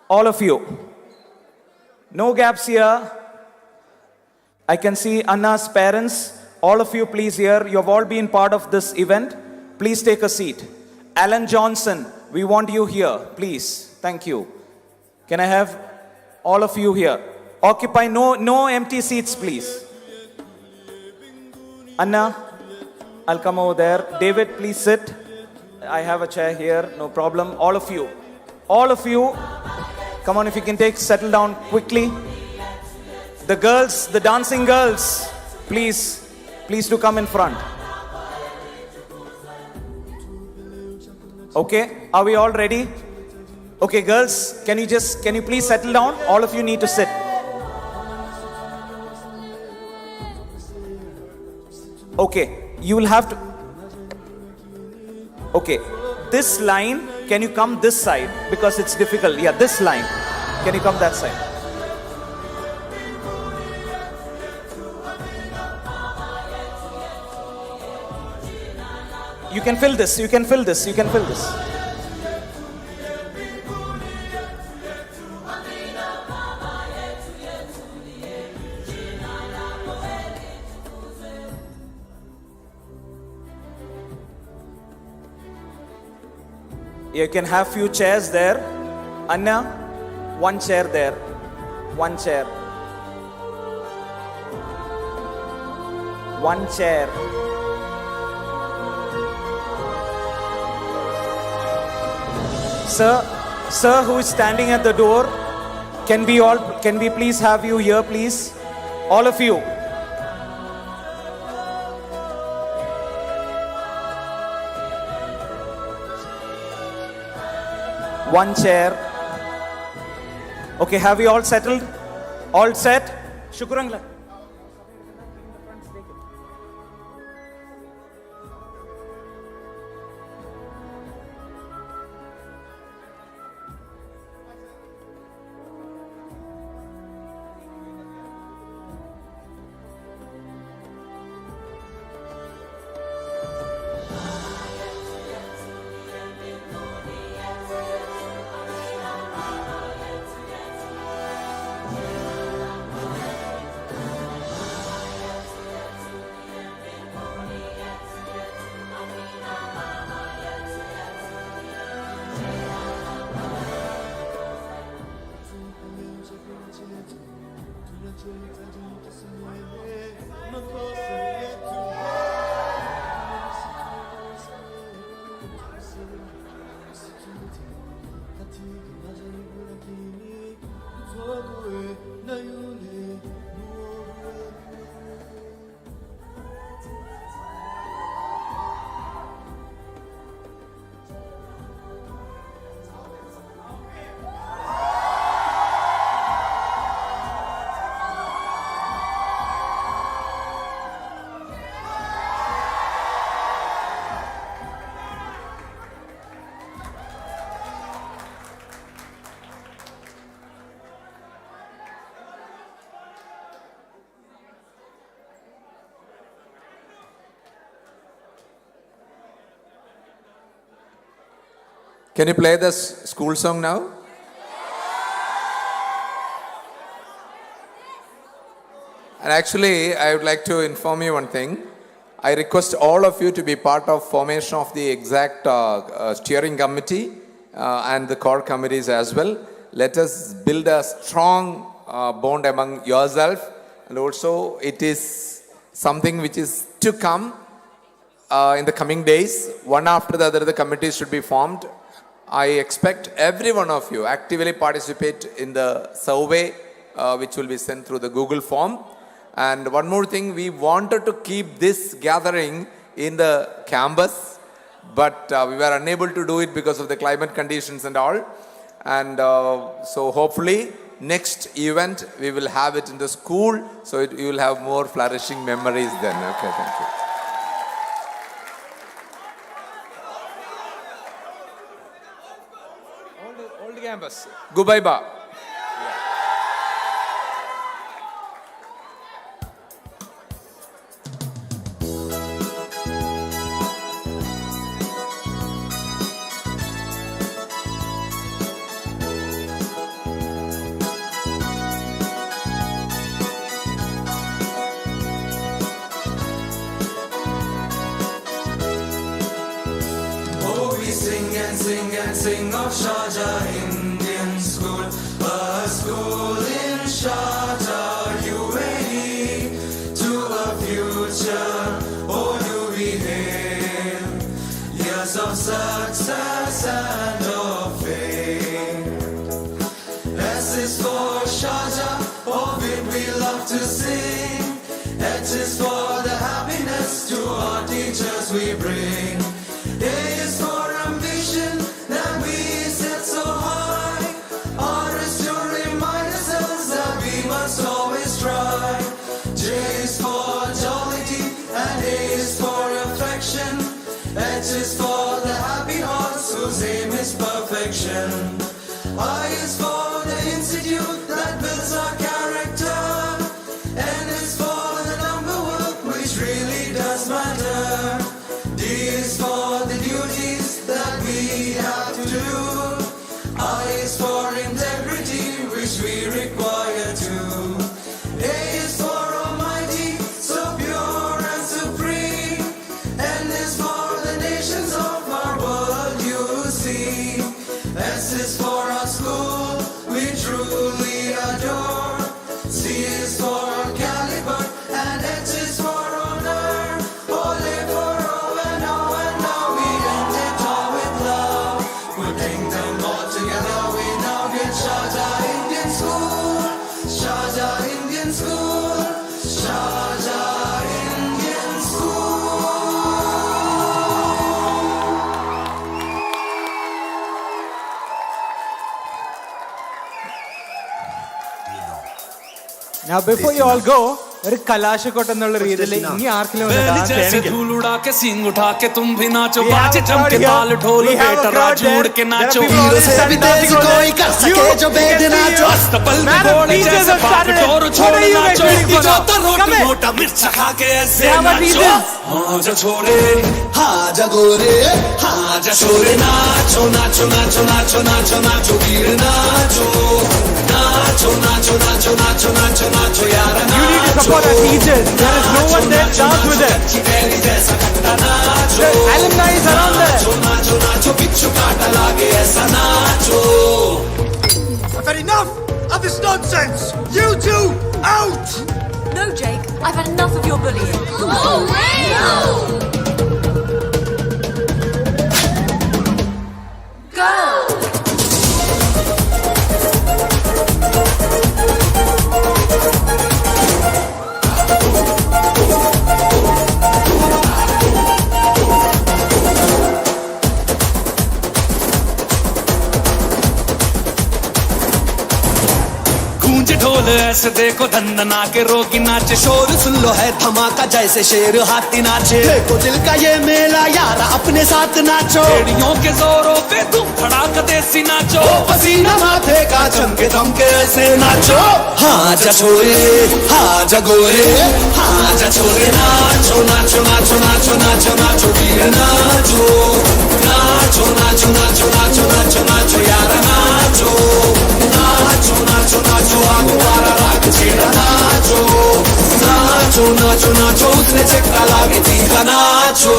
All of you. No gaps here. I can see Anna's parents. All of you, please here. You have all been part of this event. Please take a seat. Alan Johnson, we want you here, please. Thank you. Can I have all of you here? Occupy, no empty seats, please. Anna, I'll come over there. David, please sit. I have a chair here, no problem. All of you, come on, if you can settle down quickly. The girls, the dancing girls, please do come in front. Okay, are we all ready? Okay, girls, can you please settle down? All of you need to sit. Okay, you will have to. Okay, this line, can you come this side? Because it's difficult. Yeah, this line. Can you come that side? You can fill this, you can fill this, you can fill this. You can have few chairs there. Anna, one chair there. One chair. One chair. Sir, who is standing at the door, can we please have you here, please? All of you. One chair. Okay, have we all settled? All set? Shukran. Can you play the school song now? And actually, I would like to inform you one thing. I request all of you to be part of formation of the exact steering committee and the core committees as well. Let us build a strong bond among yourself, and also it is something which is to come in the coming days. One after the other, the committees should be formed. I expect every one of you actively participate in the survey which will be sent through the Google form. And one more thing, we wanted to keep this gathering in the campus, but we were unable to do it because of the climate conditions and all. And so hopefully next event we will have it in the school, so you will have more flourishing memories then. Okay, thank you. Old campus. Goodbye, ba. Oh, we sing and sing and sing of Sharjah Indian School, a school in Sharjah, UAE, to a future, oh, do we hail years of success and of fame. S is for Sharjah, of it we love to sing. H is for the happiness to our teachers we bring. A is for ambition that we set so high. R is to remind ourselves that we must always try. J is for jollity and A is for affection. H is for the happy hearts whose aim is perfection. I is for the institute that builds our character. N is for the number work which really does matter. D is for the duties that we have to do. I is for integrity which we require to. A is for almighty, so pure and supreme. N is for the nations of our world you see. S is for our school we truly adore. C is for caliber and H is for honor. Ole for O and now we end it all with love. Putting them all together we now get Sharjah Indian School. Sharjah Indian School. Now before you all go, ഒരു കലാശക്കൊട്ട് എന്നുള്ള രീതിയിൽ ഇനി ആർക്കെങ്കിലും जैसे धूल उड़ा के सींग उठा के तुम भी नाचो बाज जम के ताल ढोल बेटरा जोड़ के नाचो हीरो से भी तेज कोई कर सके जो बेद नाचो अस्तबल में घोड़े जैसे पाप टोर छोड़ नाचो जो तो रोटी मोटा मिर्च खा के ऐसे नाचो हाँ जा छोरे हाँ जा गोरे हाँ जा छोरे नाचो नाचो नाचो नाचो नाचो नाचो वीर नाचो नाचो नाचो नाचो नाचो नाचो नाचो यार नाचो for our teachers. There is no one there. Dance with them. The alumni is around there. I've had enough of this nonsense. You two, out! No, Jake. I've had enough of your bullying. Oh, no! Go! ढोल ऐसे देखो धंधना के रोगी नाचे शोर सुन लो है धमाका जैसे शेर हाथी नाचे देखो दिल का ये मेला यार अपने साथ नाचो एड़ियों के जोरों पे तुम धड़ाका देसी नाचो पसीना माथे का चमके दमके ऐसे नाचो हाँ जा छोरे हाँ जा गोरे हाँ जा छोरे नाचो नाचो नाचो नाचो नाचो नाचो वीर नाचो नाचो नाचो नाचो नाचो नाचो नाचो यार नाचो नाचो नाचो नाचो आगुवारा राग छेड़ा नाचो नाचो नाचो नाचो उसने चक्का लागे थी का नाचो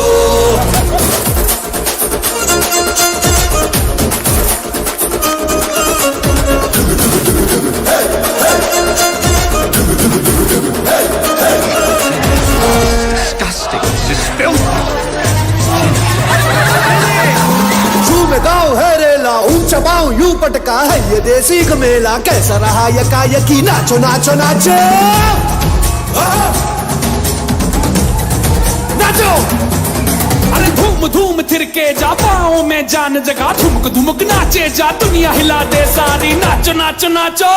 Disgusting. This is filthy. में गाँव है रेला ऊंचा पाँव यूं पटका है ये देसी मेला कैसा रहा यकायकी नाचो नाचो नाचो नाचो अरे धूम धूम थिरके जा पाँव में जान जगा ठुमक धुमक नाचे जा दुनिया हिला दे सारी नाचो नाचो नाचो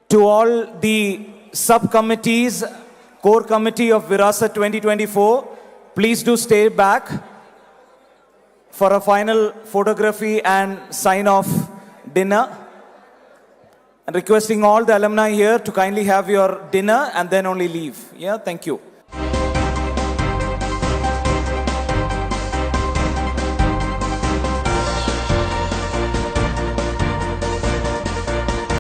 To all the subcommittees, core committee of VIRAASAT 2024, please do stay back for a final photography and sign-off dinner. And requesting all the alumni here to kindly have your dinner and then only leave. Yeah, thank you.